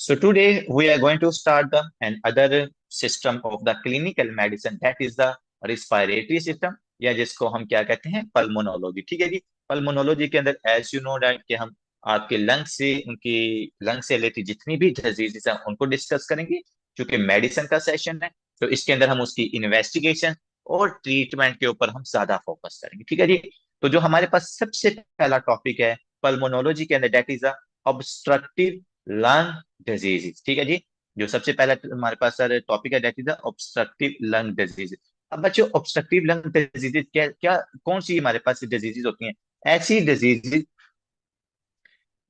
So today we are going to start the another system of the clinical medicine, that is the respiratory system, या जिसको हम क्या कहते हैं, pulmonology. ठीक है जी। पल्मोनोलॉजी के अंदर एज यू नो डैट कि हम आपके लंग से रिलेटेड जितनी भी डिजीजेस हैं उनको डिस्कस करेंगे। क्योंकि मेडिसिन का सेशन है तो इसके अंदर हम उसकी इन्वेस्टिगेशन और ट्रीटमेंट के ऊपर हम ज्यादा फोकस करेंगे। ठीक है जी। तो जो हमारे पास सबसे पहला टॉपिक है पल्मोनोलॉजी के अंदर, that is the obstructive lung disease. ठीक है जी। जो सबसे पहला हमारे पास सर टॉपिक है that is the obstructive lung disease. अब बच्चों, ऑब्स्ट्रक्टिव लंग डिजीज क्या क्या कौन सी हमारे पास डिजीजेज होती हैं? ऐसी डिजीजेज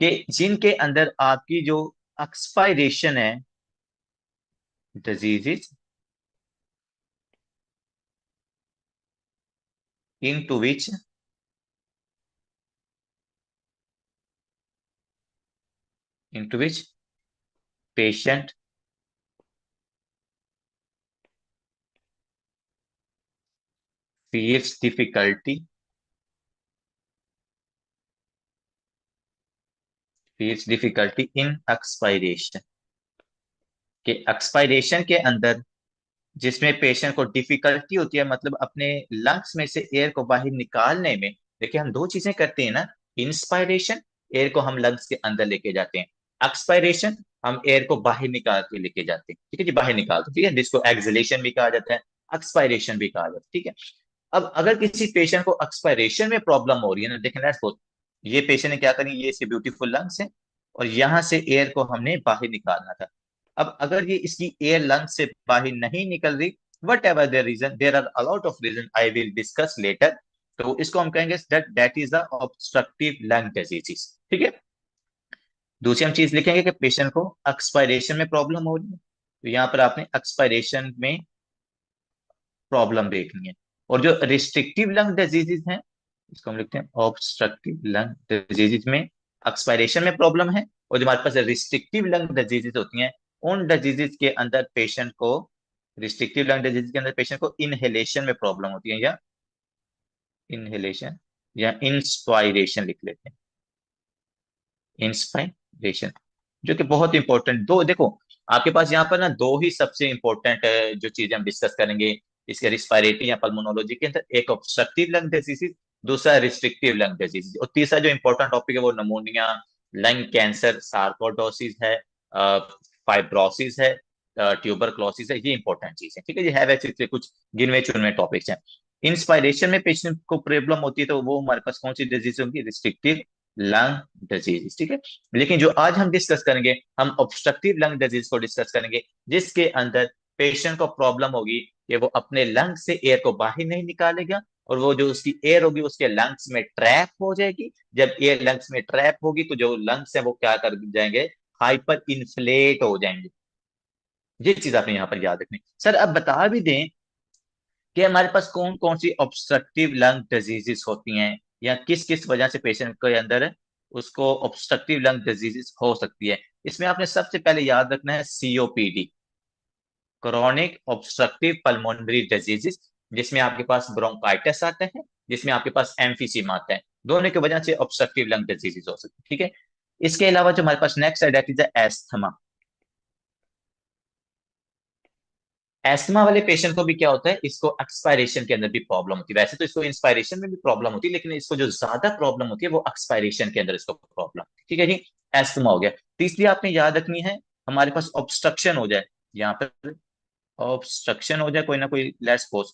के जिनके अंदर आपकी जो एक्सपायरेशन है, diseases into which into which patient feels difficulty in expiration, कि एक्सपायरेशन के अंदर जिसमें पेशेंट को डिफिकल्टी होती है, मतलब अपने लंग्स में से एयर को बाहर निकालने में। देखिए, हम दो चीजें करते हैं ना, इंस्पायरेशन, एयर को हम लंग्स के अंदर लेके जाते हैं, एक्सपायरेशन हम एयर को बाहर निकाल के लेके जाते हैं। ठीक है जी, बाहर निकालते हैं, ठीक है, जिसको एक्सलेशन भी कहा जाता है, एक्सपायरेशन भी कहा जाता है। ठीक है। अब अगर किसी पेशेंट को एक्सपायरेशन में प्रॉब्लम हो रही है ना, देखें लेट्स सपोज ये पेशेंट ने क्या करी, ये इसके ब्यूटीफुल लंग्स हैं और यहां से एयर को हमने बाहर निकालना था। अब अगर ये इसकी एयर लंग्स से बाहर नहीं निकल रही, whatever the reason, there are a lot of reason, I will discuss later, तो इसको हम कहेंगे that is the obstructive lung disease. ठीक है। दूसरी हम चीज लिखेंगे कि पेशेंट को एक्सपायरेशन में प्रॉब्लम हो रही है, तो यहाँ पर आपने एक्सपायरेशन में प्रॉब्लम देखनी है। और जो रिस्ट्रिक्टिव लंग डिजीजेज हैं, इसको हम लिखते हैं ऑब्स्ट्रक्टिव लंग डिजीजेज में एक्सपायरेशन में प्रॉब्लम है। और जो हमारे पास रिस्ट्रिक्टिव लंग डिजीजेज होती हैं, उन डिजीजेज के अंदर पेशेंट को, रिस्ट्रिक्टिव लंग डिजीज के अंदर पेशेंट को इनहेलेशन में प्रॉब्लम होती है, या इनहेलेशन या इंस्पायरेशन लिख लेते हैं, इंस्पायरेशन, जो कि बहुत इंपॉर्टेंट दो। देखो, आपके पास यहाँ पर ना दो ही सबसे इंपॉर्टेंट जो चीजें हम डिस्कस करेंगे इसके रिस्पायरेटरी या पल्मोनोलॉजी के अंदर, एक ऑब्स्ट्रक्टिव लंग डिजीज, दूसरा रिस्ट्रिक्टिव लंग डिजीज, और तीसरा जो इंपॉर्टेंट टॉपिक है वो नमोनिया, लंग कैंसर, सार्कोडोसिस है, फाइब्रोसिस है, ट्यूबरक्लोसिस है। ये इंपॉर्टेंट चीज है। ठीक है जी। है वैसे कुछ गिनवे चुनवे टॉपिक्स हैं। इंस्पायरेशन में पेशेंट को प्रॉब्लम होती है तो वो हमारे पास कौन सी डिजीज होंगी, रिस्ट्रिक्टिव लंग डिजीज। ठीक है। लेकिन जो आज हम डिस्कस करेंगे, हम ऑब्स्ट्रक्टिव लंग डिजीज को डिस्कस करेंगे, जिसके अंदर पेशेंट को प्रॉब्लम होगी कि वो अपने लंग से एयर को बाहर नहीं निकालेगा, और वो जो उसकी एयर होगी उसके लंग्स में ट्रैप हो जाएगी। जब एयर लंग्स में ट्रैप होगी तो जो लंग्स है वो क्या कर जाएंगे, हाइपर इन्फ्लेट हो जाएंगे। ये चीज आपने यहाँ पर याद रखनी। सर अब बता भी दें कि हमारे पास कौन कौन सी ऑब्स्ट्रक्टिव लंग डिजीजेस होती हैं, या किस किस वजह से पेशेंट के अंदर उसको ऑब्स्ट्रक्टिव लंग डिजीजेस हो सकती है। इसमें आपने सबसे पहले याद रखना है COPD, chronic obstructive pulmonary diseases, जिसमें आपके पास ब्रोंकाइटिस आता है, जिसमें आपके पास एम्फीसीमा आता है। दोनों की वजह से ऑब्स्ट्रक्टिव लंग डिजीजेस हो सकती है। ठीक है। इसके अलावा जो हमारे पास नेक्स्ट है दैट इज एस्थमा। एस्थमा वाले पेशेंट को भी क्या होता है, इसको एक्सपायरेशन के अंदर भी प्रॉब्लम होती है। वैसे तो इसको इंस्पायरेशन में भी प्रॉब्लम होती है, लेकिन इसको जो ज्यादा प्रॉब्लम होती है वो एक्सपायरेशन के अंदर इसको प्रॉब्लम। ठीक है जी। एस्थमा हो गया। तीसरी आपने याद रखनी है, हमारे पास ऑब्स्ट्रक्शन हो जाए, यहाँ पर ऑब्स्ट्रक्शन हो जाए, कोई ना कोई, लेट्स सपोज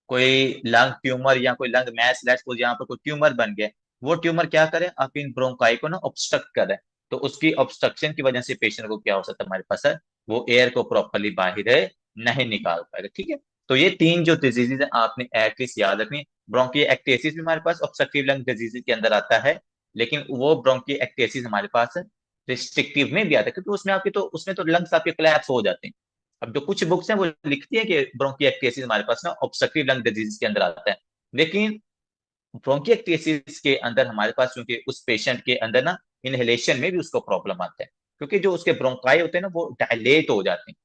कोई लंग ट्यूमर या कोई लंग मैस, लेट्स सपोज यहाँ पर कोई ट्यूमर बन गया, वो ट्यूमर क्या करे, आप इन ब्रोंकाई को ना ऑब्स्ट्रक्ट करे, तो उसकी ऑब्स्ट्रक्शन की वजह से पेशेंट को क्या हो सकता है, हमारे पास है वो एयर को प्रॉपरली बाहर नहीं निकाल पाएगा। ठीक है। तो ये तीन जो डिजीजेज है आपने एटलीस्ट याद रखनी। ब्रोंकिएक्टेसिस भी हमारे पास ऑब्स्ट्रक्टिव लंग डिजीज के अंदर आता है, लेकिन वो ब्रोंकिएक्टेसिस हमारे पास रिस्ट्रिक्टिव में भी आता है, क्योंकि उसमें तो लंग्स आपके कोलैप्स हो जाते हैं। अब जो कुछ बुक्स हैं वो लिखती है कि ब्रोंकिएक्टेसिस हमारे पास ना ऑब्स्ट्रक्टिव लंग डिजीज के अंदर आता है, लेकिन ब्रोंकिएक्टेसिस के अंदर हमारे पास, क्योंकि उस पेशेंट के अंदर ना इनहेलेशन में भी उसको प्रॉब्लम आता है, क्योंकि जो उसके ब्रोंकाई होते हैं ना वो डायलेट हो जाते हैं।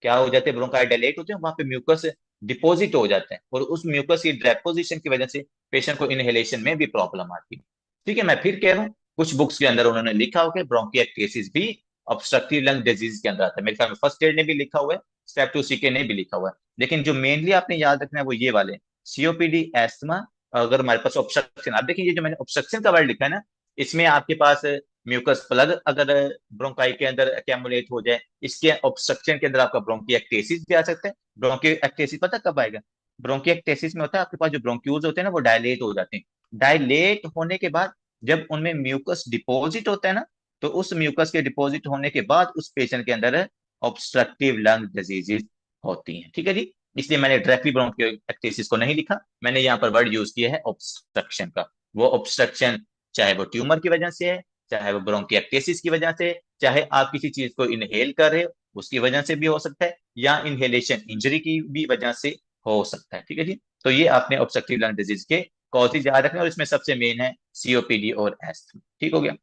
क्या हो जाते हैं, ब्रोंकाई डायलेट होते हैं, वहां पे म्यूकस डिपॉजिट हो जाते हैं, और उस म्यूकस की डेपोजिशन की वजह से पेशेंट को इनहेलेशन में भी प्रॉब्लम आती है। ठीक है। मैं फिर कह रहा हूँ, कुछ बुक्स के अंदर उन्होंने लिखा हो कि ब्रोंकिएक्टेसिस भी ऑब्स्ट्रक्टिव लंग डिजीज के अंदर आता है। मेरे ख्याल में फर्स्ट एड ने भी लिखा हुआ है, स्टेप 2 सीके ने भी लिखा हुआ है। लेकिन जो मेनली आपने याद रखना है वो ये वाले सीओपीडी, एस्थमा। अगर हमारे पास ऑब्स्ट्रक्शन, आप देखिए ये जो मैंने ऑब्स्ट्रक्शन का वर्ड लिखा है ना, इसमें आपके पास म्यूकस प्लग अगर ब्रोंकाई के अंदर एक्यूमुलेट हो जाए, इसके ऑब्स्ट्रक्शन के अंदर आपका ब्रोंकिएक्टेसिस भी आ सकता है। ब्रोंकिएक्टेसिस पता कब आएगा? ब्रोंकिएक्टेसिस में होता है आपके पास जो ब्रोंक्यूल्स होते हैं ना वो डायलेट हो जाते हैं। डायलेट होने के बाद जब उनमें म्यूकस डिपॉजिट होता है ना, तो उस म्यूकस के डिपॉजिट होने के बाद उस पेशेंट के अंदर ऑब्स्ट्रक्टिव लंग डिजीजेस होती हैं। ठीक है जी। इसलिए मैंने डायरेक्टली ब्रोंकियोएक्टेसिस को नहीं लिखा, मैंने यहाँ पर वर्ड यूज किया है ऑब्स्ट्रक्शन का। वो ऑब्स्ट्रक्शन चाहे वो ट्यूमर की वजह से है, चाहे वो ब्रोंकियोएक्टेसिस की वजह से, चाहे आप किसी चीज को इनहेल कर रहे हो उसकी वजह से भी हो सकता है, या इनहेलेशन इंजरी की भी वजह से हो सकता है। ठीक है जी। तो ये आपने ऑब्स्ट्रक्टिव लंग डिजीज के कॉजेज याद रखने, और इसमें सबसे मेन है सीओपीडी और एस्थमा। ठीक हो गया।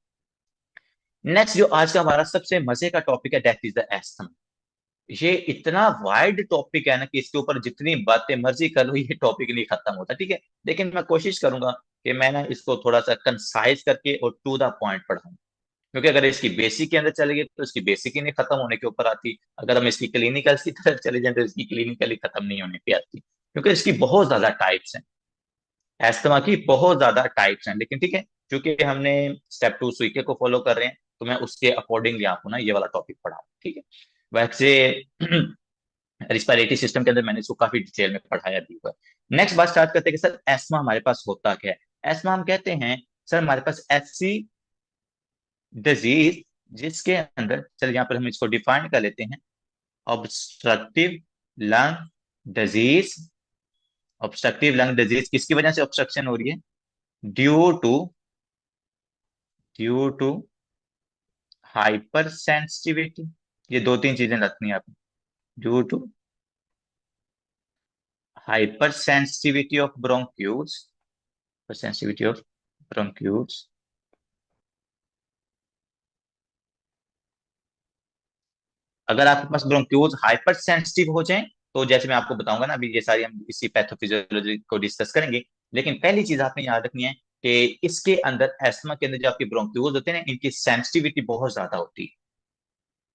नेक्स्ट जो आज का हमारा सबसे मजे का टॉपिक है, दैट इज द एस्थमा। ये इतना वाइड टॉपिक है ना कि इसके ऊपर जितनी बातें मर्जी कर लो ये टॉपिक नहीं खत्म होता। ठीक है। लेकिन मैं कोशिश करूंगा कि मैं ना इसको थोड़ा सा कंसाइज करके और टू द पॉइंट पढ़ाऊं, क्योंकि अगर इसकी बेसिक के अंदर चले गए तो इसकी बेसिक ही नहीं खत्म होने के ऊपर आती। अगर हम इसकी क्लिनिकल की तरफ चले जाए तो इसकी क्लिनिकली खत्म नहीं होने पे आती, क्योंकि इसकी बहुत ज्यादा टाइप्स हैं। एस्थमा की बहुत ज्यादा टाइप्स हैं। लेकिन ठीक है, क्योंकि हमने स्टेप 2 सुइके को फॉलो कर रहे हैं, तो मैं उसके अकॉर्डिंगली आपको ना ये वाला टॉपिक पढ़ाऊँ। ठीक है। वैसे रिस्पिरेटरी सिस्टम के अंदर मैंने इसको काफी डिटेल में पढ़ाया भी हुआ है। नेक्स्ट बात स्टार्ट करते हैं कि सर एस्मा हमारे पास होता क्या है। एस्मा हम कहते हैं सर हमारे पास ऐसी डिजीज जिसके अंदर, चलिए यहाँ पर हम इसको डिफाइन कर लेते हैं, obstructive lung disease. Obstructive lung disease किसकी वजह से ऑब्स्ट्रक्शन हो रही है? Due to due to hypersensitivity. ये दो तीन चीजें रखनी है आपने। Due to hypersensitivity of bronchioles, sensitivity of bronchioles. अगर आपके पास ब्रोंक्यूल्स हाइपर सेंसिटिव हो जाएं, तो जैसे मैं आपको बताऊंगा ना, अभी ये सारी हम इसी पैथोफिजियोलॉजी को डिस्कस करेंगे। लेकिन पहली चीज आपने याद रखनी है कि इसके अंदर, एस्मा के अंदर जो आपके ब्रोंक्यूल्स होते हैं ना, इनकी सेंसिटिविटी बहुत ज्यादा होती है।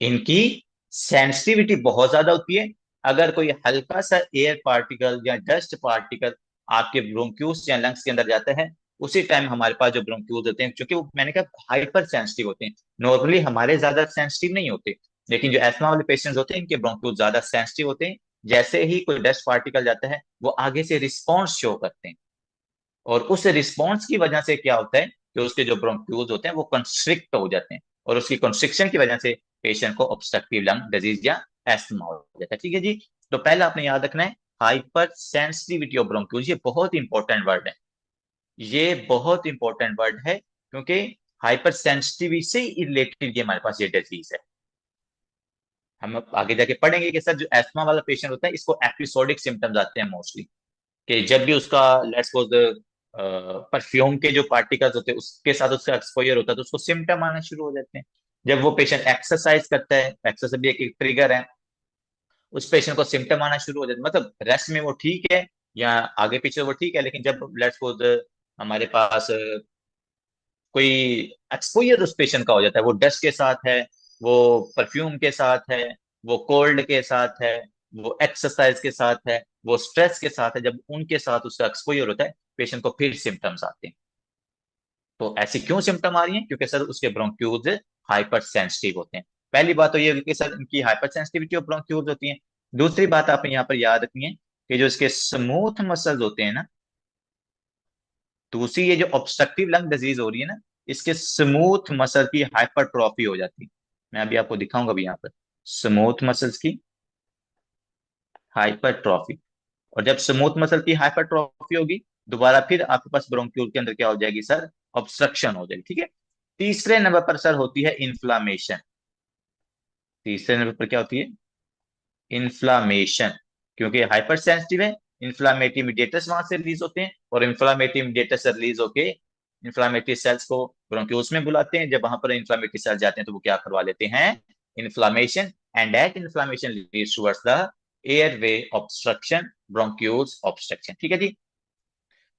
इनकी सेंसिटिविटी बहुत ज्यादा होती है। अगर कोई हल्का सा एयर पार्टिकल या डस्ट पार्टिकल आपके ब्रोंक्यूल्स या लंग्स के अंदर जाता है, उसी टाइम हमारे पास जो ब्रोंक्यूल्स होते हैं, क्योंकि वो मैंने कहा हाइपर सेंसिटिव होते हैं, नॉर्मली हमारे ज्यादा सेंसिटिव नहीं होते, लेकिन जो एस्मा वाले पेशेंट्स होते हैं इनके ब्रोंक्यूल्स ज्यादा सेंसिटिव होते हैं। जैसे ही कोई डस्ट पार्टिकल जाता है वो आगे से रिस्पॉन्स शो करते हैं, और उस रिस्पॉन्स की वजह से क्या होता है कि उसके जो ब्रोंक्यूल्स होते हैं वो कंस्ट्रिक्ट हो जाते हैं, और उसकी कंस्ट्रिक्शन की वजह से पेशेंट को ऑब्स्ट्रक्टिव लंग डिजीज या एस्थमा हो जाता है। ठीक है जी। तो पहले आपने याद रखना है हाइपर सेंसिटिविटी ऑफ ब्रोंक्यूल्स। ये बहुत इंपॉर्टेंट वर्ड है, ये बहुत इंपॉर्टेंट वर्ड है, क्योंकि हाइपर सेंसिटिविटी से रिलेटेड ये हमारे पास ये डिजीज है। हम अब आगे जाके पढ़ेंगे कि सर जो एस्थमा वाला पेशेंट होता है इसको एपिसोडिक सिम्टम्स आते हैं मोस्टली, कि जब भी उसका लेट्स सपोज परफ्यूम के जो पार्टिकल्स होते हैं उसके साथ उसका एक्सपोजर होता है तो उसको सिम्टम आना शुरू हो जाते हैं। जब वो पेशेंट एक्सरसाइज करता है, एक्सरसाइज भी एक ट्रिगर है, उस पेशेंट को सिम्टम आना शुरू हो जाता है। मतलब रेस्ट में वो ठीक है या आगे पीछे वो ठीक है, लेकिन जब लेट्स सपोज हमारे पास कोई एक्सपोजर उस पेशेंट का हो जाता है, वो डस्ट के साथ है, वो परफ्यूम के साथ है, वो कोल्ड के साथ है, वो एक्सरसाइज के साथ है, वो स्ट्रेस के साथ है, जब उनके साथ उसका एक्सपोजर होता है पेशेंट को फिर सिम्टम्स आते हैं। तो ऐसी क्यों सिम्टम आ रही हैं? क्योंकि सर उसके ब्रोंक्यूल्स हाइपर सेंसिटिव होते हैं। पहली बात तो ये है कि सर इनकी हाइपर सेंसिटिविटी ऑफ ब्रोंक्यूल्स होती है। दूसरी बात आपने यहाँ पर याद रखनी है कि जो इसके स्मूथ मसल्स होते हैं ना, दूसरी ये जो ऑब्स्ट्रक्टिव लंग डिजीज हो रही है ना, इसके स्मूथ मसल की हाइपरट्रॉफी हो जाती है। मैं अभी आपको दिखाऊंगा भी यहाँ पर स्मूथ मसल्स की हाइपरट्रॉफी। और जब स्मूथ मसल की हाइपरट्रॉफी होगी, दोबारा फिर आपके पास ब्रोंक्यूल के अंदर क्या हो जाएगी सर? ऑब्स्ट्रक्शन हो जाएगी। ठीक है। तीसरे नंबर पर सर होती है इन्फ्लामेशन। तीसरे नंबर पर क्या होती है? इन्फ्लामेशन। क्योंकि हाइपर सेंसिटिव है, इन्फ्लामेटरी मीडिएटर्स वहां से रिलीज होते हैं, और इन्फ्लामेटरी मीडिएटर्स रिलीज होके इन्फ्लामेटरी सेल्स को ब्रोंक्यूल्स में बुलाते हैं। जब वहां पर इन्फ्लामेटरी सेल्स जाते हैं तो वो क्या करवा लेते हैं? Inflammation. And that inflammation leads towards the airway obstruction, bronchioles obstruction. ठीक है जी।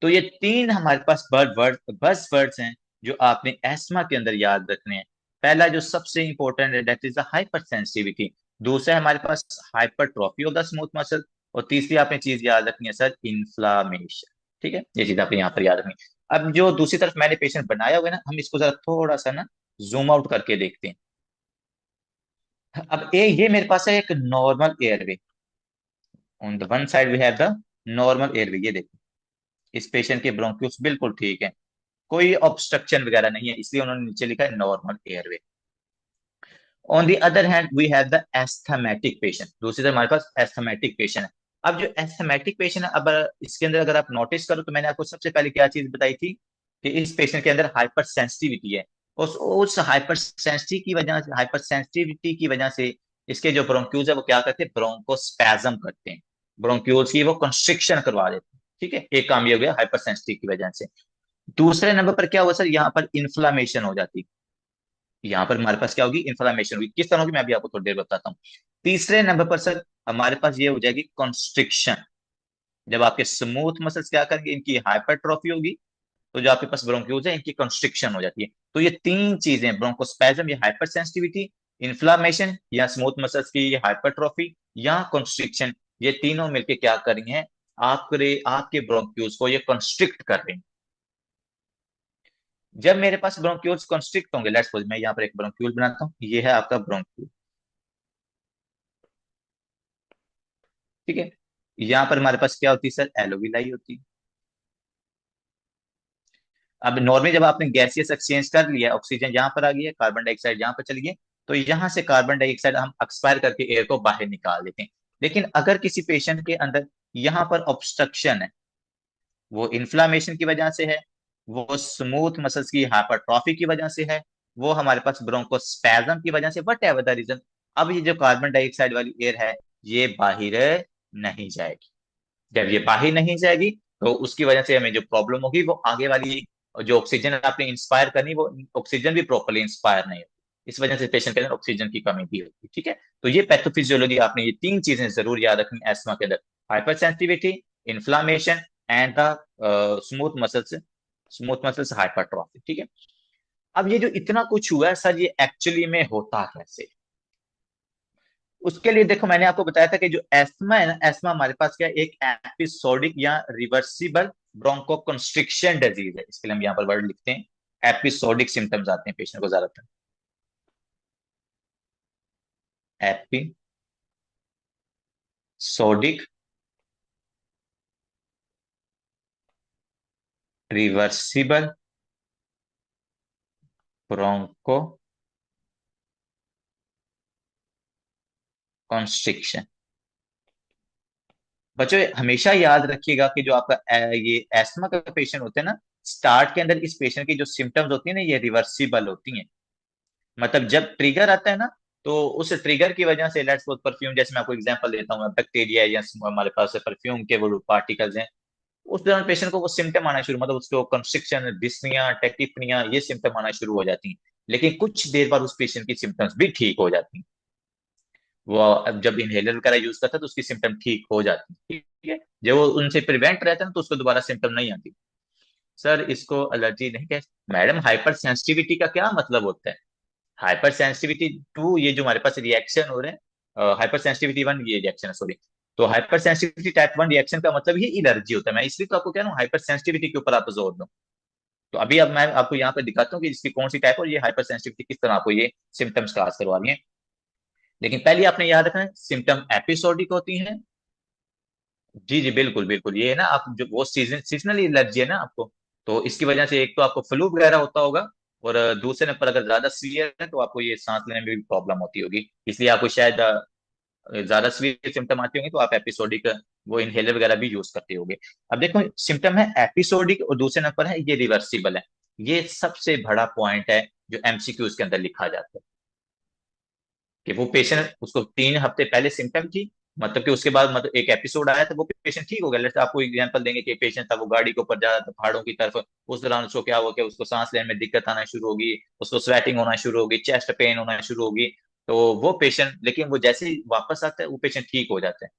तो ये तीन हमारे पास बस वर्ड्स हैं जो आपने एस्मा के अंदर याद रखने हैं। पहला जो सबसे इंपॉर्टेंट है that is the hypersensitivity. दूसरा है हमारे पास hypertrophy of the smooth muscle. और तीसरी आपने चीज याद रखनी है सर, इन्फ्लामेशन। ठीक है, ये चीज आपने यहाँ पर याद रखनी है। अब जो दूसरी तरफ मैंने पेशेंट बनाया हुआ है ना, हम इसको जरा थोड़ा सा ना जूम आउट करके देखते हैं। अब ये मेरे पास है एक normal airway. On the one side we have the normal airway. ये देखो, इस पेशेंट के ब्रोंक्यूल्स बिल्कुल ठीक है, कोई ऑब्स्ट्रक्शन वगैरह नहीं है, इसलिए उन्होंने नीचे लिखा है normal airway. On the other hand we have the asthmatic patient. दूसरी तरफ हमारे पास एस्थमेटिक पेशेंट है। अब जो एस्थमेटिक पेशेंट है, अब इसके अंदर अगर आप नोटिस करो तो मैंने आपको सबसे पहले क्या चीज बताई थी कि इस पेशेंट के अंदर हाइपर सेंसिटिविटी है। उस हाइपर सेंसिटिविटी की वजह से इसके जो ब्रोंक्यूल्स है वो क्या करते हैं, ब्रोंकोस्पैज्म करते हैं, ब्रोंक्यूल्स की वो कंस्ट्रिक्शन करवा देते हैं। ठीक है, एक काम ये हो गया हाइपर सेंसिटिव की वजह से। दूसरे नंबर पर क्या हुआ सर, यहाँ पर इन्फ्लामेशन हो जाती है। यहाँ पर हमारे पास क्या होगी, इन्फ्लामेशन होगी। किस तरह की, मैं भी आपको थोड़ी देर बताता हूँ। तीसरे नंबर पर सर हमारे पास ये हो जाएगी कॉन्स्ट्रिक्शन। जब आपके स्मूथ मसल्स क्या करेंगे, इनकी हाइपरट्रॉफी होगी, तो जो आपके पास ब्रोंक्यूल्स है इनकी कंस्ट्रिक्शन हो जाती है। तो ये तीन चीजें, ब्रोंकोस्पैज्म या हाइपर सेंसिटिविटी, इन्फ्लामेशन या स्मूथ मसल्स की हाइपरट्रॉफी या कंस्ट्रिक्शन, ये तीनों मिलके क्या कर रही हैं, आपके आपके ब्रोंक्यूल्स को ये कंस्ट्रिक्ट कर रही हैं। जब मेरे पास ब्रोंक्यूल्स कंस्ट्रिक्ट होंगे, लेट्स सपोज मैं यहाँ पर एक ब्रोंक्यूल बनाता हूँ, ये है आपका ब्रोंक्यूल। ठीक है, यहाँ पर हमारे पास क्या होती है सर, एलोविलाई होती है। अब नॉर्मली जब आपने गैसियस एक्सचेंज कर लिया, ऑक्सीजन यहाँ पर आ गई है, कार्बन डाइऑक्साइड यहाँ पर चली गई, तो यहाँ से कार्बन डाइऑक्साइड हम एक्सपायर करके एयर को बाहर निकाल देते हैं। लेकिन अगर किसी पेशेंट के अंदर यहाँ पर ऑब्स्ट्रक्शन है, वो इन्फ्लामेशन की वजह से है, वो स्मूथ मसल्स की हाइपरट्रॉफी की वजह से है, वो हमारे पास ब्रोंकोस्पैज्म की वजह से, वट एवर द रीजन, अब ये जो कार्बन डाइऑक्साइड वाली एयर है ये बाहर नहीं जाएगी। जब ये बाहर नहीं जाएगी तो उसकी वजह से हमें जो प्रॉब्लम होगी, वो आगे वाली जो ऑक्सीजन आपने इंस्पायर करनी, वो ऑक्सीजन भी प्रॉपरली इंस्पायर नहीं होगी। इस वजह से पेशेंट के अंदर ऑक्सीजन की कमी भी होती है। ठीक है, तो ये पैथोफिजियोलॉजी, आपने ये तीन चीजें जरूर याद रखनी एस्मा के अंदर, hyper sensitivity, inflammation and the smooth muscles hypertrophy. ठीक है, अब ये जो इतना कुछ हुआ है सर, ये एक्चुअली में होता कैसे, उसके लिए देखो मैंने आपको बताया था कि जो एस्मा है ना, एस्मा हमारे पास क्या है, एक एपिसोडिक या रिवर्सिबल ब्रोंको कंस्ट्रिक्शन डिजीज है। इसके लिए हम यहाँ पर वर्ड लिखते हैं, एपिसोडिक सिम्टम्स आते हैं पेशेंट को ज्यादातर, एपिसोडिक रिवर्सिबल ब्रोंको कॉन्स्ट्रिक्शन। बच्चों हमेशा याद रखिएगा कि जो आपका ये एस्मा का पेशेंट होते हैं ना, स्टार्ट के अंदर इस पेशेंट की जो सिम्टम्स होती है ना, ये रिवर्सिबल होती हैं। मतलब जब ट्रिगर आता है ना, तो उस ट्रिगर की वजह से, लेट्स सपोज परफ्यूम, जैसे मैं आपको एग्जांपल देता हूँ, बैक्टीरिया या हमारे पास परफ्यूम के वो पार्टिकल्स हैं, उस दौरान पेशेंट को वो सिम्टम आना शुरू, मतलब उसको कंस्ट्रिक्शन, डिस्निया, टेकिपनिया, ये सिम्टम आना शुरू हो जाती हैं। लेकिन कुछ देर बाद उस पेशेंट की सिम्टम्स भी ठीक हो जाती हैं। वो अब जब इनहेलर वगैरह यूज करता है तो उसकी सिम्टम ठीक हो जाती है। ठीक है, जब वो उनसे प्रिवेंट रहता है ना, तो उसको दोबारा सिम्टम नहीं आती। सर इसको एलर्जी नहीं कह, मैडम हाइपर सेंसिटिविटी का क्या मतलब होता है, हाइपर सेंसिटिविटी टू, ये जो हमारे पास रिएक्शन हो रहे हैं, हाइपर सेंसिटिविटी वन ये रिएक्शन है, सॉरी। तो hyper sensitivity type one reaction का मतलब ही एलर्जी होता है। मैं इसलिए तो आपको कह रहा हूँ हाइपर सेंसिटिविटी के ऊपर आप जोर दो। तो अभी अब मैं आपको यहाँ पर दिखाता हूँ कि इसकी कौन सी टाइप और ये हाइपर सेंसिटिविटी किस तरह आपको ये सिम्टम्स काज करवा रही है। लेकिन पहले आपने याद रखना है, सिम्टम एपिसोडिक होती हैं। जी जी बिल्कुल बिल्कुल, ये है ना, आप जो वो सीजनल एलर्जी है ना आपको, तो इसकी वजह से एक तो आपको फ्लू वगैरह होता होगा, और दूसरे नंबर अगर ज्यादा सीवियर है तो आपको ये सांस लेने में भी प्रॉब्लम होती होगी, इसलिए आपको शायद ज्यादा सीवियर सिम्टम आते होंगे तो आप एपिसोडिक वो इनहेलर वगैरह भी यूज करते होंगे। अब देखो सिम्टम है एपिसोडिक और दूसरे नंबर है ये रिवर्सिबल है। ये सबसे बड़ा पॉइंट है जो एमसीक्यूज के अंदर लिखा जाता है, कि वो पेशेंट, उसको 3 हफ्ते पहले सिम्टम थी, मतलब कि उसके बाद मतलब एक एपिसोड आया था, वो पेशेंट ठीक हो गया। जैसे आपको एग्जांपल देंगे कि पेशेंट था, वो गाड़ी के ऊपर जा रहा था पहाड़ों की तरफ, उस दौरान उसको क्या हुआ कि उसको सांस लेने में दिक्कत आना शुरू होगी, उसको स्वेटिंग होना शुरू होगी, चेस्ट पेन होना शुरू होगी। तो वो पेशेंट, लेकिन वो जैसे ही वापस आता है वो पेशेंट ठीक हो जाता है।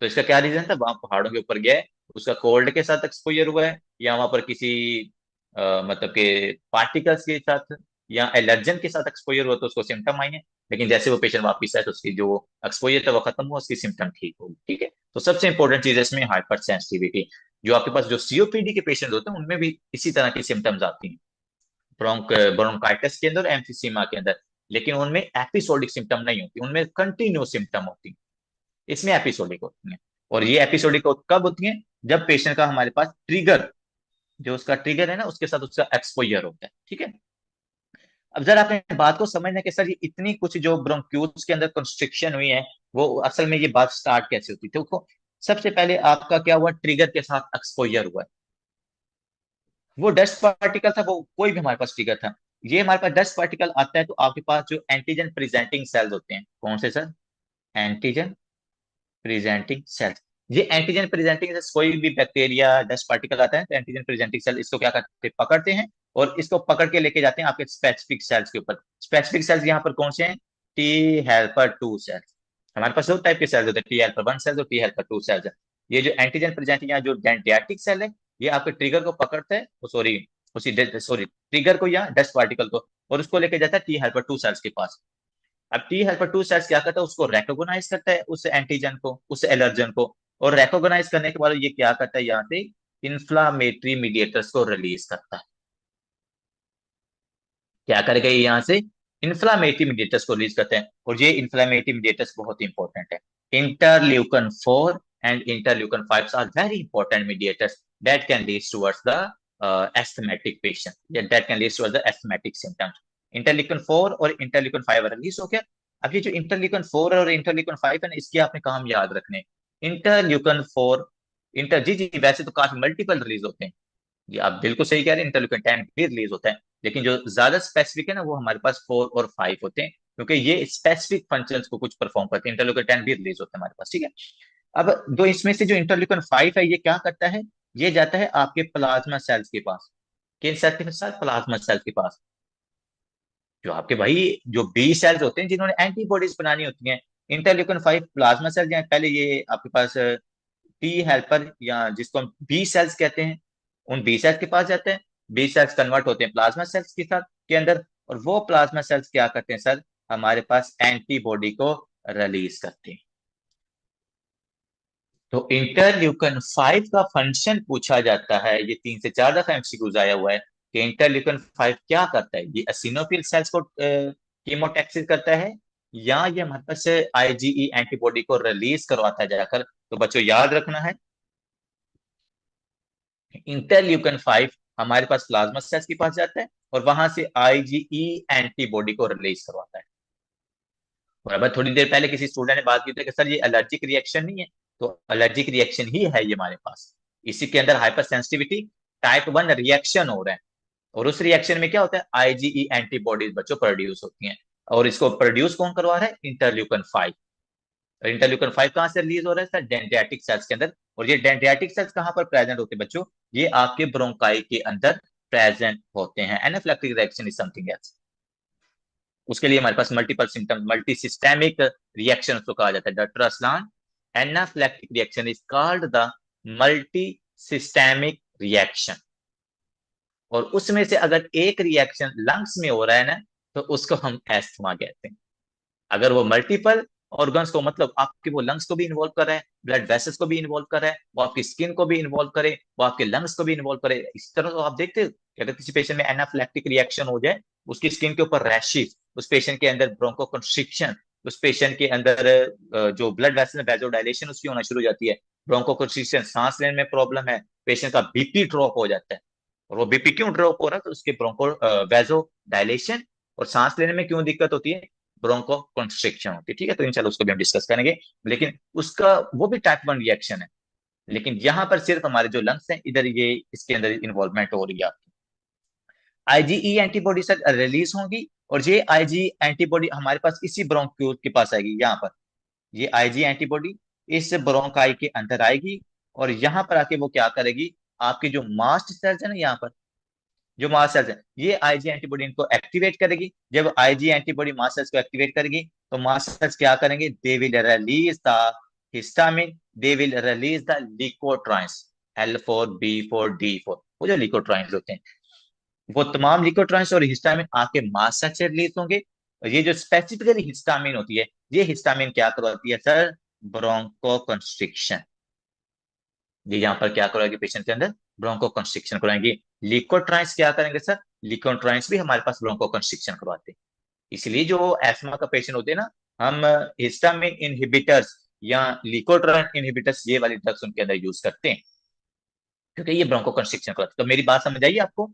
तो इसका क्या रीजन था, वहां पहाड़ों के ऊपर गया है, उसका कोल्ड के साथ एक्सपोजर हुआ है, या वहां पर किसी मतलब कि पार्टिकल्स के साथ या एलर्जन के साथ एक्सपोजर हुआ तो उसको सिम्टम आएंगे, लेकिन जैसे वो पेशेंट वापस आए तो उसकी जो एक्सपोजर था वो खत्म हुआ, उसकी सिम्टम ठीक होगी। ठीक है, तो सबसे इंपॉर्टेंट चीज है इसमें हाइपर सेंसिटिविटी। जो आपके पास जो सीओपीडी के पेशेंट होते हैं उनमें भी इसी तरह की सिम्टम्स आती हैं, ब्रोंकाइटिस के अंदर, एम्फिसीमा के अंदर, लेकिन उनमें एपिसोडिक सिम्टम नहीं होती, उनमें कंटिन्यू सिम्टम होती है। इसमें एपिसोडिक होती है। और ये एपिसोडिक कब होती है? जब पेशेंट का हमारे पास ट्रिगर, जो उसका ट्रिगर है ना, उसके साथ उसका एक्सपोजर होता है। ठीक है, अब जरा अपने बात को समझना कि सर ये इतनी कुछ जो ब्रोंक्यूल्स के अंदर कंस्ट्रिक्शन हुई है, वो असल में ये बात स्टार्ट कैसे होती थी? तो सबसे पहले आपका क्या हुआ, ट्रिगर के साथ एक्सपोजर हुआ है। वो डस्ट पार्टिकल था, वो कोई भी हमारे पास ट्रिगर था, ये हमारे पास डस्ट पार्टिकल आता है तो आपके पास जो एंटीजन प्रेजेंटिंग सेल्स होते हैं, कौन से सर? Antigen presenting sales. ये एंटीजन प्रेजेंटिंग सेल्स, कोई भी बैक्टीरिया डस्ट पार्टिकल आता है तो एंटीजन प्रेजेंटिंग सेल इसको क्या करते हैं, पकड़ते हैं, और इसको पकड़ के लेके जाते हैं आपके स्पेसिफिक सेल्स के ऊपर। स्पेसिफिक सेल्स यहाँ पर कौन से हैं? T helper two cells. हमारे पास दो टाइप के सेल्स होते हैं, टी हेल्पर वन सेल्स और टी हेल्पर टू सेल्स। ये जो एंटीजन प्रेजेंटिंग या जो डेंड्रियाटिक सेल है, ये आपके ट्रिगर को पकड़ता है, सॉरी उसी सॉरी ट्रिगर को या डस्ट पार्टिकल को, और उसको लेके जाता है टी हेल्पर टू सेल्स के पास। अब टी हेल्पर टू सेल्स क्या करता है, उसको रिकॉग्नाइज करता है उस एंटीजन को, उस एलर्जन को, और रिकॉग्नाइज करने के बाद ये क्या करता है, यहाँ से इंफ्लामेटरी मीडिएटर्स को रिलीज करता है। क्या करेगा ये यहाँ से? इंफ्लामेटरी मीडिएटर्स को रिलीज करते हैं, और ये इंफ्लामेटरी मीडिएटर्स बहुत इंपॉर्टेंट है। Interleukin 4 and interleukin 5 are very important mediators that can lead towards the asthmatic patient, that can lead to the asthmatic symptoms. Interleukin 4 और इंटरल्यूकन 5 रिलीज हो गया। अब ये जो इंटरल्यूकन 4 और इंटरल्यूकन 5 है ना, इसके आपने काम याद रखने। इंटरल्यूकन 4, इंटर जी जी वैसे तो काफी मल्टीपल रिलीज होते हैं, जी आप बिल्कुल सही कह रहे हैं, इंटरल्यूकन 10 भी रिलीज होता है, लेकिन जो ज्यादा स्पेसिफिक है ना वो हमारे पास 4 और 5 होते हैं, क्योंकि ये स्पेसिफिक फंक्शंस को कुछ परफॉर्म करते हैं। इंटरल्यूकन 10 भी रिलीज होता है हमारे पास। ठीक है, अब दो इसमें से जो इंटरल्यूकन 5 है, ये क्या करता है? ये जाता है आपके प्लाज्मा सेल्स के पास। किन सेल के साथ? प्लाज्मा सेल्स के पास, जो आपके भाई जो बी सेल्स होते हैं जिन्होंने एंटीबॉडीज बनानी होती हैं। इंटरल्यूकन 5 प्लाज्मा सेल्स, पहले ये आपके पास टी हेल्पर या जिसको हम बी सेल्स कहते हैं, उन बी सेल्स के पास जाते हैं। बी सेल्स कन्वर्ट होते हैं प्लाज्मा सेल्स के साथ के अंदर, और वो प्लाज्मा सेल्स क्या करते हैं सर? हमारे पास एंटीबॉडी को रिलीज करते हैं। तो इंटरल्यूकन 5 का फंक्शन पूछा जाता है, ये 3 से 4 दफा एमसीक्यूज आया हुआ है कि इंटरल्यूकन 5 क्या करता है? ये एसिनोफिल सेल्स को कीमोटैक्सिस करता है, या ये हमारे पास आईजीई एंटीबॉडी को रिलीज करवाता है जाकर? तो बच्चों याद रखना है, इंटरल्यूकन 5 हमारे पास प्लाज्मा सेल्स के पास जाता है, और वहां से आईजीई एंटीबॉडी को रिलीज करवाता है। और अगर थोड़ी देर पहले किसी स्टूडेंट ने बात की थी कि सर ये एलर्जिक रिएक्शन नहीं है, तो एलर्जिक रिएक्शन ही है ये हमारे पास। इसी के अंदर हाइपर सेंसिटिविटी टाइप 1 रिएक्शन हो रहा है, और उस रिएक्शन में क्या होता है? आईजीई एंटीबॉडीज बच्चों प्रोड्यूस होती हैं, और इसको प्रोड्यूस कौन करवा रहा है? इंटरल्यूकन 5। इंटरल्यूकन 5 कहां से रिलीज हो रहा है सर? डेंड्रियाटिक सेल्स के अंदर। और ये डेंड्रियाटिक सेल्स कहां पर प्रेजेंट होते हैं बच्चों? ये आपके ब्रोंकाई के अंदर प्रेजेंट होते हैं। Anaphylactic reaction is something else. उसके लिए हमारे पास multiple symptom, multisystemic reaction उसको कहा जाता है। Doctor Aslan, anaphylactic reaction is called the multisystemic reaction. और उसमें से अगर एक रिएक्शन लंग्स में हो रहा है ना, तो उसको हम एस्थमा कहते हैं। अगर वो मल्टीपल ऑर्गन्स को, मतलब आपके वो लंग्स को भी इन्वॉल्व कर रहा है, ब्लड वेसल्स को भी इन्वॉल्व कर रहा है, वो आपकी स्किन को भी इन्वॉल्व करे, वो आपके लंग्स को भी इन्वॉल्व करे, इस तरह तो आप देखते हो कि अगर किसी पेशेंट में एनाफिलैक्टिक रिएक्शन हो जाए, उसकी स्किन के ऊपर रैशेस, उस पेशेंट के अंदर ब्रोंकोकंस्ट्रिक्शन, उस पेशेंट के अंदर जो ब्लड वेसल में वेजोडाइलेशन उसकी होना शुरू हो जाती है, ब्रोंकोकंस्ट्रिक्शन, सांस लेने में प्रॉब्लम है, पेशेंट का बीपी ड्रॉप हो जाता है। और वो बीपी क्यों ड्रॉप हो रहा है? तो उसके ब्रोंको वेजो डायलेशन, और सांस लेने में क्यों दिक्कत होती है? ब्रोंको कंस्ट्रिक्शन होती है। ठीक है, तो इंशाल्लाह उसको भी हम डिस्कस करेंगे, लेकिन उसका वो भी टाइप 1 रिएक्शन है, लेकिन यहाँ पर सिर्फ हमारे जो लंग्स हैं इधर ये इसके अंदर इन्वॉल्वमेंट हो रही है आपकी। आईजीई एंटीबॉडी सर रिलीज होंगी, और ये आईजी एंटीबॉडी हमारे पास इसी ब्रोंक्यूल के पास आएगी यहाँ पर। ये आईजी एंटीबॉडी इस ब्रोंकाई के अंदर आएगी, और यहाँ पर आके वो क्या करेगी? आपके जो मास्ट सेल्स है ना, यहाँ पर जो मास्ट सेल्स है, ये आईजी एंटीबॉडी इनको एक्टिवेट करेगी। जब आईजी एंटीबॉडी मास्ट सेल्स को एक्टिवेट करेगी, तो मास्ट सेल्स क्या करेंगे? They will release the histamine, they will release the लिकोट्राइन्स, L4 B4 D4, वो जो लिकोट्राइन्स होते हैं। वो तमाम लिकोट्राइन्स और हिस्टामिन आपके मास्टर्स से रिलीज होंगे। और ये जो स्पेसिफिकली हिस्टामिन होती है, ये हिस्टामिन क्या करवाती है सर? Bronco constriction. ये यहाँ पर क्या कराएगी पेशेंट के अंदर? ब्रोंको कंस्ट्रिक्शन कराएंगे। लिकोट्राइन्स क्या करेंगे सर? लिकोट्राइन्स भी हमारे पास ब्रोंको कंस्ट्रिक्शन करवाते हैं। इसलिए जो एस्मा का पेशेंट होते हैं ना, हम हिस्टामिन इनहिबिटर्स या लिकोट्राइन इनहिबिटर्स ये वाली ड्रग्स उनके अंदर यूज करते हैं, क्योंकि ये ब्रोंको कंस्ट्रिक्शन करवाते हैं। तो मेरी बात समझ आइए आपको?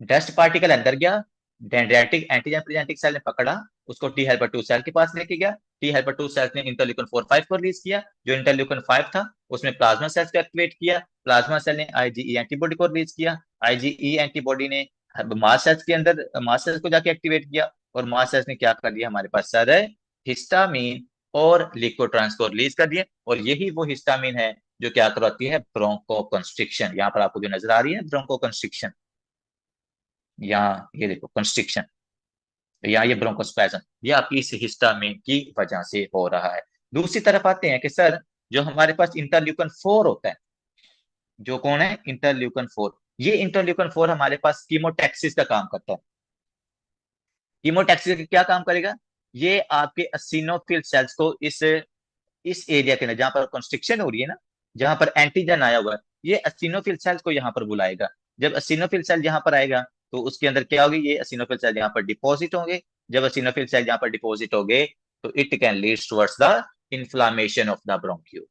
डस्ट पार्टिकल अंदर गया, डेंड्राइटिक एंटीजन प्रेजेंटिंग सेल ने पकड़ा, उसको टी हेल्पर 2 सेल के पास लेके गया। टी हेल्पर 2 सेल्स ने इंटरल्यूकिन 4/5 को रिलीज किया। जो इंटरल्यूकिन 5 था उसने प्लाज्मा सेल्स को एक्टिवेट किया। प्लाज्मा सेल ने आईजीई एंटीबॉडी को रिलीज किया। आईजीई एंटीबॉडी ने मास सेल्स के अंदर मास सेल्स को जाके एक्टिवेट किया। और मास सेल्स ने क्या कर दिया हमारे पास सर? हिस्टामीन और लिकोट्रांस को रिलीज कर दिया। और यही वो हिस्टामीन है जो क्या करवाती है? Bronchoconstriction. यहाँ पर आपको जो नजर आ रही है ब्रोंको कंस्ट्रिक्शन, यहाँ ये देखो कंस्ट्रिक्शन, यहाँ ये ब्रोंकोस्पैज्म, ये आपकी इस हिस्टामिन की वजह से हो रहा है। दूसरी तरफ आते हैं कि सर जो हमारे पास इंटरल्यूकन 4 होता है, जो कौन है? इंटरल्यूकन 4। ये इंटरल्यूकन 4 हमारे पास कीमोटैक्सिस का काम करता है। कीमोटैक्सिस का क्या काम करेगा? ये आपके एसिनोफिल सेल्स को इस एरिया के अंदर जहां पर कंस्ट्रिक्शन हो रही है ना, जहां पर एंटीजन आया हुआ है, ये एसिनोफिल सेल्स को यहाँ पर बुलाएगा। जब एसिनोफिल सेल यहाँ पर आएगा तो उसके अंदर क्या होगी? ये एसिनोफिल सेल यहाँ पर डिपॉजिट होंगे। जब एसिनोफिल सेल यहाँ पर डिपॉजिट हो गए तो it can lead towards the inflammation of the bronchiole.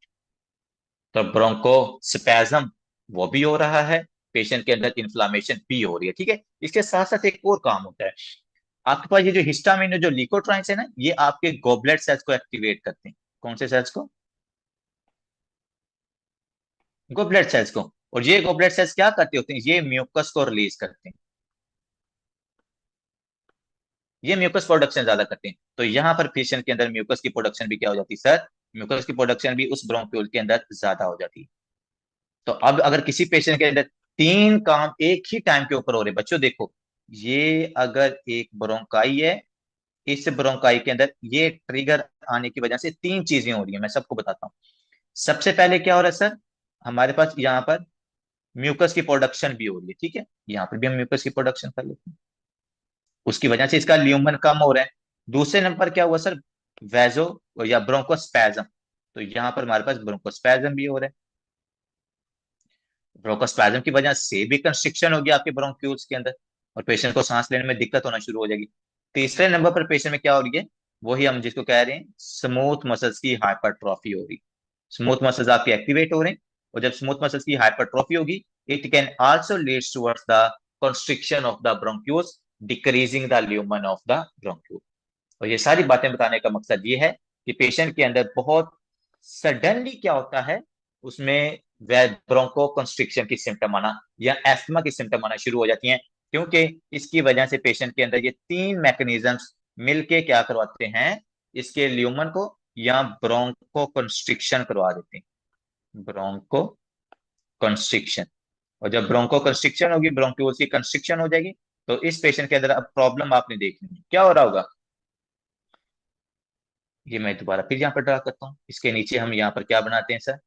तो ब्रोंको स्पैज्म वो भी हो रहा है, पेशेंट के अंदर इन्फ्लामेशन भी हो रही है। ठीक है, इसके साथ साथ एक और काम होता है। आपके पास ये जो हिस्टामिन जो लिकोट्राइन्स है ना, ये आपके गोबलेट सेल्स को एक्टिवेट करते हैं। कौन से सेल्स को? गोबलेट सेल्स को। और ये गोबलेट सेल्स क्या करते होते हैं? ये म्यूकस को रिलीज करते हैं। ये म्यूकस प्रोडक्शन ज्यादा करते हैं। तो यहाँ पर पेशेंट के अंदर म्यूकस की प्रोडक्शन भी क्या हो जाती है सर? म्यूकस की प्रोडक्शन भी उस ब्रोंक्यूल के अंदर ज्यादा हो जाती है। तो अब अगर किसी पेशेंट के अंदर तीन काम एक ही टाइम के ऊपर हो रहे, बच्चों देखो, ये अगर एक ब्रोंकाई है, इस ब्रोंकाई के अंदर ये ट्रिगर आने की वजह से तीन चीजें हो रही है, मैं सबको बताता हूँ। सबसे पहले क्या हो रहा है सर? हमारे पास यहाँ पर म्यूकस की प्रोडक्शन भी हो रही है। ठीक है, यहाँ पर भी हम म्यूकस की प्रोडक्शन कर लेते हैं, उसकी वजह से इसका ल्यूमन कम हो रहा है। दूसरे नंबर क्या हुआ सर? वेजो या ब्रोंकोस्पैज्म। तो यहाँ पर हमारे पास ब्रोंकोस्पैज्म भी हो रहा है। ब्रोंकोस्पैज्म की वजह से भी कंस्ट्रिक्शन होगी आपके ब्रोंक्यूल्स के अंदर, और पेशेंट को सांस लेने में दिक्कत होना शुरू हो जाएगी। तीसरे नंबर पर पेशेंट में क्या हो रही है? वही हम जिसको कह रहे हैं स्मूथ मसल्स की हाइपरट्रॉफी हो रही। स्मूथ मसल्स आपके एक्टिवेट हो रहे हैं, और जब स्मूथ मसल्स की हाइपरट्रॉफी होगी, it can also leads towards the constriction of the bronchioles, decreasing the lumen of the bronchiole. और ये सारी बातें बताने का मकसद ये है कि पेशेंट के अंदर बहुत सडनली क्या होता है, उसमें ब्रोंको कंस्ट्रिक्शन की सिम्टम आना या एस्थमा की सिम्टम आना शुरू हो जाती हैं, क्योंकि इसकी वजह से पेशेंट के अंदर ये तीन मैकेनिज्म्स मिलके क्या करवाते हैं? इसके ल्यूमन को या ब्रोंको कंस्ट्रिक्शन करवा देते हैं। Bronchoconstriction. और जब ब्रोंको कंस्ट्रिक्शन होगी, ब्रोंक्यूल्स की कंस्ट्रिक्शन हो जाएगी, तो इस पेशेंट के अंदर अब प्रॉब्लम आपने देखनी है, क्या हो रहा होगा? ये मैं दोबारा फिर यहाँ पर ड्रा करता हूँ। इसके नीचे हम यहाँ पर क्या बनाते हैं सर?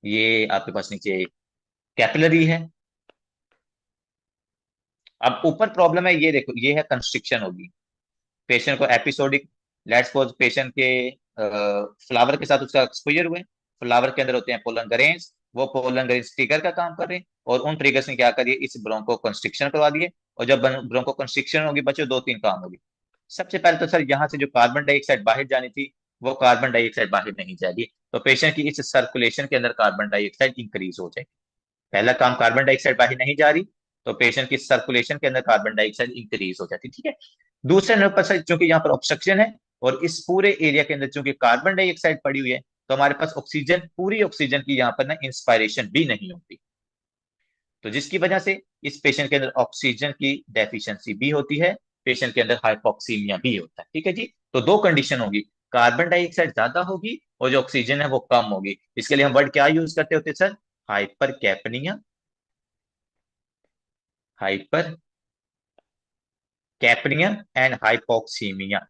ये आपके पास नीचे कैपिलरी है। अब ऊपर प्रॉब्लम है, ये देखो, ये है कंस्ट्रिक्शन होगी। पेशेंट को एपिसोडिक, लेट्स सपोज पेशेंट के फ्लावर के साथ उसका एक्सपोजर हुए। फ्लावर के अंदर होते हैं पोलन ग्रेन्स, वो पोलन ग्रेन्स ट्रिगर का काम कर रहे हैं, और उन ट्रिगर्स ने क्या करिए? इस ब्रोंको कंस्ट्रिक्शन करवा दिए। और जब ब्रोंको कंस्ट्रिक्शन होगी बच्चों, दो तीन काम होगी। सबसे पहले तो सर यहाँ से जो कार्बन डाइऑक्साइड बाहर जानी थी, वो कार्बन डाइऑक्साइड बाहर नहीं जाएगी, तो पेशेंट की इस सर्कुलेशन के अंदर कार्बन डाइऑक्साइड इंक्रीज हो जाएगी। पहला काम, कार्बन डाइऑक्साइड बाहर नहीं जा रही, तो पेशेंट की सर्कुलेशन के अंदर कार्बन डाइऑक्साइड इंक्रीज हो जाती है। ठीक है। दूसरे नंबर पर चूंकि यहाँ पर ऑब्स्ट्रक्शन है, और इस पूरे एरिया के अंदर चूंकि कार्बन डाइऑक्साइड पड़ी हुई है, तो हमारे पास ऑक्सीजन, पूरी ऑक्सीजन की यहाँ पर ना इंस्पायरेशन भी नहीं होती, तो जिसकी वजह से इस पेशेंट के अंदर ऑक्सीजन की डेफिशिएंसी भी होती है, पेशेंट के अंदर हाइपोक्सीमिया भी होता है। ठीक है जी। तो दो कंडीशन होगी, कार्बन डाइऑक्साइड ज्यादा होगी और जो ऑक्सीजन है वो कम होगी। इसके लिए हम वर्ड क्या यूज करते होते sir? Hypercapnia, hypercapnia and hypoxaemia.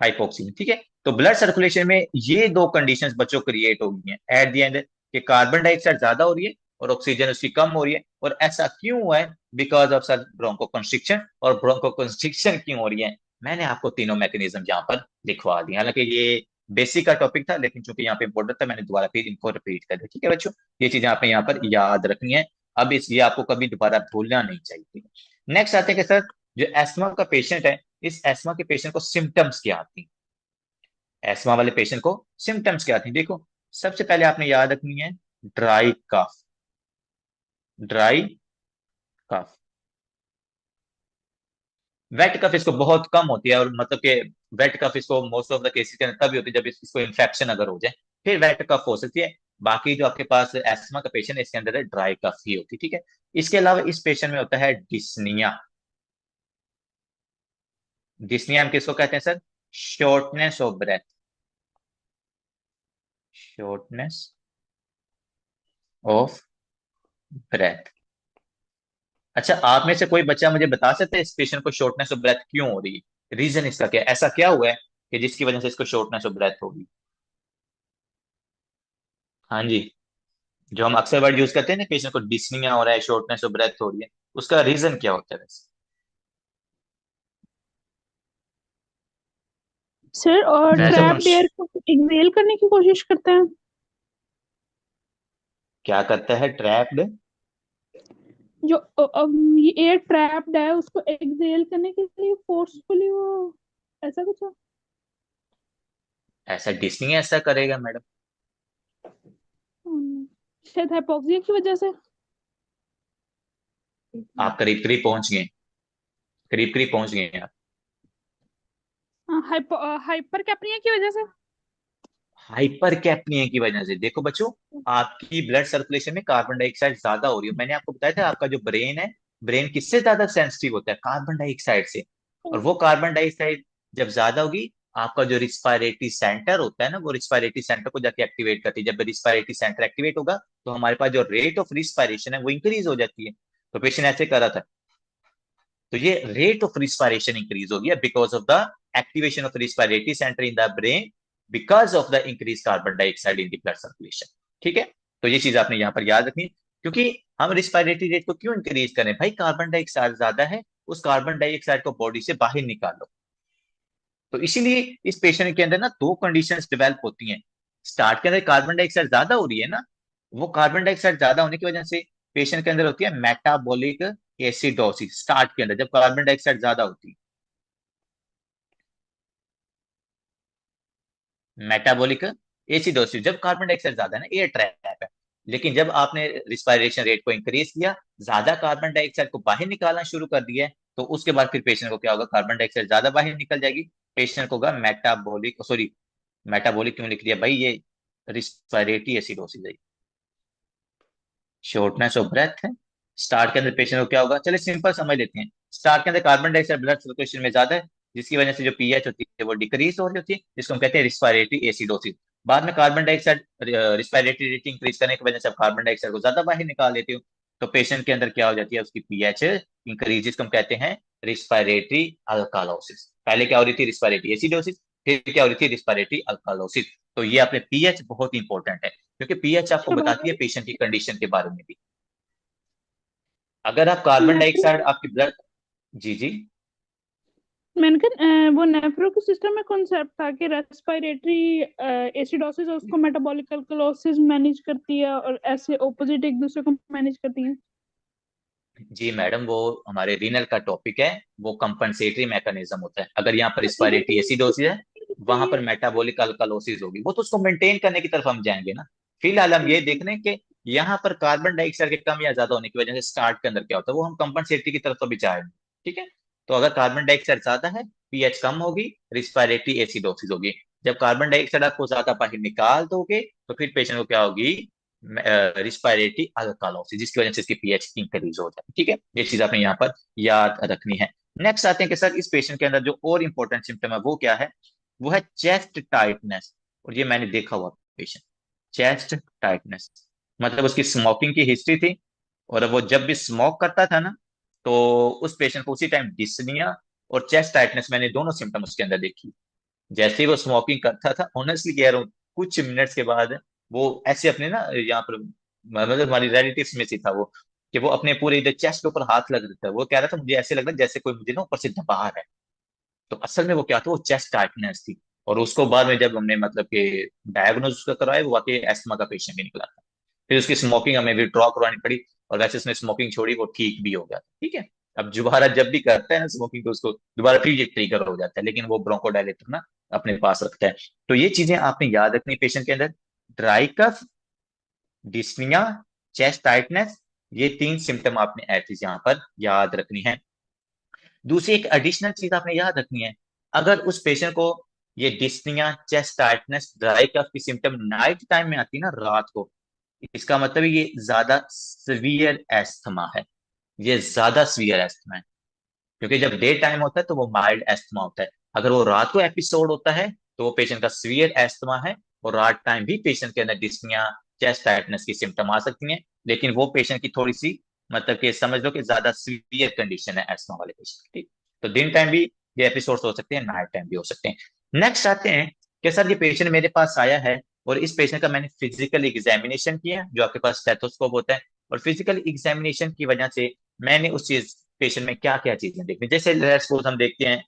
Hypoxaemia, ठीक है। तो ब्लड सर्कुलेशन में ये दो कंडीशंस बच्चों क्रिएट हो गई हैं एट द एंड, कि कार्बन डाइऑक्साइड ज्यादा हो रही है और ऑक्सीजन उसकी कम हो रही है। और ऐसा क्यों हुआ है? Because of sir bronchoconstriction. और ब्रोंकोकंस्ट्रिक्शन क्यों हो रही है, मैंने आपको तीनों मैकेनिज्म यहाँ पर लिखवा दिए। हालांकि ये बेसिक का टॉपिक था, लेकिन चूंकि यहाँ पे इंपॉर्टेंट था, मैंने दोबारा फिर इनको रिपीट कर दिया। ठीक है बच्चों, ये चीजें आपने यहाँ पर याद रखनी है। अब इस ये आपको कभी दोबारा भूलना नहीं चाहिए। नेक्स्ट आते हैं कि सर जो एस्मा का पेशेंट है, इस एस्मा के पेशेंट को सिम्टम्स क्या आती हैं? एस्मा वाले पेशेंट को सिम्टम्स क्या आती हैं? देखो, सबसे पहले आपने याद रखनी है dry cough. Dry cough. Wet cough इसको बहुत कम होती है, और मतलब कि वेट कफ इसको मोस्ट ऑफ द केसेस के अंदर तभी होती है जब इसको इन्फेक्शन अगर हो जाए, फिर वेट कफ हो सकती है। बाकी जो आपके पास एस्मा का पेशेंट है, इसके अंदर ड्राई कफ ही होती है। ठीक है। इसके अलावा इस पेशेंट में होता है डिस्निया। डिस्निया हम किसको कहते हैं sir? Shortness of breath. Shortness of breath. अच्छा, आप में से कोई बच्चा मुझे बता सकता है इस पेशेंट को शॉर्टनेस ऑफ ब्रेथ क्यों हो रही है? रीजन इसका क्या है? ऐसा क्या हुआ है कि जिसकी वजह से इसको शॉर्टनेस ऑफ ब्रेथ होगी? हाँ जी। जो हम अक्सर वर्ड यूज करते हैं ना, पेशेंट को डिस्निया हो रहा है, शॉर्टनेस ऑफ ब्रेथ हो रही है, उसका रीजन क्या होता है वैसे? सर, और वैसे कौन ट्रैप्ड एयर को इनहेल करने की कोशिश करते हैं। क्या करता है? ट्रैप्ड। जो ये एयर ट्रैप्ड है उसको एक्सहेल करने के लिए फोर्सफुली वो ऐसा कुछ है। ऐसा डिस्निया ऐसा करेगा मैडम? शायद हाइपोक्सिया की वजह से। आप करीब करीब पहुंच गए। करीब करीब पहुंच गए आप। हाइपर कैप्निया की वजह से। हाइपर कैप्निया की वजह से। देखो बच्चों, आपकी ब्लड सर्कुलेशन में कार्बन डाइऑक्साइड ज्यादा हो रही है। मैंने आपको बताया था आपका जो ब्रेन है, ब्रेन किससे ज्यादा सेंसिटिव होता है? कार्बन डाइऑक्साइड से। और वो कार्बन डाइऑक्साइड जब ज्यादा होगी, आपका जो रिस्पायरेटरी सेंटर होता है ना, वो रिस्पायरेटरी सेंटर को जाके एक्टिवेट करती है। जब रिस्पायरेटरी सेंटर एक्टिवेट होगा, तो हमारे पास जो रेट ऑफ रिस्पायरेशन है वो इंक्रीज हो जाती है। तो पेशेंट ऐसे कर रहा था। तो ये रेट ऑफ रिस्पायरेशन इंक्रीज हो गया because of the activation of respiratory centre in the brain, because of the increase carbon dioxide in the blood circulation. ठीक है। तो ये चीज आपने यहाँ पर याद रखनी है। क्योंकि हम रिस्पायरेटरी रेट को क्यों इंक्रीज करें भाई? कार्बन डाइऑक्साइड ज्यादा है, उस कार्बन डाइऑक्साइड को बॉडी से बाहर निकालो। तो इसीलिए इस पेशेंट के अंदर ना दो कंडीशंस डेवलप होती हैं। स्टार्ट के अंदर कार्बन डाइऑक्साइड ज्यादा हो रही है ना, वो कार्बन डाइऑक्साइड ज्यादा होने की वजह से पेशेंट के अंदर होती है मेटाबॉलिक एसिडोसिस। स्टार्ट के अंदर जब कार्बन डाइऑक्साइड ज्यादा होती है, मेटाबॉलिक एसिडोसिस, जब कार्बन डाइऑक्साइड ज्यादा है ना, एयर ट्रैप है। लेकिन जब आपने रिस्पायरेशन रेट को इंक्रीज किया, ज्यादा कार्बन डाइऑक्साइड को बाहर निकालना शुरू कर दिया है, तो उसके बाद फिर पेशेंट को क्या होगा? कार्बन डाइऑक्साइड ज्यादा बाहर निकल जाएगी, पेशेंट को होगा मेटाबॉलिक, सॉरी मेटाबॉलिक क्यों लिख दिया भाई? ये रिस्पायरेटरी एसिडोसिस है, शॉर्टनेस ऑफ ब्रेथ है। स्टार्ट के अंदर पेशेंट को क्या होगा? चलिए सिंपल समझ लेते हैं। स्टार्ट के अंदर कार्बन डाइऑक्साइड ब्लड सर्कुलेशन में ज्यादा है, जिसकी वजह से जो पीएच होती है वो डिक्रीज हो रही होती है, जिसको हम कहते हैं रिस्पायरेटरी एसिडोसिस। बाद में carbon dioxide respiratory rate increase करने की वजह से आप कार्बन डाइऑक्साइड को ज्यादा बाहर निकाल देते हो, तो पेशेंट के अंदर क्या हो जाती है? उसकी पीएच इंक्रीज, जिसको हम कहते हैं रिस्पायरेटरी अल्कालोसिस। पहले क्या हो रही थी? Respiratory acidosis. फिर क्या हो रही थी? Respiratory alkalosis. तो ये आपने पीएच बहुत इंपॉर्टेंट है, क्योंकि पीएच आपको अच्छा बताती है भाई, पेशेंट की कंडीशन के बारे में भी। अगर आप कार्बन नेफ्रो डाइऑक्साइड आपकी ब्लड। जी जी। मैंने कहा वो नेफ्रो के सिस्टम में कॉन्सेप्ट था कि रेस्पिरेटरी एसिडोसिस उसको मेटाबॉलिक अल्कलोसिस मैनेज करती है और ऐसे ऑपोजिट एक दूसरे को मैनेज करती है। जी मैडम, वो हमारे रीनल का टॉपिक है। वो कंपनसेटरी मैकेनिज्म होता है। अगर यहाँ पर तो इधर रिस्पायरेटरी एसिडोसिस है, वहां पर पे मेटाबॉलिक अल्कालोसिस होगी, वो तो उसको मेंटेन करने की तरफ हम जाएंगे ना। फिलहाल हम ये देख रहे हैं कि यहाँ पर कार्बन डाइऑक्साइड के कम या ज्यादा होने की वजह से स्टार्ट के अंदर क्या होता है, वो हम कंपनसेटरी की तरफ तो भी जाएंगे। ठीक है। तो अगर कार्बन डाइऑक्साइड ज्यादा है, पीएच कम होगी, रिस्पायरेटरी एसिडोसिस होगी। जब कार्बन डाइऑक्साइड आपको ज्यादा बाहर निकाल दोगे, तो फिर पेशेंट को क्या होगी? रिस्पायरेटरी अल्कालोसिस, जिसकी वजह से इसकी पीएच इंक्रीज हो जाए। ठीक है। ये चीज आपने यहाँ पर याद रखनी है। नेक्स्ट आते हैं कि सर इस पेशेंट के अंदर जो और इंपॉर्टेंट सिम्टम है वो क्या है? वो है चेस्ट टाइटनेस। और ये मैंने देखा हुआ पेशेंट, चेस्ट टाइटनेस, मतलब उसकी स्मोकिंग की हिस्ट्री थी, और वो जब भी स्मोक करता था ना, तो उस पेशेंट को उसी टाइम डिस्निया और चेस्ट टाइटनेस, मैंने दोनों सिम्टम उसके अंदर देखी। जैसे ही वो स्मोकिंग करता था, ऑनेस्टली कह रहा हूँ, कुछ मिनट्स के बाद वो ऐसे अपने ना यहाँ पर, मतलब हमारी रिलेटिव्स में से था वो, कि वो अपने पूरे इधर चेस्ट के ऊपर हाथ लग देता है। वो कह रहा था मुझे ऐसे लग रहा है जैसे कोई मुझे ना ऊपर से दबा रहा है। तो असल में वो क्या था, वो चेस्ट टाइटनेस थी। और उसको बाद में जब हमने मतलब कि डायग्नोज उसका करवाया, वो वाकई अस्थमा का पेशेंट ही निकला था। फिर उसकी स्मोकिंग हमें विड्रॉ करवानी पड़ी, और वैसे उसने स्मोकिंग छोड़ी, वो ठीक भी हो गया। ठीक है। अब दोबारा जब भी करता है ना स्मोकिंग, तो उसको दोबारा फिर ये ट्रिगर हो जाता है, लेकिन वो ब्रोंकोडायलेटर ना अपने पास रखता है। तो ये चीजें आपने याद रखनी पेशेंट के अंदर। Dry cough, dyspnea, chest tightness, ये 3 सिम्टम आपने एटलीस्ट यहाँ पर याद रखनी है। दूसरी एक एडिशनल चीज आपने याद रखनी है, अगर उस पेशेंट को ये dyspnea, chest tightness, dry cough की सिम्टम नाइट टाइम में आती है ना, रात को, इसका मतलब है ये ज्यादा सीवियर एस्थमा है। ये ज्यादा सीवियर एस्थमा है। क्योंकि जब डे टाइम होता है तो वो माइल्ड एस्थमा होता है। अगर वो रात को एपिसोड होता है तो वो पेशेंट का सीवियर एस्थमा है। और रात टाइम भी पेशेंट के अंदर डिस्निया, चेस्ट टाइटनेस की सिम्टम आ सकती हैं, लेकिन वो पेशेंट की थोड़ी सी, मतलब कि समझ लो कि ज्यादा सीवियर कंडीशन है एस्थमा वाले पेशेंट। ठीक। तो दिन टाइम भी ये एपिसोड हो सकते हैं, नाइट टाइम भी हो सकते हैं। नेक्स्ट आते हैं कि सर ये पेशेंट मेरे पास आया है, और इस पेशेंट का मैंने फिजिकल एग्जामिनेशन किया, जो आपके पास स्टेथोस्कोप होता है, और फिजिकल एग्जामिनेशन की वजह से मैंने उस चीज पेशेंट में क्या क्या चीजें देखनी, जैसे लेट्स सपोज हम देखते हैं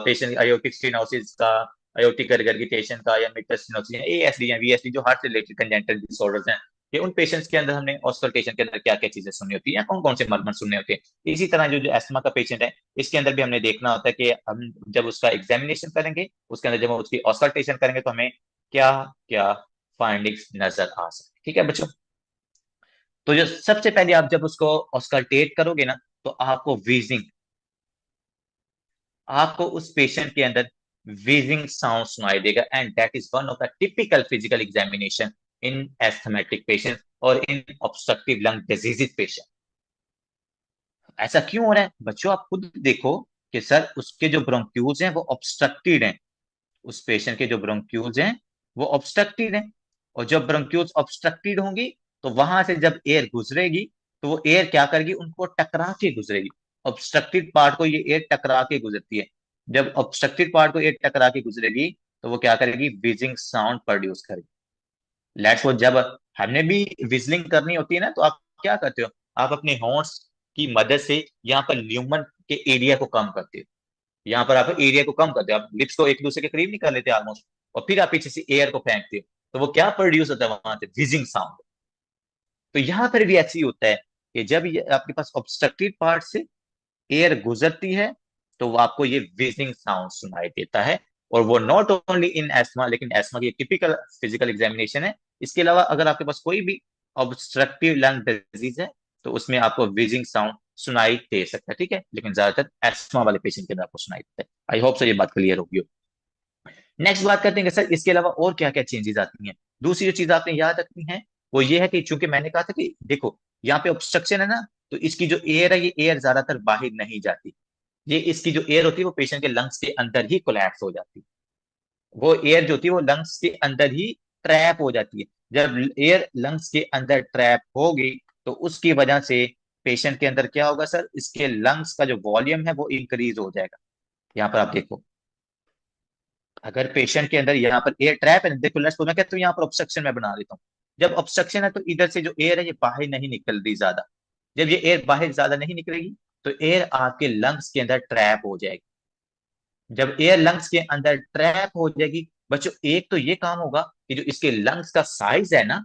पेशेंट आयोटिक स्टेनोसिस का, आयोटिक गरगरगिटेशन का, या मिक्टर स्टेनोसिस, या एएसडी या वीएसडी, जो हार्ट रिलेटेड कंजेंटल डिसऑर्डर्स हैं, कि उन पेशेंट्स के अंदर हमने ऑस्कल्टेशन के अंदर क्या क्या चीजें सुननी होती है, या कौन कौन से मरमर सुनने होते हैं। इसी तरह जो जो एस्थमा का पेशेंट है, इसके अंदर भी हमने देखना होता है कि हम जब उसका एग्जामिनेशन करेंगे, उसके अंदर जब हम उसकी ऑस्कल्टेशन करेंगे, तो हमें क्या क्या फाइंडिंग्स नजर आ सकती है। ठीक है बच्चों। तो जो सबसे पहले आप जब उसको ऑस्कल्टेट करोगे ना, तो आपको वीजिंग, आपको उस पेशेंट के अंदर वीजिंग साउंड सुनाई देगा, and that is one of the typical physical examination in asthmatic patient और इन ऑब्स्ट्रक्टिव लंग डिजीज पेशेंट। ऐसा क्यों हो रहा है बच्चों, आप खुद देखो कि सर उसके जो ब्रोंक्यूल्स हैं वो ऑब्स्ट्रक्टेड हैं। उस पेशेंट के जो ब्रोंक्यूल्स हैं वो ऑब्स्ट्रक्टेड हैं। और जब ब्रोंक्यूल्स ऑब्स्ट्रक्टेड होंगी, तो वहां से जब एयर गुजरेगी, तो वो एयर क्या करेगी, उनको टकरा के गुजरेगी। ऑब्स्ट्रक्टेड पार्ट को ये एयर टकरा के गुजरती है। जब ऑब्स्ट्रक्टेड पार्ट को एयर टकरा के गुजरेगी, तो वो क्या करेगी, विजिंग साउंड प्रोड्यूस करेगी। लेट्स वो जब हमने भी विजलिंग करनी होती है ना, तो आप क्या करते हो, आप अपने हॉर्न्स की मदद से यहाँ पर ल्यूमन के एरिया को कम करते हो। यहाँ पर आप एरिया को कम करते हो, आप लिप्स को एक दूसरे के करीब नहीं कर लेते ऑलमोस्ट, और फिर आप पीछे से एयर को फेंकते हो, तो वो क्या प्रोड्यूस होता है वहां से, विजिंग साउंड। तो यहाँ पर भी ऐसे ही होता है कि जब ये आपके पास ऑब्स्ट्रक्टेड पार्ट से एयर गुजरती है, तो वो आपको ये विजिंग साउंड सुनाई देता है। और वो नॉट ओनली इन एस्मा, लेकिन एस्मा की टिपिकल फिजिकल एग्जामिनेशन है। इसके अलावा अगर आपके पास कोई भी ऑब्स्ट्रक्टिव लंग डिजीज है, तो उसमें आपको विजिंग साउंड सुनाई दे सकता है। ठीक है, लेकिन ज्यादातर एस्मा वाले पेशेंट के अंदर आपको सुनाई देता है। आई होप सो ये बात क्लियर होगी। नेक्स्ट बात करते हैं कि सर इसके अलावा और क्या क्या चेंजेस आती हैं। दूसरी जो चीज आपने याद रखनी है, वो ये है कि चूंकि मैंने कहा था कि देखो यहाँ पे ऑब्स्ट्रक्शन है ना, तो इसकी जो एयर है, ये एयर ज्यादातर बाहर नहीं जाती। ये इसकी जो एयर होती है वो पेशेंट के लंग्स के अंदर ही कोलैप्स हो जाती है। वो एयर जो होती है वो लंग्स के अंदर ही ट्रैप हो जाती है। जब एयर लंग्स के अंदर ट्रैप होगी, तो उसकी वजह से पेशेंट के अंदर क्या होगा सर, इसके लंग्स का जो वॉल्यूम है वो इंक्रीज हो जाएगा। यहाँ पर आप देखो, अगर पेशेंट के अंदर यहाँ पर एयर ट्रैप है, देखो लेट्स मैं कहता हूँ यहाँ पर ऑब्स्ट्रक्शन मैं बना देता हूँ। जब ऑब्स्ट्रक्शन है तो इधर से जो एयर है ये बाहर नहीं निकल रही ज्यादा। जब ये एयर बाहर ज्यादा नहीं निकलेगी, तो एयर आपके लंग्स के अंदर ट्रैप हो जाएगी। जब एयर लंग्स के अंदर ट्रैप हो जाएगी बच्चों, एक तो ये काम होगा कि जो इसके लंग्स का साइज है ना,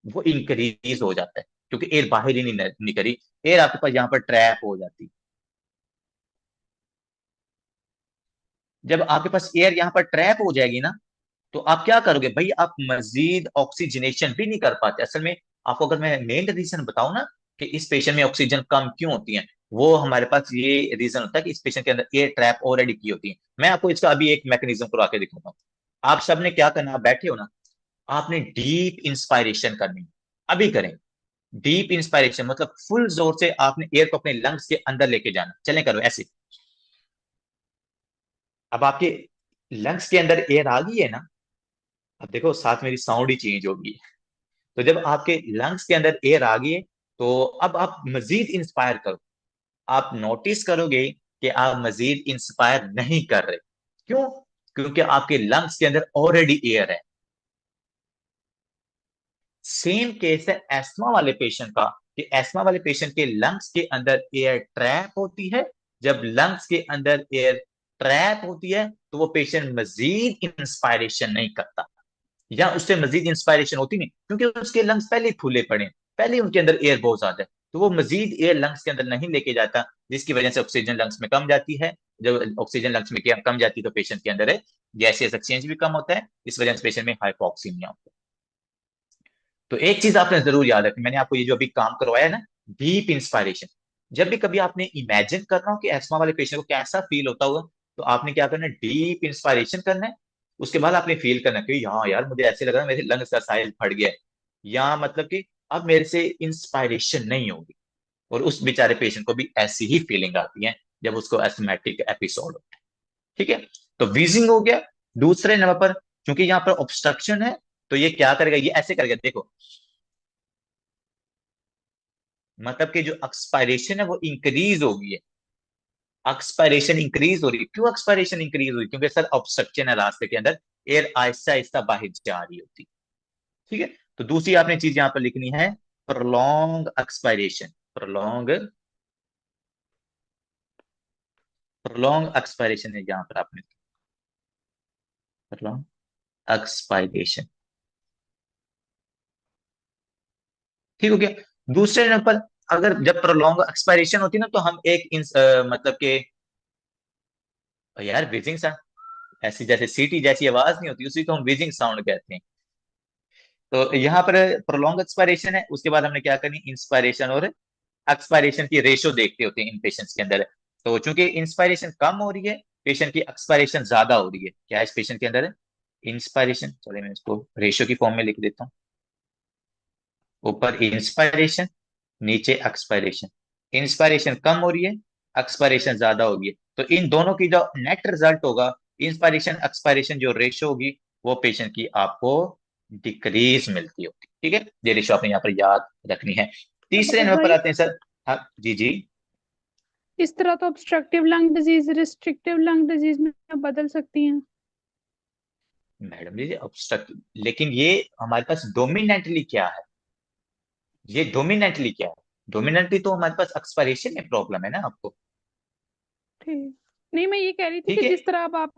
वो इंक्रीज हो जाता है, क्योंकि एयर बाहर ही नहीं निकल रही, एयर आपके पास यहाँ पर ट्रैप हो जाती है। जब आपके पास एयर यहाँ पर ट्रैप हो जाएगी ना, तो आप क्या करोगे भाई, आप मजीद ऑक्सीजनेशन भी नहीं कर पाते। असल में आपको अगर मैं मेन रीजन बताऊं ना, कि इस पेशेंट में ऑक्सीजन कम क्यों होती है, वो हमारे पास ये रीजन होता है कि इस पेशेंट के अंदर एयर ट्रैप ऑलरेडी की होती है। मैं आपको इसका अभी एक मैकेनिज्म करवा के दिखाता हूँ। आप सबने क्या करना, आप बैठे हो ना, आपने डीप इंस्पायरेशन करनी, अभी करें। डीप इंस्पायरेशन मतलब फुल जोर से आपने एयर को अपने लंग्स के अंदर लेके जाना, चलें करो ऐसे। अब आपके लंग्स के अंदर एयर आ गई है ना, अब देखो साथ मेरी साउंड ही चेंज होगी। तो जब आपके लंग्स के अंदर एयर आ गई है, तो अब आप मजीद इंस्पायर करो। आप नोटिस करोगे कि आप मजीद इंस्पायर नहीं कर रहे। क्यों? क्योंकि आपके लंग्स के अंदर ऑलरेडी एयर है। सेम केस है एस्मा वाले पेशेंट का, कि एस्मा वाले पेशेंट के लंग्स के अंदर एयर ट्रैप होती है। जब लंग्स के अंदर एयर ट्रैप होती है तो वो पेशेंट मजीद इंस्पायरेशन नहीं करता, या उससे मजीद इंस्पायरेशन होती नहीं, क्योंकि उसके लंग्स पहले ही फूले पड़े हैं, पहले ही उनके अंदर एयर बहुत ज्यादा है, तो वो मजीद एयर लंग्स के अंदर नहीं लेके जाता, जिसकी वजह से ऑक्सीजन लंग्स में कम जाती है। जब ऑक्सीजन लंग्स में कम जाती है तो पेशेंट के अंदर है गैसियस एक्सचेंज भी कम होता है, इस वजह से पेशेंट में हाइपोक्सीमिया होता है। तो एक चीज आपने जरूर याद रखनी, मैंने आपको ये जो अभी काम करवाया है ना, डीप इंस्पायरेशन। जब भी कभी आपने इमेजिन करना हो कि एस्मा वाले पेशेंट को कैसा फील होता होगा, तो आपने क्या करना है, डीप इंस्पायरेशन करना है। उसके बाद आपने फील करना है कि हाँ यार, मुझे ऐसे लग रहा है मेरे लंग्स का साइज फट गया है, या मतलब कि अब मेरे से इंस्पायरेशन नहीं होगी। और उस बेचारे पेशेंट को भी ऐसी ही फीलिंग आती है जब उसको एस्थमेटिक एपिसोड होता है। ठीक है, तो वीजिंग हो गया। दूसरे नंबर पर, क्योंकि यहाँ पर ऑब्स्ट्रक्शन है, तो ये क्या करेगा, ये ऐसे करेगा, देखो, मतलब कि जो एक्सपायरेशन है वो इंक्रीज हो गई है। एक्सपायरेशन इंक्रीज हो रही है, क्यों एक्सपायरेशन इंक्रीज हो रही है, क्योंकि सर ऑब्स्ट्रक्शन है रास्ते के अंदर, एयर आहिस्ता आहिस्ता बाहर जा रही होती। ठीक है, तो दूसरी आपने चीज यहां पर लिखनी है, prolong expiration. Prolong prolong expiration है यहां पर आपने, प्रोलॉन्ग एक्सपायरेशन। ठीक हो गया। दूसरे नंबर पर, अगर जब प्रोलॉन्ग एक्सपायरेशन होती है ना, तो हम एक मतलब के, यार विजिंग साउंड, ऐसी जैसे सीटी जैसी आवाज नहीं होती, उसी को हम विजिंग साउंड कहते हैं। तो यहाँ पर प्रोलॉन्ग एक्सपायरेशन है, उसके बाद हमने क्या करनी, इंस्पायरेशन और एक्सपायरेशन की रेशो देखते होते हैं इन पेशेंट्स के अंदर। तो चूंकि इंस्पायरेशन कम हो रही है, पेशेंट की एक्सपायरेशन ज्यादा हो रही है, क्या इस पेशेंट के अंदर इंस्पायरेशन, चलिए मैं इसको रेशियो की फॉर्म में लिख देता हूँ। ऊपर इंस्पायरेशन, नीचे एक्सपायरेशन। इंस्पायरेशन कम हो रही है, एक्सपायरेशन ज्यादा होगी, तो इन दोनों की जो नेट रिजल्ट होगा, इंस्पायरेशन एक्सपायरेशन जो रेशो होगी, वो पेशेंट की आपको डिक्रीज मिलती होगी। ठीक है, ये रेशो आपने यहाँ पर याद रखनी है। तीसरे बट नंबर पर भाई, आते हैं सर। हाँ जी जी। इस तरह तो obstructive lung disease restrictive lung disease में बदल सकती हैं। मैडम जी ऑब्स्ट्रक्ट, लेकिन ये हमारे पास डोमिनेंटली क्या है, ये डोमिनेंटली क्या है, डोमिनेंटली तो हमारे पास एक्सपायरेशन में प्रॉब्लम है ना आपको। ठीक। नहीं, मैं ये कह रही थी कि ठीक है। जिस तरह अब आप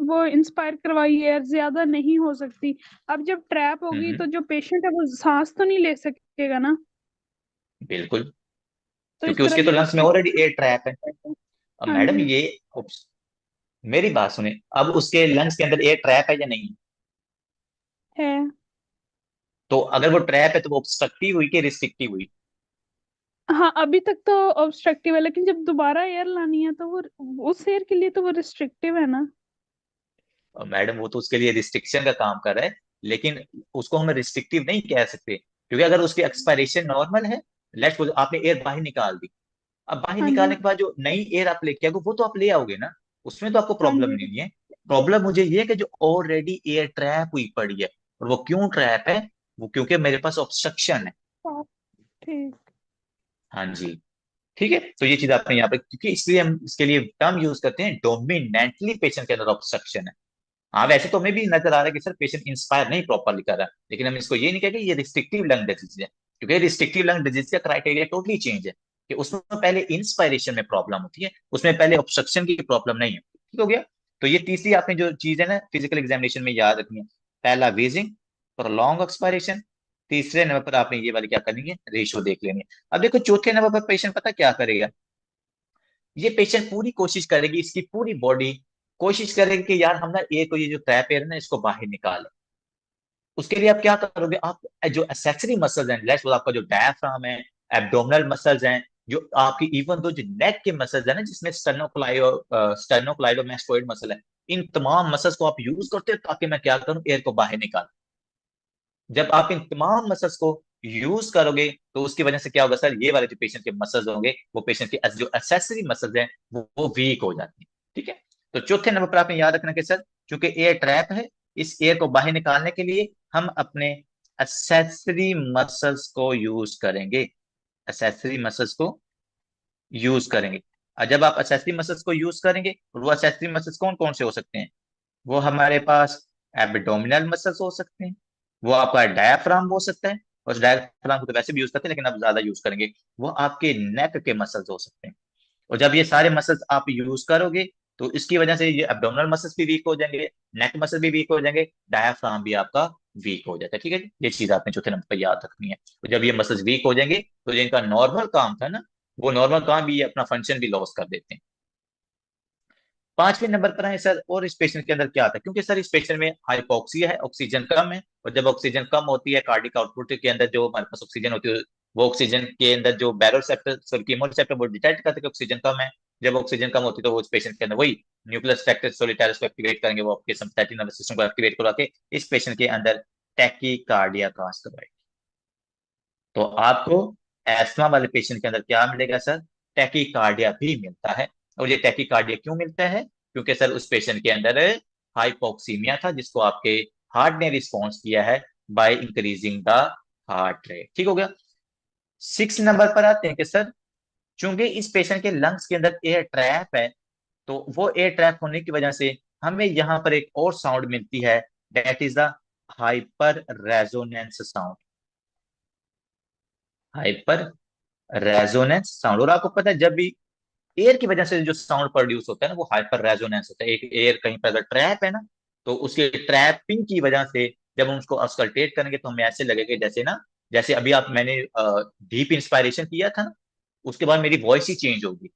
वो इंस्पायर करवाई है, ज्यादा नहीं हो सकती। अब जब ट्रैप होगी हम्म, तो जो पेशेंट है वो सांस तो नहीं ले सकेगा ना। बिल्कुल, तो इस क्योंकि तरह उसके की तो लंग्स में ऑलरेडी एयर ट्रैप है। रिस्ट्रिक्ट। अब हाँ मैडम जी। ये मेरी बात सुने, अब उसके लंग्स के अंदर एयर ट्रैप है या नहीं, है। तो अगर वो ट्रैप है तो वो ऑब्स्ट्रक्टिव हुई कि रिस्ट्रिक्टिव हुई। हाँ, अभी तक तो ऑब्स्ट्रक्टिव है, लेकिन जब दोबारा एयर लानी है तो वो उस एयर के लिए तो वो रिस्ट्रिक्टिव है ना। और मैडम वो तो उसके लिए रिस्ट्रिक्शन का काम कर रहा है, लेकिन उसको हम रिस्ट्रिक्टिव नहीं कह सकते, क्योंकि अगर उसकी एक्सपायरेशन नॉर्मल है, लेट्स सपोज आपने एयर बाहर निकाल दी, अब बाहर हाँ निकालने जी। के बाद जो नई एयर आप लेके आओगे वो तो आप ले आओगे ना, उसमें तो आपको हाँ प्रॉब्लम जी। नहीं है। प्रॉब्लम मुझे ये है कि जो ऑलरेडी एयर ट्रैप हुई पड़ी है, और वो क्यों ट्रैप है, वो क्योंकि मेरे पास ऑब्स्ट्रक्शन है। हाँ, ठीक। हाँ जी। ठीक है, तो ये चीज आपने यहाँ पे, क्योंकि इसलिए हम इसके लिए टर्म यूज करते हैं, डोमिनेंटली पेशेंट के अंदर ऑब्स्ट्रक्शन है। हाँ, वैसे तो हमें भी नजर आ रहा है कि सर पेशेंट इंस्पायर नहीं प्रॉपरली कर रहा, लेकिन हम इसको ये नहीं कहेंगे ये रिस्ट्रिक्टिव लंग डिजीज है, क्योंकि रिस्ट्रिक्टिव लंग डिजीज का क्राइटेरिया टोटली चेंज है, कि उसमें पहले इंस्पायरेशन में प्रॉब्लम होती है, उसमें पहले ऑब्स्ट्रक्शन की प्रॉब्लम नहीं होती। ठीक हो गया। तो ये तीसरी आपने जो चीज है ना फिजिकल एग्जामिनेशन में याद रखनी है, पहला वेजिंग, प्रोलॉन्ग एक्सपायरेशन। तीसरे नंबर पर आपने ये वाली क्या करनी है, रेशियो देख लेनी है। अब देखो चौथे नंबर पर पेशेंट पता क्या करेगा, ये पेशेंट पूरी कोशिश करेगी, इसकी पूरी बॉडी कोशिश करेगी कि यार हम ना एक को ये जो ट्रैप एयर है ना इसको बाहर निकालें। उसके लिए आप क्या करोगे, आप जो एक्सेसरी मसल्स हैं, लेट्स आपका जो डायफ्राम है, एब्डोमिनल मसल्स हैं, जो आपकी इवन दो जो नेक के मसल्स है ना, जिसमें स्टर्नोक्लाइडोमैस्टोइड मसल है, इन तमाम मसल्स को आप यूज करते हो ताकि मैं क्या करूं, एयर को बाहर निकाल। जब आप इन तमाम मसल्स को यूज करोगे तो उसकी वजह से क्या होगा सर, ये वाले जो पेशेंट के मसल्स होंगे, वो पेशेंट के जो एक्सेसरी मसल्स हैं वो वीक हो जाती हैं। ठीक है, तो चौथे नंबर पर आपने याद रखना कि सर चूंकि एयर ट्रैप है, इस एयर को बाहर निकालने के लिए हम अपने एक्सेसरी मसल्स को यूज करेंगे, एक्सेसरी मसल्स को यूज करेंगे। और जब आप एक्सेसरी मसल्स को यूज करेंगे, वो एक्सेसरी मसल्स कौन कौन से हो सकते हैं, वो हमारे पास एब्डोमिनल मसल्स हो सकते हैं, वो आपका डायाफ्राम हो सकता है, और डायाफ्राम को तो वैसे भी यूज करते हैं लेकिन अब ज्यादा यूज करेंगे, वो आपके नेक के मसल्स हो सकते हैं। और जब ये सारे मसल्स आप यूज करोगे तो इसकी वजह से ये एब्डोमिनल मसल्स भी वीक हो जाएंगे, नेक मसल भी वीक हो जाएंगे, डायाफ्राम भी आपका वीक हो जाता है। ठीक है जी? ये चीज आपने चौथे नंबर पर याद रखनी है। तो जब ये मसल्स वीक हो जाएंगे तो जिनका नॉर्मल काम था ना, वो नॉर्मल काम भी, ये अपना फंक्शन भी लॉस कर देते हैं। पांचवें नंबर पर है सर, और इस पेशेंट के अंदर क्या आता है, क्योंकि सर इस पेशेंट में हाइपोक्सिया है, ऑक्सीजन कम है, और जब ऑक्सीजन कम होती है कार्डिक आउटपुट के अंदर जो हमारे पास ऑक्सीजन होती है, वो ऑक्सीजन के अंदर जो बैरोसेप्टर सॉरी कीमोरेसेप्टर वो डिटेक्ट करते हैं कि ऑक्सीजन कम है। जब ऑक्सीजन कम होती है तो वो उस पेशेंट के अंदर वही न्यूक्लियस फैक्टर सोलिटायरस को एक्टिवेट करेंगे, वो आपके सिम्पैथेटिक नर्वस सिस्टम को एक्टिवेट करवा के इस पेशेंट के अंदर टैकीकार्डिया काज करवाएगी। तो आपको एस्मा वाले पेशेंट के अंदर क्या मिलेगा सर, टैकीकार्डिया भी मिलता है। और ये टैकीकार्डिया क्यों मिलता है, क्योंकि सर उस पेशेंट के अंदर हाइपोक्सीमिया था, जिसको आपके हार्ट ने रिस्पॉन्स किया है by increasing the heart rate. ठीक हो गया। 6 नंबर पर आते हैं कि सर चूंकि इस पेशेंट के लंग्स के अंदर एयर ट्रैप है, तो वो एयर ट्रैप होने की वजह से हमें यहाँ पर एक और साउंड मिलती है, that is the hyper resonance sound. Hyper resonance sound. और आपको पता है जब भी एयर की वजह से जो साउंड प्रोड्यूस होता है ना, वो हाइपर रेजोनेंस होता है। एक एयर कहीं पर अगर ट्रैप है ना, तो उसके ट्रैपिंग की वजह से जब हम उसको ऑस्कल्टेट करेंगे तो हमें ऐसे लगेगा जैसे ना, जैसे अभी आप मैंने डीप इंस्पायरेशन किया था ना, उसके बाद मेरी वॉइस ही चेंज होगी।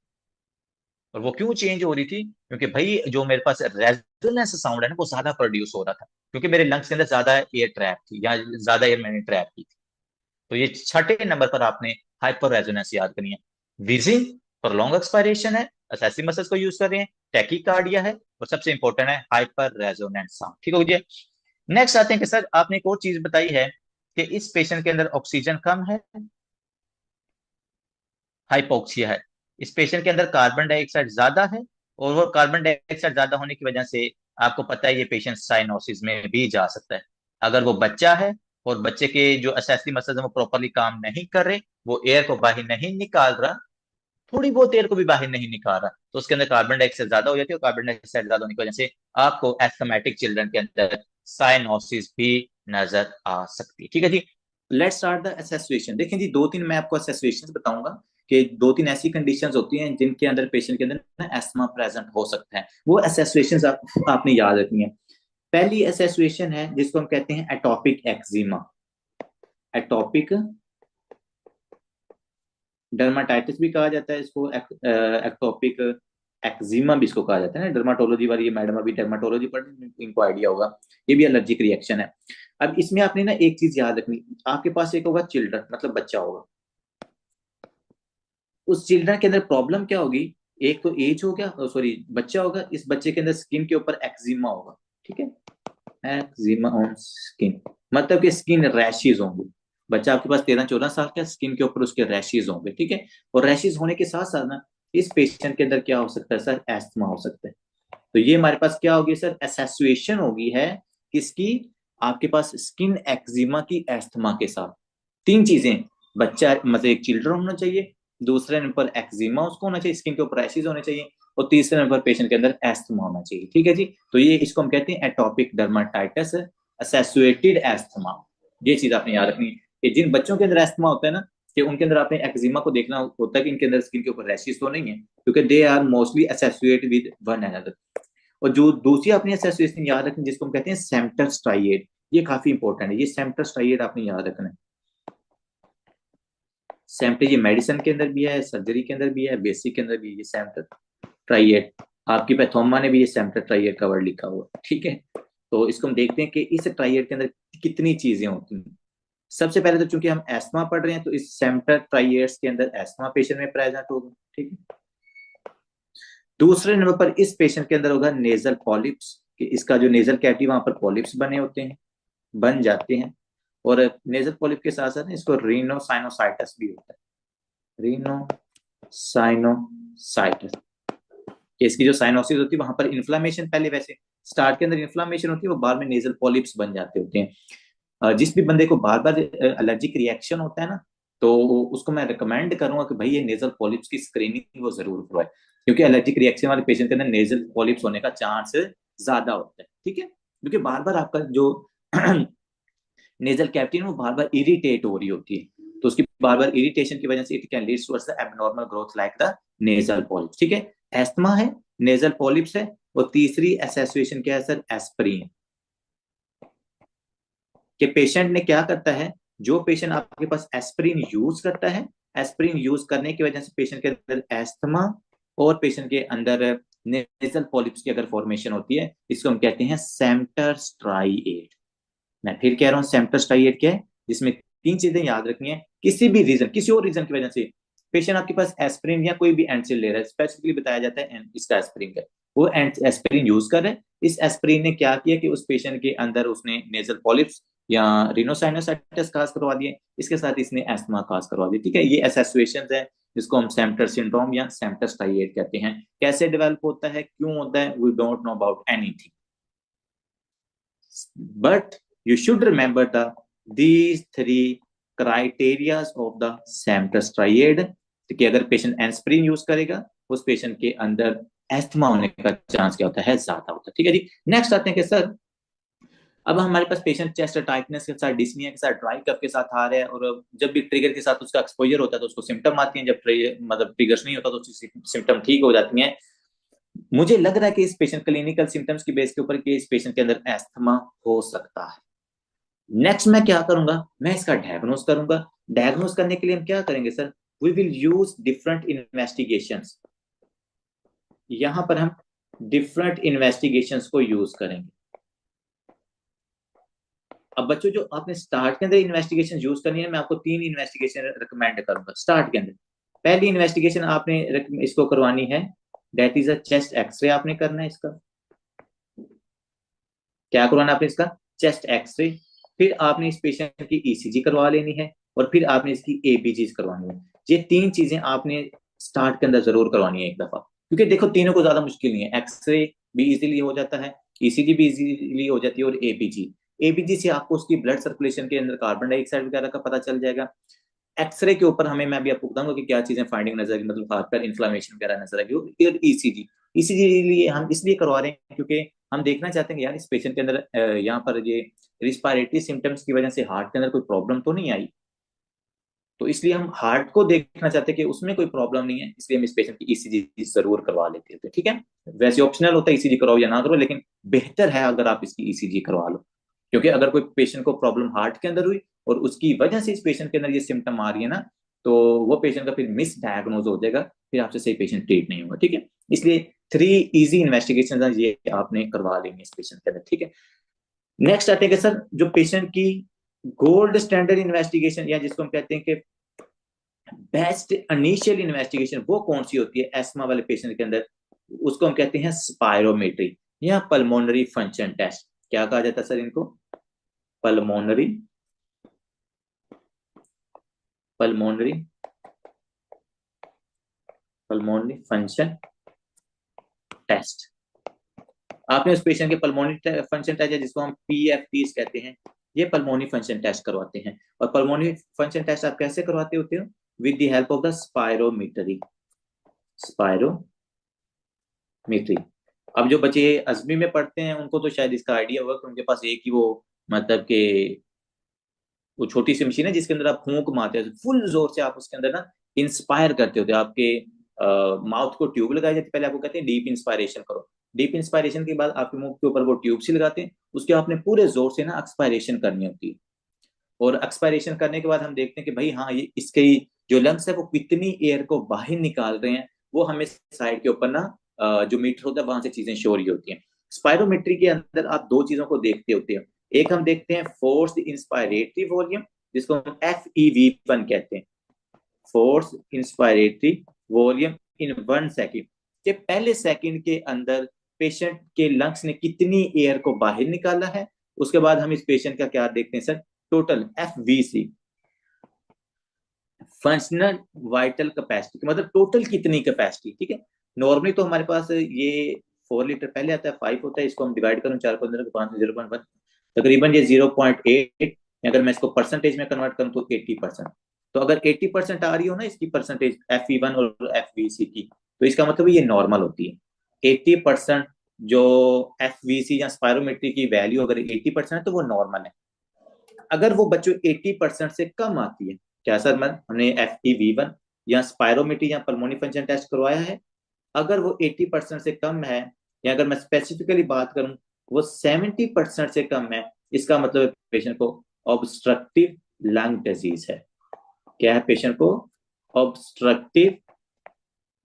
और वो क्यों चेंज हो रही थी, क्योंकि भाई जो मेरे पास रेजोनेंस साउंड है ना, वो ज्यादा प्रोड्यूस हो रहा था, क्योंकि मेरे लंग्स के अंदर ज्यादा एयर ट्रैप थी, या ज्यादा एयर मैंने ट्रैप की थी। तो ये छठे नंबर पर आपने हाइपर रेजोनेंस याद करनी है। विजिंग प्रोलॉन्ग एक्सपायरेशन है, असेसिव मसल्स को यूज कर रहे हैं, टैकीकार्डिया है, और सबसे इंपॉर्टेंट है हाइपर रेजोनेंस साउंड। ठीक हो गया। नेक्स्ट आते हैं कि सर आपने एक और चीज बताई है कि इस पेशेंट के अंदर ऑक्सीजन कम है, हाइपोक्सिया है। इस पेशेंट के अंदर कार्बन डाइऑक्साइड ज्यादा है, और वो कार्बन डाइऑक्साइड ज्यादा होने की वजह से आपको पता है ये पेशेंट साइनोसिस में भी जा सकता है। अगर वो बच्चा है और बच्चे के जो असेसरी मसल्स हैं वो प्रॉपरली काम नहीं कर रहे, वो एयर को बाहर नहीं निकाल रहा, थोड़ी बहुत एयर को भी बाहर नहीं निकाल रहा, तो उसके अंदर कार्बन डाइऑक्साइड ज्यादा हो जाती है, और कार्बन डाइऑक्साइड ज्यादा होने की वजह से आपको एस्थमेटिक चिल्ड्रन के अंदर साइनोसिस भी नजर आ सकती है। ठीक है जी। Let's start the assessment. देखें जी, दो तीन मैं आपको एसेसुएशन बताऊंगा कि दो तीन ऐसी कंडीशंस होती हैं जिनके अंदर पेशेंट के अंदर ना एस्मा प्रेजेंट हो सकता है। वो एसेसुएशन आपने याद रखनी है। पहली एसेसुएशन है जिसको हम कहते हैं एटॉपिक एक्जिमा। एटॉपिक डर्माटाइटिस भी कहा जाता है इसको, एक्टोपिक एक्जिमा भी इसको कहा जाता है ना। डर्माटोलॉजी वाली ये मैडम अभी डर्माटोलॉजी पढ़, इनको आइडिया होगा। ये भी एलर्जिक रिएक्शन है। अब इसमें आपने ना एक चीज याद रखनी, आपके पास एक होगा चिल्ड्रन, मतलब बच्चा होगा। उस चिल्ड्रन के अंदर प्रॉब्लम क्या होगी, एक तो एज हो गया, सॉरी बच्चा होगा, इस बच्चे के अंदर स्किन के ऊपर एक्जिमा होगा। ठीक है, एक्जिमा ऑन स्किन, मतलब कि स्किन रैशेज होंगे। बच्चा आपके पास 13-14 साल का, स्किन के ऊपर उसके रैशेज होंगे। ठीक है, और रैशेज होने के साथ साथ ना इस पेशेंट के अंदर क्या हो सकता है सर, एस्थमा हो सकता है। तो ये हमारे पास क्या होगी सर, एसेसुएशन होगी है किसकी, आपके पास स्किन एक्जिमा की एस्थमा के साथ। तीन चीजें, बच्चा मतलब एक चिल्ड्रन होना चाहिए, दूसरे नंबर पर एक्जिमा उसको होना चाहिए, स्किन के ऊपर रैशेज होने चाहिए, और तीसरे नंबर पर पेशेंट के अंदर एस्थमा होना चाहिए। ठीक है जी। तो ये इसको हम कहते हैं एटॉपिक डर्माटाइटिस एसोसिएटेड एस्थमा। ये चीज आपने याद रखनी है कि जिन बच्चों के अंदर एस्थमा होता है ना, कि उनके अंदर आपने एक्जिमा को देखना होता है कि इनके अंदर स्किन के ऊपर रैशेज तो नहीं है, क्योंकि they are mostly associated with one another. और जो दूसरी अपनी एसोसिएशन याद रखनी जिसको हम कहते हैं सेम्टर स्ट्राइएड, ये काफी इंपॉर्टेंट है। ये सेम्टर स्ट्राइएड आपने याद रखना है। सेम्टर ये मेडिसिन के अंदर भी है, सर्जरी के अंदर भी है, बेसिक के अंदर भी है, ये सेम्टर ट्राइएड। आपकी पैथोमा ने भी ये सेम्टर ट्राइएड का वर्ड लिखा हुआ। ठीक है, तो इसको हम देखते हैं कि इस ट्राइएड के अंदर कितनी चीजें होती हैं। सबसे पहले तो चूंकि हम एस्मा पढ़ रहे हैं, तो इस सेम्टर ट्राइएड्स के अंदर एस्मा पेशेंट में प्रेजेंट होगा। ठीक है, दूसरे नंबर पर इस पेशेंट के अंदर होगा नेजल पॉलिप्स, कि इसका जो नेजल कैविटी वहां पर पॉलिप्स बने होते हैं, बन जाते हैं। और नेजल पॉलिप के साथ साथ इसको रीनोसाइनोसाइटिस भी होता है, रीनोसाइनोसाइटिस। इसकी जो साइनोसिस होती है वहां पर इन्फ्लामेशन, पहले वैसे स्टार्ट के अंदर इन्फ्लामेशन होती है, वो बाद में नेजल पॉलिप्स बन जाते होते हैं। जिस भी बंदे को बार बार एलर्जिक रिएक्शन होता है ना, तो उसको मैं रिकमेंड करूंगा कि भाई ये नेजल पॉलिप्स की स्क्रीनिंग वो जरूर करवाए, क्योंकि एलर्जिक रिएक्शन वाले पेशेंट के अंदर नेजल पॉलिप्स होने का चांस ज्यादा होता है। ठीक है, क्योंकि बार बार आपका जो नेजल कैविटी है वो बार बार इरिटेट हो रही होती है, तो उसकी बार बार इरिटेशन की वजह से it can lead towards the abnormal growth like the nasal polyps. ठीक है, एस्थमा है, नेजल पॉलिप्स है, और तीसरी एसोसिएशन क्या है सर, एस्प्रीन। कि पेशेंट ने क्या करता है, जो पेशेंट आपके पास एस्प्रीन यूज करता है, एस्प्रीन यूज करने की वजह से पेशेंट के अंदर एस्थमा और पेशेंट के अंदर नेजल पॉलिप्स की अगर फॉर्मेशन होती है, इसको हम कहते हैं सेम्टर स्ट्राइएट। मैं फिर कह रहा हूँ सेम्टर स्ट्राइएट क्या है, जिसमें तीन चीजें याद रखनी है। किसी भी रीजन, किसी और रीजन की वजह से पेशेंट आपके पास एस्प्रिन या कोई भी एंसिल ले रहा है, स्पेसिफिकली बताया जाता है इसका एस्प्रिन का, वो एस्प्रिन यूज कर रहे हैं, इस एस्प्रिन ने क्या किया कि उस पेशेंट के अंदर उसने नेजल पॉलिप्स या रिनोसाइनोसाइटिस काज करवा दिए, इसके साथ इसने एस्थमा काज करवा दी। ठीक है, ये एसोसिएशन है जिसको हम सेम्टर सिंड्रोम या सेम्टर स्ट्राइएट कहते हैं। कैसे डेवलप होता है, क्यों होता है, we don't know about anything, but you should remember these three criteria of the symptom triad, कि अगर पेशेंट एस्प्रिन यूज करेगा, उस पेशेंट के अंदर एस्थमा होने का चांस क्या होता है, ज्यादा होता है। ठीक है जी, नेक्स्ट आते हैं कि सर अब हमारे पास पेशेंट चेस्ट टाइटनेस के साथ, डिस्निया के साथ, ड्राई कफ के साथ आ रहा है, और जब भी ट्रिगर के साथ उसका एक्सपोजर होता है तो उसको सिम्टम आती हैं, जब मतलब ट्रिगर्स नहीं होता तो सिम्टम ठीक हो जाती हैं। मुझे लग रहा है कि इस पेशेंट क्लिनिकल सिम्टम्स की बेस के ऊपर कि इस पेशेंट के अंदर एस्थमा हो सकता है। नेक्स्ट मैं क्या करूंगा, मैं इसका डायग्नोस करूंगा। डायग्नोस करने के लिए हम क्या करेंगे sir, we will use different investigations. यहां पर हम डिफरेंट इन्वेस्टिगेशंस को यूज करेंगे। अब बच्चों जो आपने स्टार्ट के अंदर इन्वेस्टिगेशन यूज करनी है, मैं आपको तीन इन्वेस्टिगेशन रिकमेंड करूंगा स्टार्ट के अंदर। पहली इन्वेस्टिगेशन आपने इसको करवानी है, that is a chest x-ray आपने करना है इसका। क्या करवाना आपने इसका, चेस्ट एक्सरे। फिर आपने इस पेशेंट की ईसीजी करवा लेनी है, और फिर आपने इसकी एबीजी करवानी है। ये तीन चीजें आपने स्टार्ट के अंदर जरूर करवानी है एक दफा, क्योंकि देखो तीनों को ज्यादा मुश्किल नहीं है, एक्सरे भी इजीली हो जाता है, ईसीजी भी इजीली हो जाती है, और एबीजी, एबीजी से आपको उसकी ब्लड सर्कुलेशन के अंदर कार्बन डाइऑक्साइड वगैरह का पता चल जाएगा। एक्सरे के ऊपर हमें, मैं भी आपको बताऊंगा कि क्या चीजें फाइंडिंग नजर आएगी, मतलब खासकर इन्फ्लामेशन वगैरह नजर आएगी। और ईसीजी, ईसीजी लिए हम इसलिए करवा रहे हैं क्योंकि हम देखना चाहते हैं कि यार इस पेशेंट के अंदर यहाँ पर ये रिस्पायरेटरी सिम्टम्स की वजह से हार्ट के अंदर कोई प्रॉब्लम तो नहीं आई, तो इसलिए हम हार्ट को देखना चाहते हैं कि उसमें कोई प्रॉब्लम नहीं है, इसलिए हम इस पेशेंट की ईसीजी जरूर करवा लेते हैं। ठीक है, वैसे ऑप्शनल होता है ईसीजी कराओ या ना करो, लेकिन बेहतर है अगर आप इसकी ईसीजी करवा लो, क्योंकि अगर कोई पेशेंट को प्रॉब्लम हार्ट के अंदर हुई और उसकी वजह से इस पेशेंट के अंदर ये सिम्टम आ रही है ना, तो वो पेशेंट का फिर मिस डायग्नोज हो जाएगा, फिर आपसे सही पेशेंट ट्रीट नहीं होगा। ठीक है, इसलिए 3 इजी इन्वेस्टिगेशन ये आपने करवा लेंगे इस पेशेंट के अंदर। ठीक है, नेक्स्ट आते हैं कि सर जो पेशेंट की गोल्ड स्टैंडर्ड इन्वेस्टिगेशन, या जिसको हम कहते हैं कि बेस्ट इनिशियल इन्वेस्टिगेशन, वो कौन सी होती है एस्मा वाले पेशेंट के अंदर, उसको हम कहते हैं स्पायरोमेट्री या पल्मोनरी फंक्शन टेस्ट। क्या कहा जाता है सर इनको, pulmonary pulmonary pulmonary function test. आपने उस पेशेंट के पल्मोनरी फंक्शन टेस्ट, जिसको हम पीएफटी कहते हैं, ये पल्मोनरी फंक्शन टेस्ट करवाते हैं। और पल्मोनरी फंक्शन टेस्ट आप कैसे करवाते होते हो, with the help of the spirometry. Spirometry, अब जो बच्चे अजमी में पढ़ते हैं उनको तो शायद इसका आइडिया होगा कि उनके पास एक ही वो, मतलब के वो छोटी सी मशीन है जिसके अंदर आप फूंक मारते हो, फुल जोर से आप उसके अंदर ना इंस्पायर करते होते हो, आपके माउथ को ट्यूब लगाई जाती है, पहले आपको कहते हैं डीप इंस्पायरेशन करो, डीप इंस्पायरेशन के बाद आपके मुंह के ऊपर वो ट्यूब सी लगाते हैं, उसके आपने पूरे जोर से ना एक्सपायरेशन करनी होती है। और एक्सपायरेशन करने के बाद हम देखते हैं कि भाई हाँ, ये इसके जो लंग्स है वो कितनी एयर को बाहर निकाल रहे हैं, वो हमें साइड के ऊपर ना जो मीटर होता है वहां से चीजें शो रही होती हैं। स्पायरोमेट्री के अंदर आप दो चीजों को देखते होते हैं, एक हम देखते हैं फोर्स इंस्पायरेटरी वॉल्यूम, जिसको हम FEV1 कहते हैं, फोर्स इंस्पायरेटरी वॉल्यूम इन 1 सेकेंड, के पहले सेकंड के अंदर पेशेंट के लंग्स ने कितनी एयर को बाहर निकाला है। उसके बाद हम इस पेशेंट का क्या देखते हैं sir, total FVC, functional vital capacity, मतलब टोटल कितनी कैपेसिटी। ठीक है, नॉर्मली तो हमारे पास ये 4 लीटर पहले आता है, 5 होता है, इसको हम डिवाइड करूं 4 15 को 5 0.1, तकरीबन ये 0.8, अगर मैं इसको परसेंटेज में कन्वर्ट करूं तो 80%। तो अगर 80% आ रही हो ना इसकी परसेंटेज FE1 और FVC की, तो इसका मतलब ये नॉर्मल होती है। 80% जो FVC या स्पायरोमेट्री की वैल्यू अगर 80% है तो वो नॉर्मल है। अगर वो बच्चों 80% से कम आती है, क्या सर मैं हमने FEV1 या स्पायरोमेट्री या पल्मोनी फंक्शन टेस्ट करवाया है, अगर वो 80% से कम है, या अगर मैं स्पेसिफिकली बात करूं वो 70% से कम है, इसका मतलब पेशेंट को ऑब्स्ट्रक्टिव लंग डिजीज है। क्या है पेशेंट को? ऑब्स्ट्रक्टिव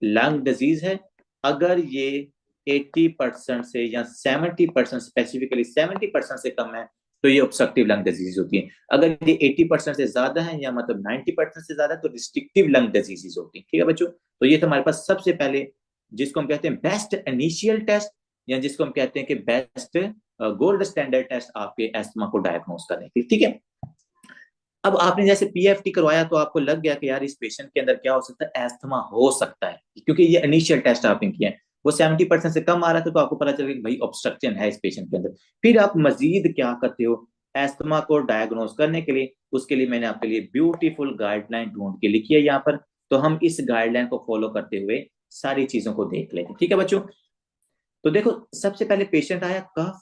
लंग डिजीज है। अगर ये 80% से या 70%, स्पेसिफिकली 70% से कम है तो ये ऑब्स्ट्रक्टिव लंग डिजीज होती है। अगर ये 80% से ज्यादा है या मतलब 90% से ज्यादा तो रिस्ट्रिक्टिव लंग डिजीज होती है। ठीक है बच्चों, तो ये तो हमारे पास सबसे पहले जिसको हम कहते हैं बेस्ट इनिशियल टेस्ट, या जिसको हम कहते हैं कि बेस्ट गोल्ड स्टैंडर्ड टेस्ट आपके एस्थमा को डायग्नोस करने के लिए। ठीक है, अब आपने जैसे PFT करवाया तो आपको लग गया कि यार इस पेशेंट के अंदर क्या हो सकता है, एस्थमा हो सकता है, क्योंकि ये इनिशियल टेस्ट आपने किया है, वो 70% से कम आ रहा था तो आपको पता चल गया कि भाई ऑब्स्ट्रक्शन है इस पेशेंट के अंदर। फिर आप मजीद क्या करते हो एस्थमा को डायग्नोस करने के लिए? उसके लिए मैंने आपके लिए ब्यूटीफुल गाइडलाइन ढूंढ के लिखी है यहाँ पर, तो हम इस गाइडलाइन को फॉलो करते हुए सारी चीजों को देख लेते हैं। ठीक है बच्चों, तो देखो सबसे पहले पेशेंट आया कफ,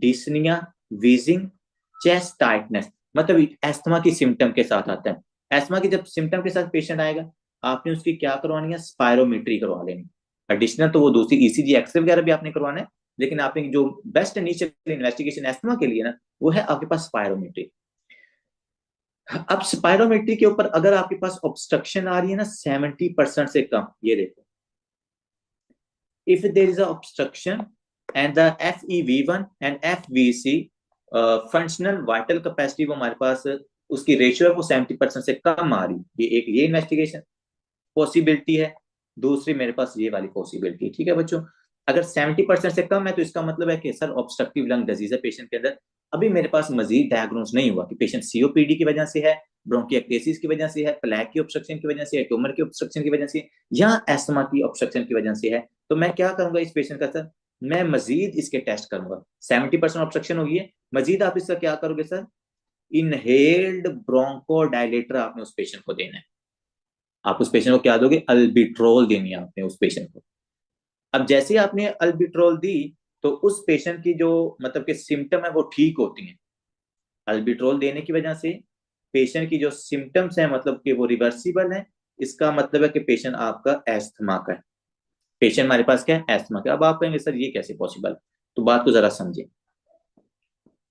डिस्निया, वीजिंग, चेस्ट टाइटनेस, मतलब एस्थमा की सिम्टम के साथ आता है। एस्थमा की जब सिम्टम के साथ पेशेंट आएगा, आपने उसकी क्या करवानी है? स्पायरोमेट्री करवा लेनी। एडिशनल तो वो दूसरी ECG एक्सरे वगैरह भी आपने करवाना है, लेकिन आपने जो बेस्ट इनिशियल इन्वेस्टिगेशन एस्थमा के लिए ना, वो है आपके पास स्पायरोमेट्री। अब स्पायरोमेट्री के ऊपर अगर आपके पास ऑब्स्ट्रक्शन आ रही है ना 70% से कम, ये देखो, if there is a obstruction and the FEV1 and FVC functional vital capacity वो हमारे पास उसकी रेशियो है वो 70% से कम आ रही, ये इन्वेस्टिगेशन पॉसिबिलिटी है। दूसरी मेरे पास ये वाली पॉसिबिलिटी। ठीक है बच्चों, अगर 70% से कम है तो इसका मतलब है कि सर ऑब्स्ट्रक्टिव लंग डिजीज है पेशेंट के अंदर। अभी मेरे पास मजीद डायग्नोस नहीं हुआ कि पेशेंट COPD की वजह से है, ब्रोंकिएक्टेसिस की वजह से है, प्लेक की ऑब्स्ट्रक्शन की वजह से है, ट्यूमर की ऑब्स्ट्रक्शन की वजह से, या एस्थमा की ऑब्स्ट्रक्शन की वजह से है। तो मैं क्या करूंगा इस पेशेंट का सर, मैं मजीद इसके टेस्ट करूंगा। 70% ऑब्स्ट्रक्शन होगी है, मजीद आप इसका क्या करोगे सर, इनहेल्ड ब्रोंको डायलेटर आपने उस पेशेंट को देना है। आप उस पेशेंट को क्या दोगे? अल्बिट्रोल देनी है आपने उस पेशेंट को। अब जैसे आपने अल्बिट्रोल दी तो उस पेशेंट की जो मतलब के सिम्टम है वो ठीक होती हैं। अल्बिट्रोल देने की वजह से पेशेंट की जो सिम्टम्स है मतलब कि वो रिवर्सिबल है। इसका मतलब है कि पेशेंट आपका एस्थमा का है। पेशेंट हमारे पास क्या है? एस्थमा का। अब आप कहेंगे सर ये कैसे पॉसिबल? तो बात को जरा समझे।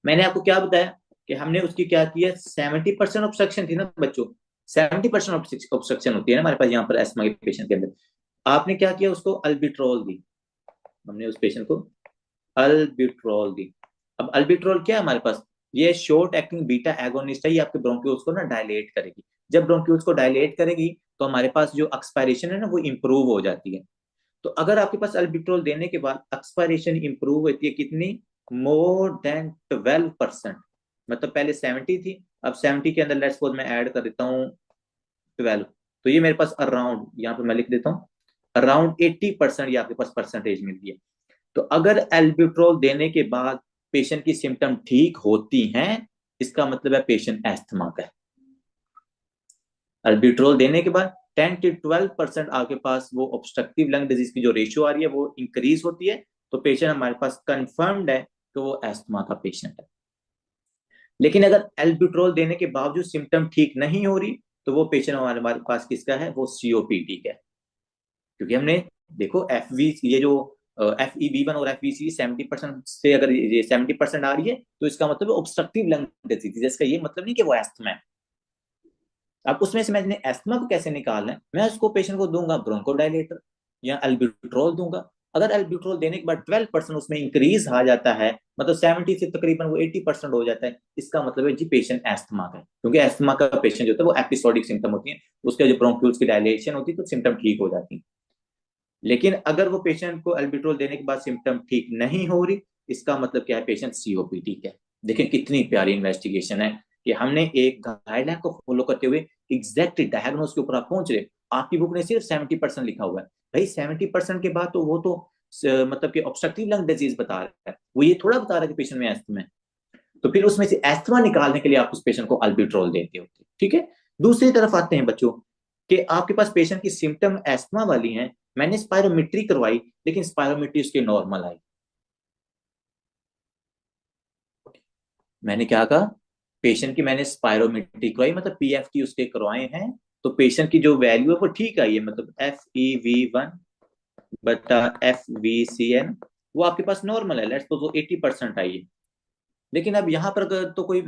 मैंने आपको क्या बताया कि हमने उसकी क्या किया, 70% ऑब्स्ट्रक्शन थी ना बच्चों, 70% ऑब्स्ट्रक्शन होती है ना हमारे पास यहाँ पर एस्थमा के पेशेंट के अंदर। आपने क्या किया, उसको अल्बिट्रोल दी, हमने उस पेशेंट को अल्बिट्रोल दी। अब अल्बिट्रोल क्या है हमारे पास, ये शॉर्ट एक्टिंग बीटा एगोनिस्ट है, ये आपके ब्रोंक्यूल्स को ना डायलेट करेगी। जब ब्रोंक्यूल्स को डायलेट करेगी तो हमारे पास जो एक्सपायरेशन है ना वो इंप्रूव हो जाती है। तो अगर आपके पास अल्बिट्रोल देने के बाद एक्सपायरेशन इंप्रूव होती है कितनी, मोर देन 12%, मतलब पहले 70 थी, अब 70 के अंदर लेट्स सपोज मैं ऐड कर देता हूँ 12, तो ये मेरे पास अराउंड, यहाँ पे मैं लिख देता हूँ अराउंड 80% ये आपके पास परसेंटेज मिलती है। तो अगर एल्बिट्रोल देने के बाद पेशेंट की सिम्टम ठीक होती हैं, इसका मतलब है पेशेंट एस्थमा का है। अल्बिट्रोल देने के बाद 10 से 12% आपके पास वो ऑब्स्ट्रक्टिव लंग डिजीज की जो रेशियो आ रही है वो इंक्रीज होती है, तो पेशेंट हमारे पास कंफर्म्ड है तो वो एस्थमा का पेशेंट है। लेकिन अगर एल्बिट्रोल देने के बावजूद सिम्टम ठीक नहीं हो रही तो वो पेशेंट हमारे पास किसका है, वो COPD का है। क्योंकि हमने देखो ये जो FEV1 और FVC 70% से अगर ये 70% आ रही है तो इसका मतलब ऑब्स्ट्रक्टिव लंग डिजीज, जिसका ये मतलब नहीं कि वो एस्थमा है। अब उसमें से मैंने एस्थमा को कैसे निकालना है, मैं उसको पेशेंट को दूंगा ब्रोंकोडायलेटर या अल्बिट्रोल दूंगा। अगर अल्बिट्रोल देने के बाद 12% उसमें इंक्रीज आ जाता है, मतलब 70 से तकरीबन वो 80% हो जाता है, इसका मतलब है जी पेशेंट एस्थमा का है। क्योंकि एस्थमा का पेशेंट जो होता है वो एपिसोडिक सिम्टम होती है, उसके जो ब्रोंक्यूल्स की डायलेशन होती है तो सिम्टम ठीक हो जाती है। लेकिन अगर वो पेशेंट को अल्बिट्रोल देने के बाद सिम्टम ठीक नहीं हो रही, इसका मतलब क्या है, पेशेंट COPD का है। देखिए कितनी प्यारी इन्वेस्टिगेशन है कि हमने एक गाइडलाइन को फॉलो करते हुए एग्जैक्ट डायग्नोस के ऊपर आप पहुंच रहे। आपकी बुक ने सिर्फ 70% लिखा हुआ है, भाई 70% के बाद तो वो तो मतलब कि ऑब्स्ट्रक्टिव लंग डिजीज बता रहा है, वो ये थोड़ा बता रहा है कि पेशेंट में एस्थमा है। तो फिर उसमें से एस्थमा निकालने के लिए आप उस पेशेंट को अल्बिट्रोल देते होते। ठीक है, दूसरी तरफ आते हैं बच्चों कि आपके पास पेशेंट की सिम्टम एस्थमा वाली हैं, मैंने स्पायरोमेट्री करवाई लेकिन स्पायरोमेट्री उसके नॉर्मल आई, मैंने क्या कहा, पेशेंट की मैंने स्पायरोमेट्री करवाई, मतलब पीएफटी उसके करवाए हैं, तो पेशेंट की जो वैल्यू है वो ठीक आई है, मतलब FeV1/FVCN वो आपके पास नॉर्मल है, लेट्स सपोज वो 80% आई है। लेकिन अब यहाँ पर अगर तो कोई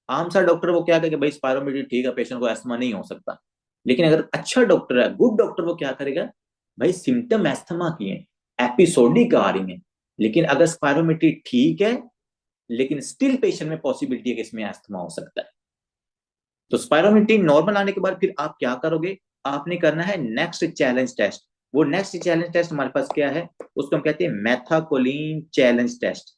आम सा डॉक्टर वो क्या कहेगा, भाई स्पायरोमेट्री ठीक है, पेशेंट को एस्थमा नहीं हो सकता। लेकिन अगर अच्छा डॉक्टर है, गुड डॉक्टर, वो क्या करेगा, भाई सिम्टम एस्थमा की है, एपिसोडिक आ रही है, लेकिन अगर स्पायरोमेट्री ठीक है, लेकिन स्टिल पेशेंट में पॉसिबिलिटी है कि इसमें एस्थमा हो सकता है। तो स्पायरोमेट्री नॉर्मल आने के बाद फिर आप क्या करोगे, आपने करना है नेक्स्ट चैलेंज टेस्ट। वो नेक्स्ट चैलेंज टेस्ट हमारे पास क्या है, उसको हम कहते हैं मैथाकोलिन चैलेंज टेस्ट।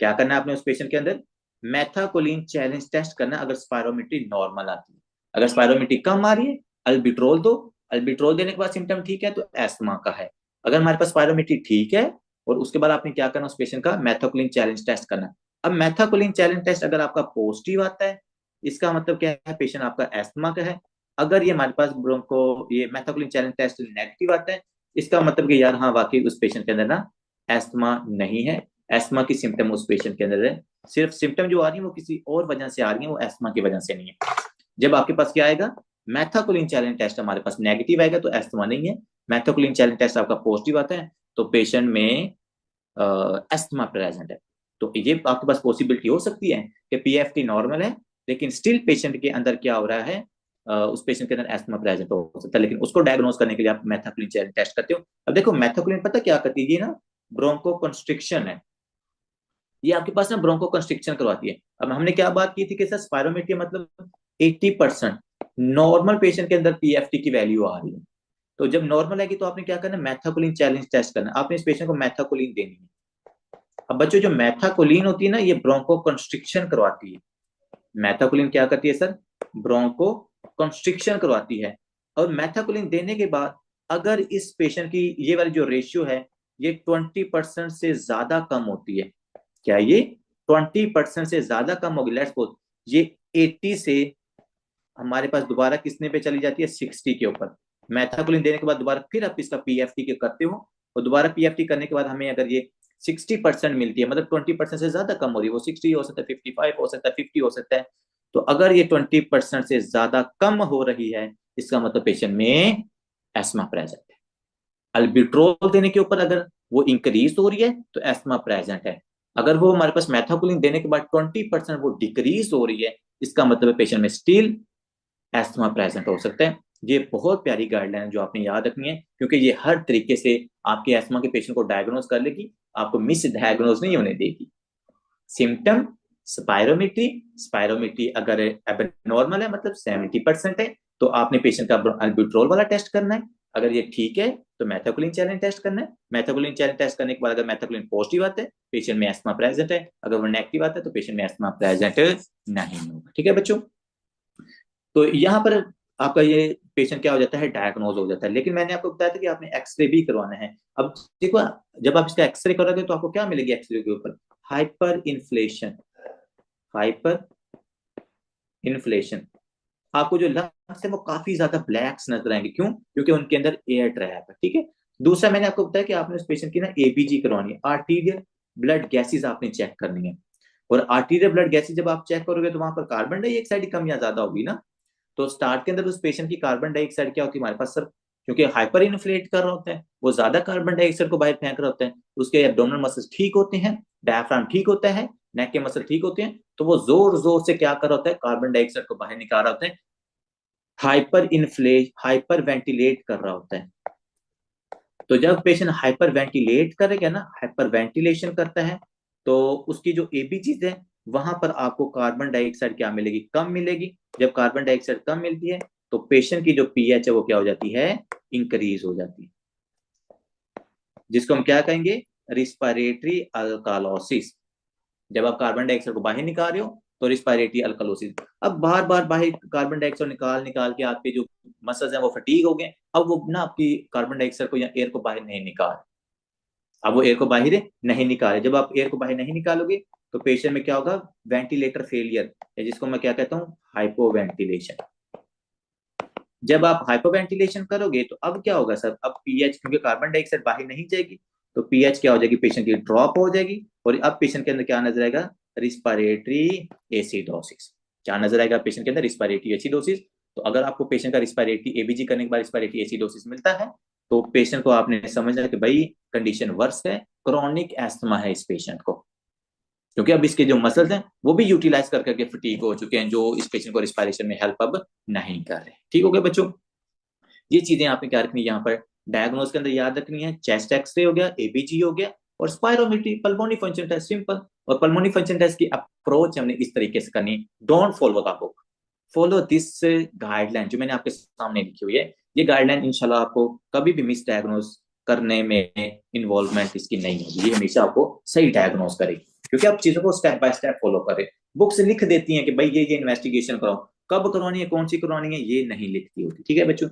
क्या करना है आपने उस पेशेंट के अंदर, मैथाकोलिन चैलेंज टेस्ट करना, अगर स्पायरोमेट्री नॉर्मल आती है। अगर स्पायरोमेट्री कम आ रही है, अल्बिट्रोल दो, अल्बिट्रोल देने के बाद सिम्टम ठीक है तो एस्मा का है। अगर हमारे पास स्पायरोमेट्री ठीक है, और उसके बाद आपने क्या करना, उस पेशेंट का मैथाकोलिन चैलेंज टेस्ट करना। अब मैथाकोलिन चैलेंज टेस्ट अगर आपका पॉजिटिव आता है, इसका मतलब क्या है, पेशेंट आपका एस्मा का है। अगर ये हमारे पास ब्रोंको ये मैथाकोलिन चैलेंज टेस्ट नेगेटिव आता है, इसका मतलब कि यार हाँ वाकई उस पेशेंट के अंदर ना एस्मा नहीं है, एस्मा की सिम्टम उस पेशेंट के अंदर है, सिर्फ सिम्टम जो आ रही है वो किसी और वजह से आ रही है, वो एस्मा की वजह से नहीं है। जब आपके पास क्या आएगा, मैथाकोलिन चैलेंज टेस्ट हमारे पास नेगेटिव आएगा तो एस्मा नहीं है, मैथाकोलिन चैलेंज टेस्ट आपका पॉजिटिव आता है तो पेशेंट में एस्थमा प्रेजेंट है। तो ये आपके पास पॉसिबिलिटी हो सकती है कि पीएफटी नॉर्मल है, लेकिन स्टिल पेशेंट के अंदर क्या हो रहा है, उस पेशेंट के अंदर एस्थमा प्रेजेंट हो सकता है, लेकिन उसको डायग्नोज करने के लिए आप मैथाकोलिन चैलेंज टेस्ट करते हो। अब देखो मैथाकोलिन पता क्या करती है ना, ब्रोंको कंस्ट्रिक्शन है, ये आपके पास ना ब्रोंको कंस्ट्रिक्शन करवाती है। अब हमने क्या बात की थी कि सर स्पायरोमेट्री मतलब 80% नॉर्मल पेशेंट के अंदर पीएफटी की वैल्यू आ रही है, तो जब नॉर्मल आएगी तो आपने क्या करना है, मैथाकोलिन चैलेंज टेस्ट करना, आपने इस पेशेंट को मैथाकोलिन देनी है। अब बच्चों जो मैथाकोलिन होती है ना, ये ब्रोंको कंस्ट्रिक्शन करवाती है। मैथाकोलिन क्या करती है सर, ब्रोंको कंस्ट्रिक्शन करवाती है। और मैथाकोलिन देने के बाद अगर इस पेशेंट की ये वाली जो रेशियो है, ये 20% से ज्यादा कम होती है, क्या ये 20% से ज्यादा कम होगी, लेट्स सपोज ये 80 से हमारे पास दोबारा किसने पे चली जाती है, 60 के ऊपर, मैथाकोलिन देने के बाद दोबारा फिर आप इसका पीएफटी के करते हो, और दोबारा पीएफटी करने के बाद हमें अगर ये 60% मिलती है, मतलब 20% से ज्यादा कम हो रही है, वो 60 हो सकता है, 55 हो सकता है, 50 हो सकता है, तो अगर ये 20% से ज्यादा कम हो रही है, इसका मतलब पेशेंट में एस्मा प्रेजेंट है। अल्बिट्रोल देने के ऊपर अगर वो इंक्रीज हो रही है तो एस्मा प्रेजेंट है। अगर वो हमारे पास मैथाकोलिन देने के बाद 20% वो डिक्रीज हो रही है, इसका मतलब पेशेंट में स्टिल एस्थमा प्रेजेंट हो सकता है। ये बहुत प्यारी गाइडलाइन है जो आपने याद रखनी है, क्योंकि ये हर तरीके से आपके एस्थमा के पेशेंट को डायग्नोज कर लेगी, आपको मिस डायग्नोज नहीं होने देगी। सिम्टम स्पायरोमेट्री, स्पायरोमेट्री अगर एबनॉर्मल है मतलब 70% है, तो आपने पेशेंट का अल्बिट्रोल वाला टेस्ट करना है। अगर ये ठीक है तो मैथाकोलिन चैलेंज टेस्ट करना है। मैथाकोलिन चैलेंज टेस्ट करने के बाद अगर मैथाकोलिन पॉजिटिव आता है, पेशेंट में एस्थमा प्रेजेंट है, अगर वो नेगेटिव आता है तो पेशेंट में एस्थमा प्रेजेंट नहीं होगा। ठीक है बच्चों, तो यहाँ पर आपका ये पेशेंट क्या हो जाता है, डायग्नोज हो जाता है। लेकिन मैंने आपको बताया था कि आपने एक्सरे भी करवाना है। अब देखो, जब आप इसका एक्सरे करोगे तो आपको क्या मिलेगी एक्सरे के ऊपर, हाइपर इन्फ्लेशन, हाइपर इन्फ्लेशन। आपको जो लंग्स है वो काफी ज्यादा ब्लैक्स नजर आएंगे, क्यों, क्योंकि उनके अंदर एयर ट्रैप है। ठीक है, दूसरा मैंने आपको बताया कि आपने उस पेशेंट की ना एबीजी करवानी है, आर्टीरियल ब्लड गैसेज आपने चेक करनी है। और आर्टीरियल ब्लड गैसेज जब आप चेक करोगे तो वहां पर कार्बन डाइऑक्साइड की कम या ज्यादा होगी ना। तो स्टार्ट के अंदर उस पेशेंट की कार्बन डाइऑक्साइड क्या होती है हमारे पास सर, क्योंकि हाइपर इन्फ्लेट कर रहा होता है, वो ज्यादा कार्बन डाइऑक्साइड को बाहर फेंक रहा होता है, उसके एब्डोमिनल मसल्स ठीक होते हैं, डायफ्राम ठीक होता है, नेक के मसल ठीक होते हैं, तो वो जोर जोर से क्या कर रहा होता है, कार्बन डाइऑक्साइड को बाहर निकाल रहा होता है, हाइपर वेंटिलेट कर रहा होता है। तो जब पेशेंट हाइपर वेंटिलेट करेगा ना, हाइपर वेंटिलेशन करता है, तो उसकी जो एबीजीज है वहां पर आपको कार्बन डाइऑक्साइड क्या मिलेगी, कम मिलेगी। जब कार्बन डाइऑक्साइड कम मिलती है तो पेशेंट की जो पीएच है वो क्या हो जाती है, इंक्रीज हो जाती है, जिसको हम क्या कहेंगे, रिस्पायरेटरी अल्कालोसिस। जब आप कार्बन डाइऑक्साइड को बाहर निकाल रहे हो तो रिस्पायरेटरी अल्कालोसिस। अब बार बार बाहर कार्बन डाइऑक्साइड निकाल निकाल के आपके जो मसल्स हैं वो फटीग हो गए, अब वो ना आपकी कार्बन डाइऑक्साइड को या एयर को बाहर नहीं निकाल, अब वो एयर को बाहर नहीं निकाले। जब आप एयर को बाहर नहीं निकालोगे तो पेशेंट में क्या होगा, वेंटिलेटर फेलियर, जिसको मैं क्या कहता हूँ, हाइपोवेंटिलेशन। जब आप हाइपोवेंटिलेशन करोगे तो अब क्या होगा सर, अब पीएच, क्योंकि कार्बन डाइऑक्साइड बाहर नहीं जाएगी, तो पीएच क्या हो जाएगी, पेशेंट की ड्रॉप हो जाएगी, और अब पेशेंट के अंदर क्या नजर आएगा, रिस्पायरेटरी एसिडोसिस। क्या नजर आएगा पेशेंट के अंदर, रिस्पायरेटरी एसिडोसिस। तो अगर आपको पेशेंट का रिस्पायरेटरी एबीजी करने के बाद रिस्पायरेटरी एसिडोसिस मिलता है, तो पेशेंट को आपने समझना कि भाई कंडीशन वर्स है, क्रॉनिक एस्थमा है इस पेशेंट को, क्योंकि अब इसके जो मसल्स हैं वो भी यूटिलाइज कर करके फटीग हो चुके हैं, जो इस पेशेंट को रिस्पायरेशन में हेल्प अब नहीं कर रहे। ठीक हो गया बच्चों, ये चीजें आपने क्या रखनी है यहाँ पर डायग्नोस के अंदर याद रखनी है। चेस्ट एक्सरे हो गया, एबीजी हो गया, और spirometry, pulmonary function test simple. और पल्मोनी फंक्शन टेस्ट की अप्रोच हमने इस तरीके से करनी, don't follow the book, follow this guideline जो मैंने आपके सामने लिखी हुई है। ये गाइडलाइन इंशाल्लाह आपको कभी भी मिस डायग्नोस करने में इन्वॉल्वमेंट इसकी नहीं होगी, ये हमेशा आपको सही डायग्नोस करेगी, क्योंकि आप चीजों को स्टेप बाय स्टेप फॉलो करें। बुक्स लिख देती हैं कि भाई ये इन्वेस्टिगेशन करो, कब करवानी है, कौन सी करवानी है, ये नहीं लिखती होती। ठीक है बच्चों,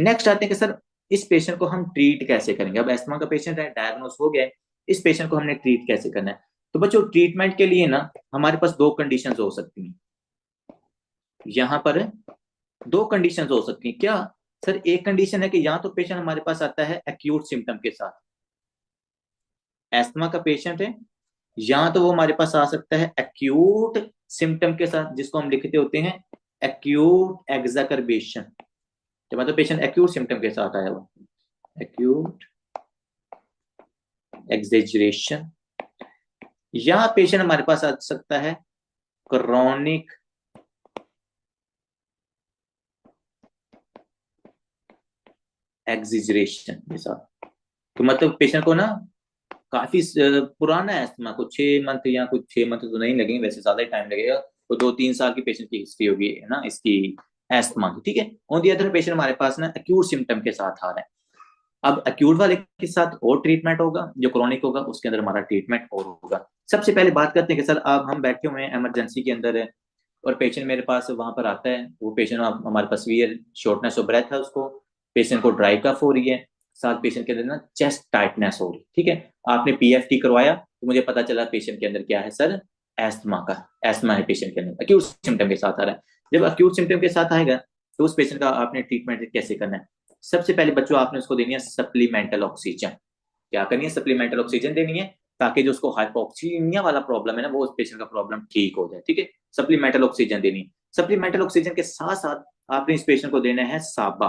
नेक्स्ट आते हैं कि सर इस पेशेंट को हम ट्रीट कैसे करेंगे। अब एस्थमा का पेशेंट है, डायग्नोस हो गया है, इस पेशेंट को हमने ट्रीट कैसे करना है। तो बच्चों ट्रीटमेंट के लिए ना हमारे पास दो कंडीशंस हो सकती हैं, यहां पर दो कंडीशंस हो सकती हैं। क्या सर, एक कंडीशन है कि या तो पेशेंट हमारे पास आता है एक्यूट सिम्टम के साथ, एस्थमा का पेशेंट है, या तो वो हमारे पास आ सकता है एक्यूट सिम्टम के साथ, जिसको हम लिखते होते हैं एक्यूट एग्जाकर्बेशन। जब मतलब पेशेंट एक्यूट सिम्टम के साथ आया हुआ, एक्यूट एग्जेजरेशन, या पेशेंट हमारे पास आ सकता है क्रॉनिक एग्जेजरेशन के साथ। तो मतलब पेशेंट को ना काफी पुराना एस्थमा, कुछ 6 मंथ या कुछ 6 मंथ तो नहीं लगेंगे, वैसे ज्यादा ही टाइम लगेगा, तो 2-3 साल की पेशेंट की हिस्ट्री होगी है ना इसकी एस्थमा की। ठीक है, ऑन दी अदर पेशेंट हमारे पास ना एक्यूट सिम्टम के साथ आ रहा है। अब एक्यूट वाले के साथ और ट्रीटमेंट होगा, जो क्रॉनिक होगा उसके अंदर हमारा ट्रीटमेंट और होगा। सबसे पहले बात करते हैं कि सर अब हम बैठे हुए हैं इमरजेंसी के अंदर है, और पेशेंट मेरे पास वहां पर आता है, वो पेशेंट हमारे पास सीवियर शॉर्टनेस ऑफ ब्रेथ है, उसको पेशेंट को ड्राई कफ हो रही है, साथ पेशेंट के अंदर ना चेस्ट टाइटनेस हो रही है। ठीक है, आपने पीएफटी करवाया तो मुझे पता चला पेशेंट के अंदर क्या है सर, एस्थमा का, एस्थमा है पेशेंट के अंदर, अक्यूट सिम्टम के साथ आ रहा है। जब अक्यूट सिम्टम के साथ आएगा तो उस पेशेंट का आपने ट्रीटमेंट कैसे करना है। सबसे पहले बच्चों आपने उसको देनी है सप्लीमेंटल ऑक्सीजन। क्या करनी है, सप्लीमेंटल ऑक्सीजन देनी है, ताकि जो उसको हाइपोक्सीमिया वाला प्रॉब्लम है ना, वो उस पेशेंट का प्रॉब्लम ठीक हो जाए। ठीक है, सप्लीमेंटल ऑक्सीजन देनी है। सप्लीमेंटल ऑक्सीजन के साथ साथ आपने इस पेशेंट को देना है साबा,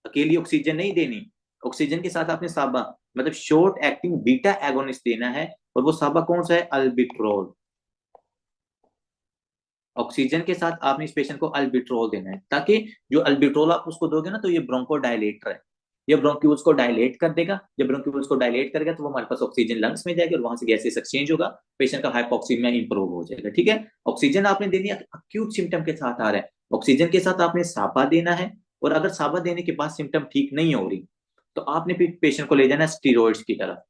अकेली ऑक्सीजन नहीं देनी, ऑक्सीजन के साथ आपने साबा मतलब शॉर्ट एक्टिंग बीटा एगोनिस्ट देना है, और वो साबा कौन सा है, अल्बिट्रोल। ऑक्सीजन के साथ आपने इस पेशेंट को अल्बिट्रोल देना है, ताकि जो अल्बिट्रोल आप उसको दोगे ना, तो ये ब्रोंकोडायलेटर है, ये ब्रोंक्यूल्स को डायलेट कर देगा। जब ब्रोंक्यूल्स को डायलेट करेगा तो वो हमारे पास ऑक्सीजन लंग्स में जाएगी, और वहां से गैसेस एक्सचेंज होगा, पेशेंट का हाइपोक्सीमिया इंप्रूव हो जाएगा। ठीक है, ऑक्सीजन आपने देनी है, अक्यूट सिम्टम के साथ आ रहा है, ऑक्सीजन के साथ आपने साबा देना है। और अगर साबा देने के बाद सिम्टम ठीक नहीं हो रही, तो आपने फिर पेशेंट को ले जाना स्टीरॉइड्स की तरफ,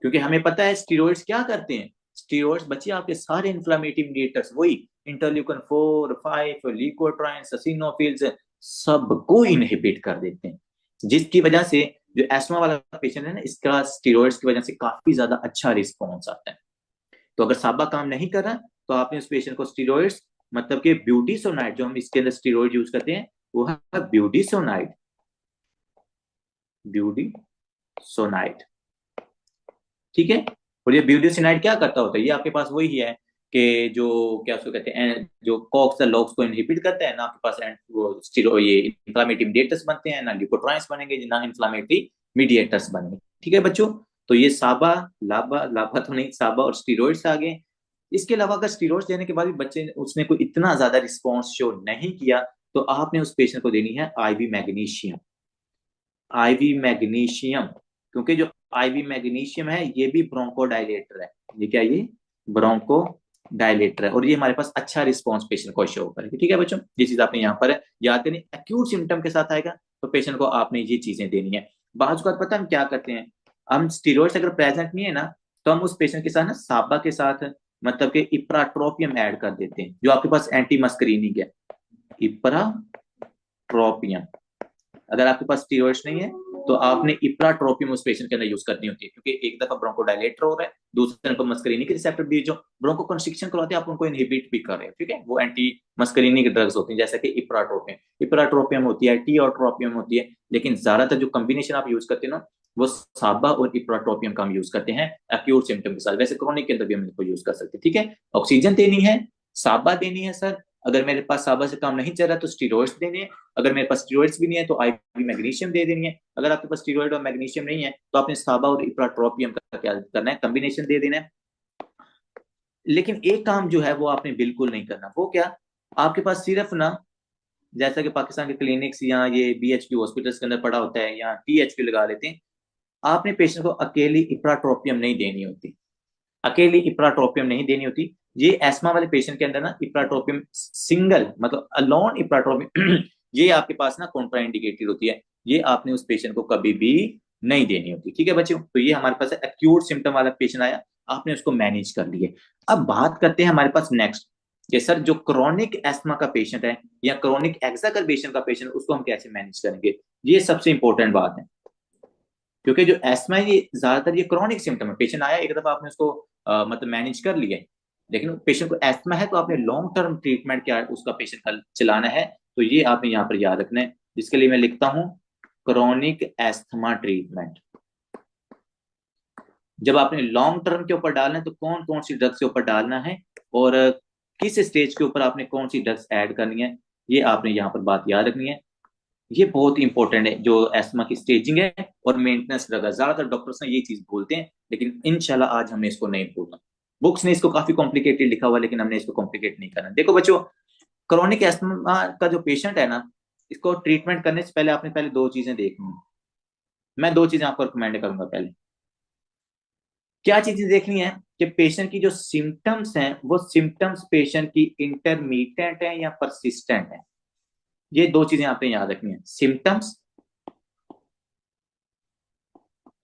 क्योंकि हमें पता है स्टीरॉइड्स क्या करते हैं। स्टीरॉइड्स बच्चे आपके सारे इन्फ्लामेटिव मीडिएटर्स, वही इंटरल्यूकन 4, 5, ल्यूकोट्राइन, एसिनोफिल्स, सबको इनहिबिट कर देते हैं, जिसकी वजह से जो एस्मा वाला पेशेंट है ना, इसका स्टीरॉइड्स की वजह से काफी ज्यादा अच्छा रिस्पॉन्स आता है। तो अगर साबा काम नहीं कर रहा, तो आपने उस पेशेंट को स्टीरॉइड्स मतलब कि ब्यूटीसोनाइड, जो हम इसके अंदर स्टीरॉइड यूज करते हैं वो है ब्यूटीसोनाइड, ब्यूटीसोनाइड। ठीक है, और ये ब्यूटीसिनाइड क्या करता होता है, ये आपके पास वही है कि जो क्या उसको कहते हैं, जो कॉक्स लॉक्स को इनहिबिट करता है ना, आपके पास वो स्टीरो ये इन्फ्लामेटरी मीडिएटर्स बनते हैं ना, ल्यूकोट्राइन्स बनेंगे ना, इन्फ्लामेटरी मीडिएटर्स बनेंगे। ठीक है बच्चों, तो ये साबा, लाबा, लाबा तो नहीं, साबा और स्टीरॉइड्स आ गए। इसके अलावा अगर स्टीरॉइड्स देने के बाद भी बच्चे उसने कोई इतना ज्यादा रिस्पॉन्स शो नहीं किया, तो आपने उस पेशेंट को देनी है आईवी मैग्नीशियम, आईवी मैग्नीशियम, क्योंकि जो आईवी मैग्नीशियम है ये भी ब्रोंकोडायलेटर है। ये क्या, ये ब्रोंको डायलेटर है, और ये हमारे पास अच्छा रिस्पॉन्स पेशेंट को शो करेगी। ठीक है बच्चों, ये चीज आपने यहाँ पर याद करनी, एक्यूट सिम्टम के साथ आएगा तो पेशेंट को आपने ये चीजें देनी है। बात पता हम क्या करते हैं, हम स्टीरॉइड्स अगर प्रेजेंट नहीं है ना, तो हम उस पेशेंट के साथ ना साबा के साथ मतलब कि इप्राट्रोपियम ऐड कर देते हैं, जो आपके पास एंटी मस्करीनिक है, इप्राट्रोपियम। अगर आपके पास स्टीरॉइड्स नहीं है तो आपने इप्राट्रोपियम उस पेशेंट के अंदर यूज करनी होती है, क्योंकि एक दफा ब्रोंकोडायलेटर हो रहा है, दूसरे नंबर मस्करीनिक रिसेप्टर भी जो ब्रोंकोकंस्ट्रिक्शन करवाते हैं आप उनको इनहिबिट भी कर रहे हैं, ठीक है, वो एंटी मस्करीनिक ड्रग्स होती हैं, जैसे कि इप्राट्रोपियम होती है, टीओट्रोपियम होती है, लेकिन ज्यादातर जो कॉम्बिनेशन आप यूज करते हैं ना वो साबा और इप्राट्रोपियम का हम यूज करते हैं एक्यूट सिम्टम के साथ। वैसे क्रोनिक के अंदर भी हम इसको यूज कर सकते हैं, ठीक है। ऑक्सीजन देनी है, साबा देनी है सर, अगर मेरे पास साबा से काम नहीं चल रहा तो स्टीरॉइड्स देने हैं, अगर मेरे पास स्टीरॉइड्स भी नहीं है तो आईवी मैग्नीशियम दे देनी है, अगर आपके पास स्टीरॉइड और मैग्नीशियम नहीं है तो आपने साबा और इप्राट्रोपियम का क्या करना है, कॉम्बिनेशन दे देना है। लेकिन एक काम जो है वो आपने बिल्कुल नहीं करना, वो क्या, आपके पास सिर्फ ना, जैसा कि पाकिस्तान के क्लिनिक्स या ये बीएचपी हॉस्पिटल्स के अंदर पड़ा होता है या टीएचपी लगा लेते हैं, आपने पेशेंट को अकेली इप्राट्रोपियम नहीं देनी होती, अकेली इप्राट्रोपियम नहीं देनी होती। ये एस्मा वाले पेशेंट के अंदर ना इप्राट्रोपियम सिंगल मतलब अलोन इप्राट्रोपियम ये आपके पास ना कॉन्ट्रा इंडिकेटेड होती है, ये आपने उस पेशेंट को कभी भी नहीं देनी होती, ठीक है बच्चों। तो ये हमारे पास एक्यूट सिम्टम वाला पेशेंट आया, आपने उसको मैनेज कर लिए। अब बात करते हैं हमारे पास नेक्स्ट कि सर जो क्रोनिक एस्मा का पेशेंट है या क्रोनिक एक्साकर्बेशन का पेशेंट, उसको हम कैसे मैनेज करेंगे, ये सबसे इंपॉर्टेंट बात है, क्योंकि जो एस्मा है ये ज्यादातर ये क्रोनिक सिम्टम है, पेशेंट आया एक दफा आपने उसको मतलब मैनेज कर लिया, लेकिन पेशेंट को एस्मा है तो आपने लॉन्ग टर्म ट्रीटमेंट क्या उसका पेशेंट का चलाना है, तो ये आपने यहाँ पर याद रखना है, जिसके लिए मैं लिखता हूँ क्रोनिक एस्थमा ट्रीटमेंट। जब आपने लॉन्ग टर्म के ऊपर डालना है तो कौन कौन सी ड्रग्स के ऊपर डालना है और किस स्टेज के ऊपर आपने कौन सी ड्रग्स ऐड करनी है, ये आपने यहाँ पर बात याद रखनी है। ये बहुत इंपॉर्टेंट है जो एस्मा की स्टेजिंग है और मेंटेनेंस ड्रग है, ज्यादातर डॉक्टर्स ने ये चीज बोलते हैं, लेकिन इंशाल्लाह आज हमने इसको नहीं बोलना। बुक्स ने इसको काफी कॉम्प्लिकेटेड लिखा हुआ, लेकिन हमने इसको कॉम्प्लिकेट नहीं करना। देखो बच्चों, क्रोनिक एस्मा का जो पेशेंट है ना, इसको ट्रीटमेंट करने से पहले आपने पहले दो चीजें देखनी है, मैं दो चीजें आपको रिकमेंड करूंगा। पहले क्या चीजें देखनी है कि पेशेंट की जो सिम्टम्स हैं वो सिम्टम्स पेशेंट की इंटरमीडिएट है या परसिस्टेंट है, ये दो चीजें आपने याद रखनी है, सिम्टम्स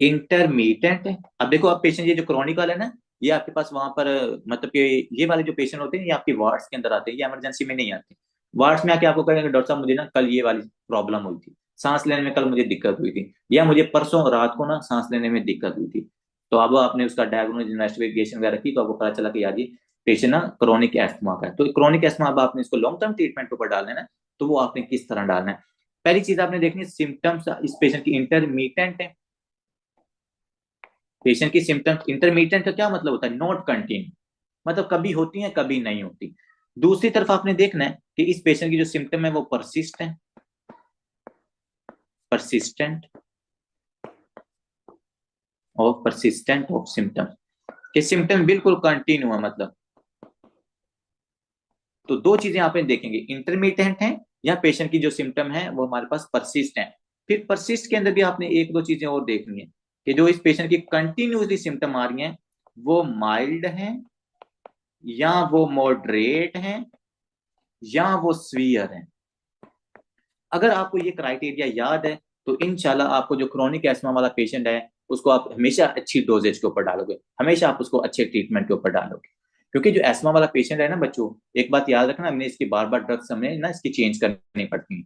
इंटरमीडिएट है। अब देखो आप पेशेंट ये जो क्रॉनिक वाला है ना, ये आपके पास वहां पर मतलब कि ये वाले जो पेशेंट होते हैं ये आपके वार्ड्स के अंदर आते हैं, ये इमरजेंसी में नहीं आते। वार्ड्स में आके आपको कहेंगे डॉक्टर साहब मुझे ना कल ये वाली प्रॉब्लम हुई थी, सांस लेने में कल मुझे दिक्कत हुई थी, या मुझे परसों रात को ना सांस लेने में दिक्कत हुई थी। तो अब आपने उसका डायग्नोज इन्वेस्टिगेशन वगैरह की तो आपको पता चला कि यार ये पेशेंट ना क्रोनिक एस्थमा का है। तो क्रोनिक एस्थमा अब आपने इसको लॉन्ग टर्म ट्रीटमेंट के ऊपर डालना है ना, तो वो आपने किस तरह डालना है। पहली चीज आपने देखनी है सिम्टम्स इस पेशेंट की इंटरमीडिएट है, पेशेंट की सिम्टम्स इंटरमीडिएट का क्या मतलब होता है, नॉट कंटिन्यू, मतलब कभी होती है कभी नहीं होती। दूसरी तरफ आपने देखना है कि इस पेशेंट की जो सिम्टम है वो परसिस्ट है, परसिस्टेंट और परसिस्टेंट ऑफ सिम्टम, कि सिम्टम बिल्कुल कंटिन्यू है मतलब। तो दो चीजें आपने देखेंगे, इंटरमीडिएट है या पेशेंट की जो सिम्टम है वो हमारे पास परसिस्ट है। फिर परसिस्ट के अंदर भी आपने एक दो चीजें और देखनी है कि जो इस पेशेंट की कंटिन्यूसली सिम्टम आ रही हैं वो माइल्ड है या वो मॉडरेट है या वो स्वीयर है। अगर आपको ये क्राइटेरिया याद है तो इंशाल्लाह आपको जो क्रोनिक एस्मा वाला पेशेंट है उसको आप हमेशा अच्छी डोजेज के ऊपर डालोगे, हमेशा आप उसको अच्छे ट्रीटमेंट के ऊपर डालोगे। क्योंकि जो एस्मा वाला पेशेंट है ना बच्चों, एक बात याद रखना, हमने इसकी बार बार ड्रग्स हमें ना इसकी चेंज करनी पड़ती है,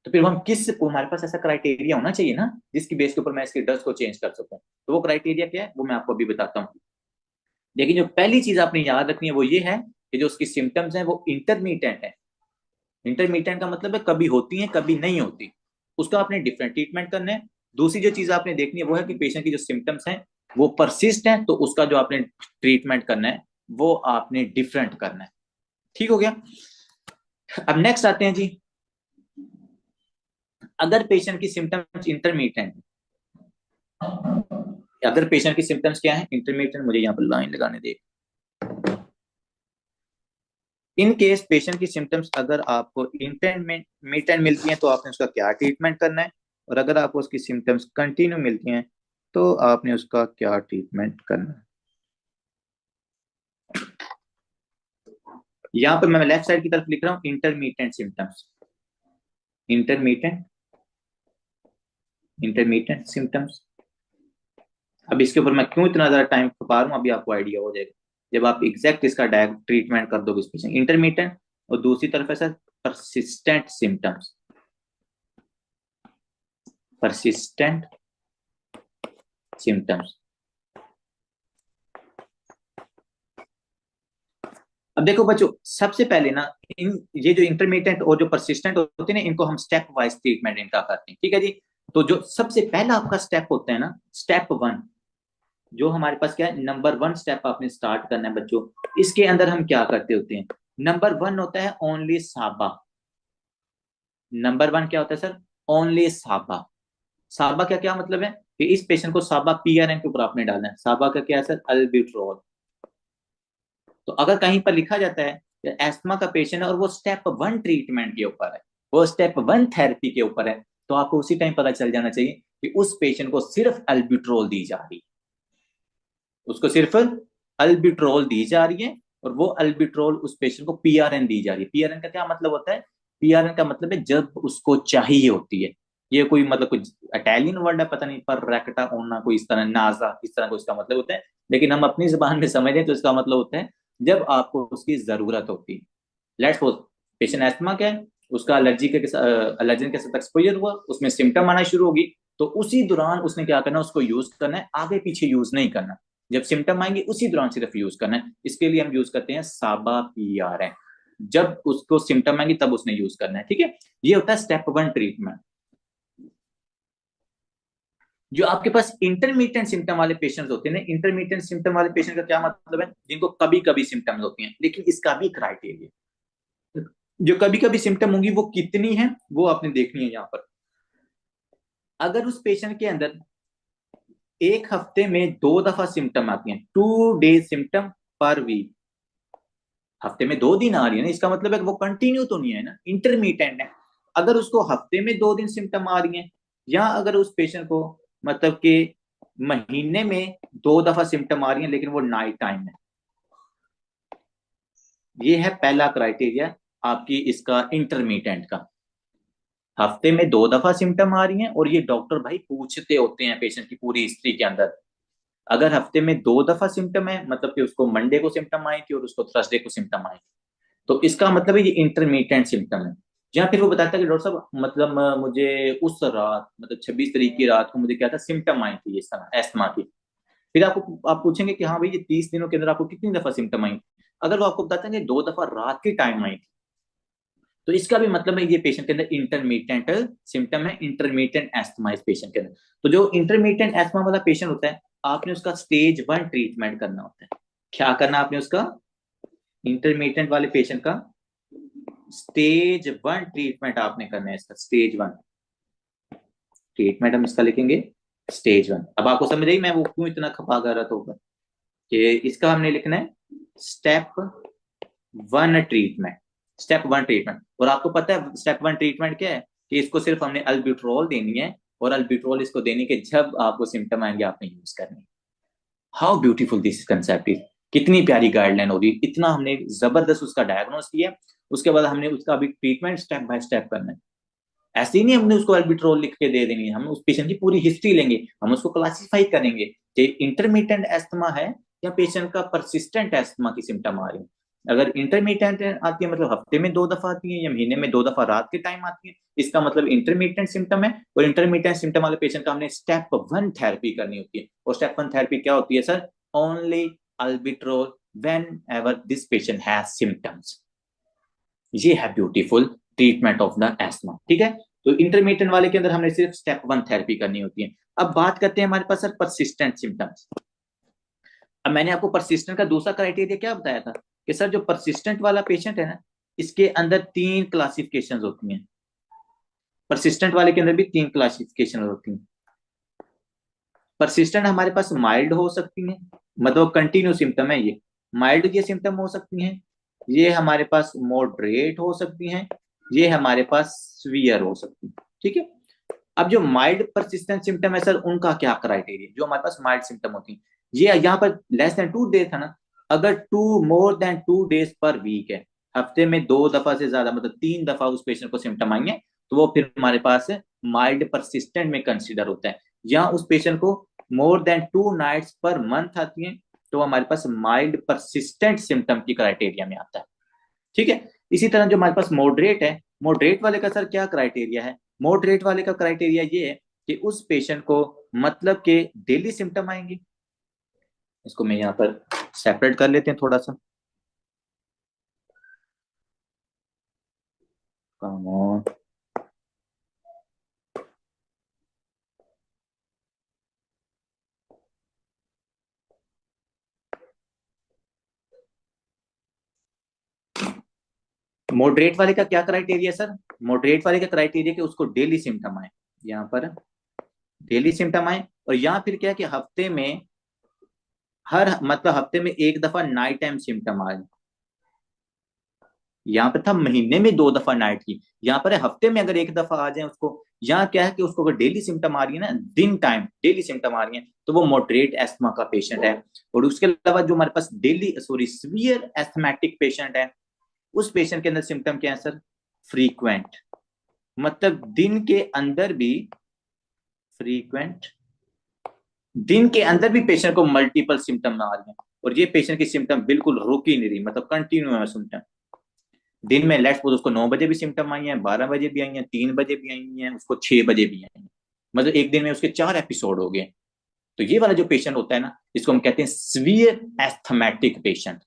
तो फिर हम किस हमारे पास ऐसा क्राइटेरिया होना चाहिए ना जिसकी बेस के ऊपर मैं इसकी ड्रग्स को चेंज कर सकूं। तो वो क्राइटेरिया क्या है वो मैं आपको अभी बताता हूँ। लेकिन जो पहली चीज आपने याद रखनी है वो ये है कि जो उसकी सिम्टम्स है वो इंटरमीडिएट है। इंटरमीडिएट का मतलब है कभी होती है कभी नहीं होती, उसका आपने डिफरेंट ट्रीटमेंट करना है। दूसरी जो चीज आपने देखनी है वो है कि पेशेंट की जो सिम्टम्स हैं वो परसिस्ट है, तो उसका जो आपने ट्रीटमेंट करना है वो आपने डिफरेंट करना है। ठीक हो गया। अब नेक्स्ट आते हैं जी, अगर पेशेंट की सिम्टम्स इंटरमीडिएट है, अगर पेशेंट की सिम्टम्स क्या है इंटरमीडिएट, मुझे यहाँ पर लाइन लगाने दे। इन केस पेशेंट की सिम्टम्स अगर आपको इंटरमीडिएट मिलती हैं तो आपने उसका क्या ट्रीटमेंट करना है, और अगर आपको उसकी सिम्टम्स कंटिन्यू मिलती हैं तो आपने उसका क्या ट्रीटमेंट करना है। यहाँ पर मैं लेफ्ट साइड की तरफ लिख रहा हूँ intermediate symptoms, intermediate intermediate symptoms. अब इसके ऊपर मैं क्यों इतना ज्यादा टाइम खपा रहा हूँ अभी आपको आइडिया हो जाएगा जब आप एग्जैक्ट इसका ट्रीटमेंट कर दोगे इस पेशेंट इंटरमीडिएट, और दूसरी तरफ है sir persistent symptoms. persistent symptoms। अब देखो बच्चों, सबसे पहले ना इन ये जो इंटरमीडिएट और जो परसिस्टेंट होते हैं ना, इनको हम स्टेप वाइज ट्रीटमेंट इनका करते हैं, ठीक है जी। तो जो सबसे पहला आपका स्टेप होता है ना, स्टेप 1, जो हमारे पास क्या है, नंबर 1 स्टेप आपने स्टार्ट करना है बच्चों। इसके अंदर हम क्या करते होते हैं, नंबर 1 होता है ओनली साबा। नंबर 1 क्या होता है सर, ओनली साबा। साबा का क्या मतलब है कि इस पेशेंट को साबा पीआरएन के ऊपर आपने डालना है। साबा का क्या है सर, अल्बिट्रोल। तो अगर कहीं पर लिखा जाता है कि एस्थमा का पेशेंट है और वो स्टेप 1 ट्रीटमेंट के ऊपर है, वो स्टेप 1 थेरेपी के ऊपर है, तो आपको उसी टाइम पता चल जाना चाहिए कि उस पेशेंट को सिर्फ अल्बिट्रोल दी जा रही है, उसको सिर्फ अल्बिट्रोल दी जा रही है, और वो अल्बिट्रोल उस पेशेंट को पीआरएन दी जा रही है। पीआरएन का क्या मतलब होता है, पीआरएन का मतलब है जब उसको चाहिए होती है। ये कोई मतलब कुछ इटालियन वर्ड है, पता नहीं, पर रेक्टा ओना कोई इस तरह, नाजा इस तरह को इसका मतलब होता है, लेकिन हम अपनी जुबान में समझें तो इसका मतलब होता है जब आपको उसकी जरूरत होती है। लेट्स सपोज पेशेंट एस्थमा का है, उसका एलर्जन के साथ एक्सपोजर हुआ, उसमें सिम्टम आना शुरू होगी, तो उसी दौरान उसने क्या करना है, उसको यूज करना है, आगे पीछे यूज नहीं करना। जब सिम्टम आएंगे उसी दौरान सिर्फ यूज करना है। इसके लिए हम यूज करते हैं साबा पीआरएन। जब उसको सिम्टम आएंगे तब उसने यूज करना है, ठीक है। ये होता है स्टेप 1 ट्रीटमेंट। जो आपके पास इंटरमीडिएट सिम्टम वाले पेशेंट्स होते हैं ना, इंटरमीडिएट सिम्टम वाले पेशेंट का क्या मतलब है, जिनको कभी कभी सिम्टम्स होती हैं, लेकिन इसका भी क्राइटेरिया, जो कभी कभी सिम्टम होंगी वो कितनी है वो आपने देखनी है यहाँ पर। अगर उस पेशेंट के अंदर एक हफ्ते में 2 दफा सिम्टम आती हैं, 2 डेज सिम्टम पर वीक, हफ्ते में 2 दिन आ रही है ना, इसका मतलब है कि वो कंटिन्यू तो नहीं है ना, इंटरमीडिएट है। अगर उसको हफ्ते में 2 दिन सिम्टम आ रही है, या अगर उस पेशेंट को मतलब कि महीने में 2 दफा सिम्टम आ रही है लेकिन वो नाइट टाइम है, ये है पहला क्राइटेरिया आपकी इसका इंटरमीडिएट का। हफ्ते में 2 दफा सिम्टम आ रही हैं, और ये डॉक्टर भाई पूछते होते हैं पेशेंट की पूरी हिस्ट्री के अंदर। अगर हफ्ते में 2 दफा सिम्टम है, मतलब कि उसको मंडे को सिम्टम आई थी और उसको थर्सडे को सिम्टम आई थी, तो इसका मतलब है ये इंटरमीडिएट सिम्टम है। जहाँ फिर वो बताता है कि डॉक्टर साहब मतलब मुझे उस रात मतलब 26 तारीख की रात को मुझे क्या था, सिम्टम आई थी इस तरह एस्थमा की। फिर आपको आप पूछेंगे कि हाँ भाई ये 30 दिनों के अंदर आपको कितनी दफा सिम्टम आई, अगर वो आपको बताते हैं कि 2 दफा रात के टाइम आई थी, तो इसका भी मतलब है ये पेशेंट के अंदर इंटरमीडिएट सिम्टम है, इंटरमीडिएट एस्थमा इस पेशेंट के अंदर। तो जो इंटरमीडिएट एस्थमा वाला पेशेंट होता है, आपने उसका स्टेज 1 ट्रीटमेंट करना होता है। क्या करना आपने उसका, इंटरमीडिएट वाले पेशेंट का स्टेज 1 ट्रीटमेंट आपने करना है, इसका स्टेज 1 ट्रीटमेंट हम इसका लिखेंगे, स्टेज 1। अब आपको समझ आई मैं वो क्यों इतना खपा कर रहा था ऊपर, कि इसका हमने लिखना है स्टेप 1 ट्रीटमेंट, स्टेप 1 ट्रीटमेंट। और आपको पता है स्टेप 1 ट्रीटमेंट क्या है, कि इसको सिर्फ हमने अल्बिट्रोल देनी है, और अल्बिट्रोल इसको देनी के जब आपको सिम्टम आएंगे आपने यूज करनी है। How beautiful this concept is, कितनी प्यारी गाइडलाइन होगी, इतना हमने जबरदस्त उसका डायग्नोस किया, उसके बाद हमने उसका अभी ट्रीटमेंट स्टेप बाय स्टेप करना है। ऐसे ही नहीं हमने उसको अल्बिट्रोल लिख के दे देनी है, हम उस पेशेंट की पूरी हिस्ट्री लेंगे, हम उसको क्लासिफाई करेंगे कि इंटरमीडिएट एस्थमा है या पेशेंट का परसिस्टेंट एस्थमा की सिम्टम आ रही है। अगर इंटरमीडिएट आती है मतलब हफ्ते में 2 दफा आती है, या महीने में 2 दफा रात के टाइम आती है, इसका मतलब इंटरमीडिएट सिम्टम है। और इंटरमीडिएट सिम्टम वाले पेशेंट का हमने स्टेप 1 थेरेपी करनी होती है। और स्टेप 1 थेरेपी क्या होती है sir, only albuterol whenever this patient has symptoms. ये है beautiful treatment of the asthma, ठीक है। तो इंटरमीडिएट वाले के अंदर हमने सिर्फ स्टेप 1 थेरेपी करनी होती है। अब बात करते हैं हमारे पास सर परसिस्टेंट सिम्टम्स। अब मैंने आपको परसिस्टेंट का दूसरा क्राइटेरिया क्या बताया था, कि सर जो परसिस्टेंट वाला पेशेंट है ना, इसके अंदर 3 क्लासिफिकेशन होती हैं। परसिस्टेंट वाले के अंदर भी 3 क्लासिफिकेशन होती हैं। परसिस्टेंट हमारे पास माइल्ड हो सकती है, मतलब कंटिन्यू सिम्टम है, ये माइल्ड ये सिम्टम हो सकती हैं, ये हमारे पास मॉडरेट हो सकती हैं, ये हमारे पास सीवियर हो सकती है, ठीक है। अब जो माइल्ड परसिस्टेंट सिम्टम है सर, उनका क्या क्राइटेरिया, जो हमारे पास माइल्ड सिम्टम होती है, ये यहाँ पर लेस देन 2 डेज था ना, अगर more than 2 days per week है, हफ्ते में 2 दफा से ज्यादा मतलब 3 दफा उस पेशेंट को सिम्टम आएंगे, तो वो फिर हमारे पास माइल्ड परसिस्टेंट में कंसिडर होता है। या उस पेशेंट को more than 2 nights per month आती है, तो हमारे पास माइल्ड परसिस्टेंट सिम्टम की क्राइटेरिया में आता है, ठीक है। इसी तरह जो हमारे पास मॉडरेट है, मॉडरेट वाले का सर क्या क्राइटेरिया है, मॉडरेट वाले का क्राइटेरिया ये है कि उस पेशेंट को मतलब के डेली सिम्टम आएंगे। इसको मैं यहाँ पर सेपरेट कर लेते हैं थोड़ा सा। Come on. मॉडरेट वाले का क्या क्राइटेरिया सर? मॉडरेट वाले का क्राइटेरिया कि उसको डेली सिम्टम आए, यहाँ पर डेली सिम्टम आए। और यहाँ फिर क्या कि हफ्ते में हर मतलब हफ्ते में एक दफा नाइट टाइम सिम्टम आए। यहाँ पर था महीने में 2 दफा नाइट की, यहाँ पर है हफ्ते में अगर एक दफा आ जाए उसको। यहाँ क्या है कि उसको अगर डेली सिम्टम आ रही है ना, दिन टाइम डेली सिम्टम आ रही है, तो वो मॉडरेट एस्थमा का पेशेंट है। और उसके अलावा जो हमारे पास daily sorry severe asthmatic patient है, उस पेशेंट के अंदर सिम्टम क्या है सर? फ्रीक्वेंट, मतलब दिन के अंदर भी फ्रीक्वेंट, दिन के अंदर भी पेशेंट को मल्टीपल सिम्टम आ रही है। और ये पेशेंट की सिम्टम बिल्कुल रुक ही नहीं रही, मतलब कंटिन्यू है सिम्टम। दिन में लेट्स सपोज उसको 9 बजे भी सिम्टम आई है, 12 बजे भी आई है, 3 बजे भी आई है, उसको 6 बजे भी आई है, मतलब एक दिन में उसके 4 एपिसोड हो गए। तो ये वाला जो पेशेंट होता है ना, इसको हम कहते हैं सीवियर एस्थमेटिक पेशेंट।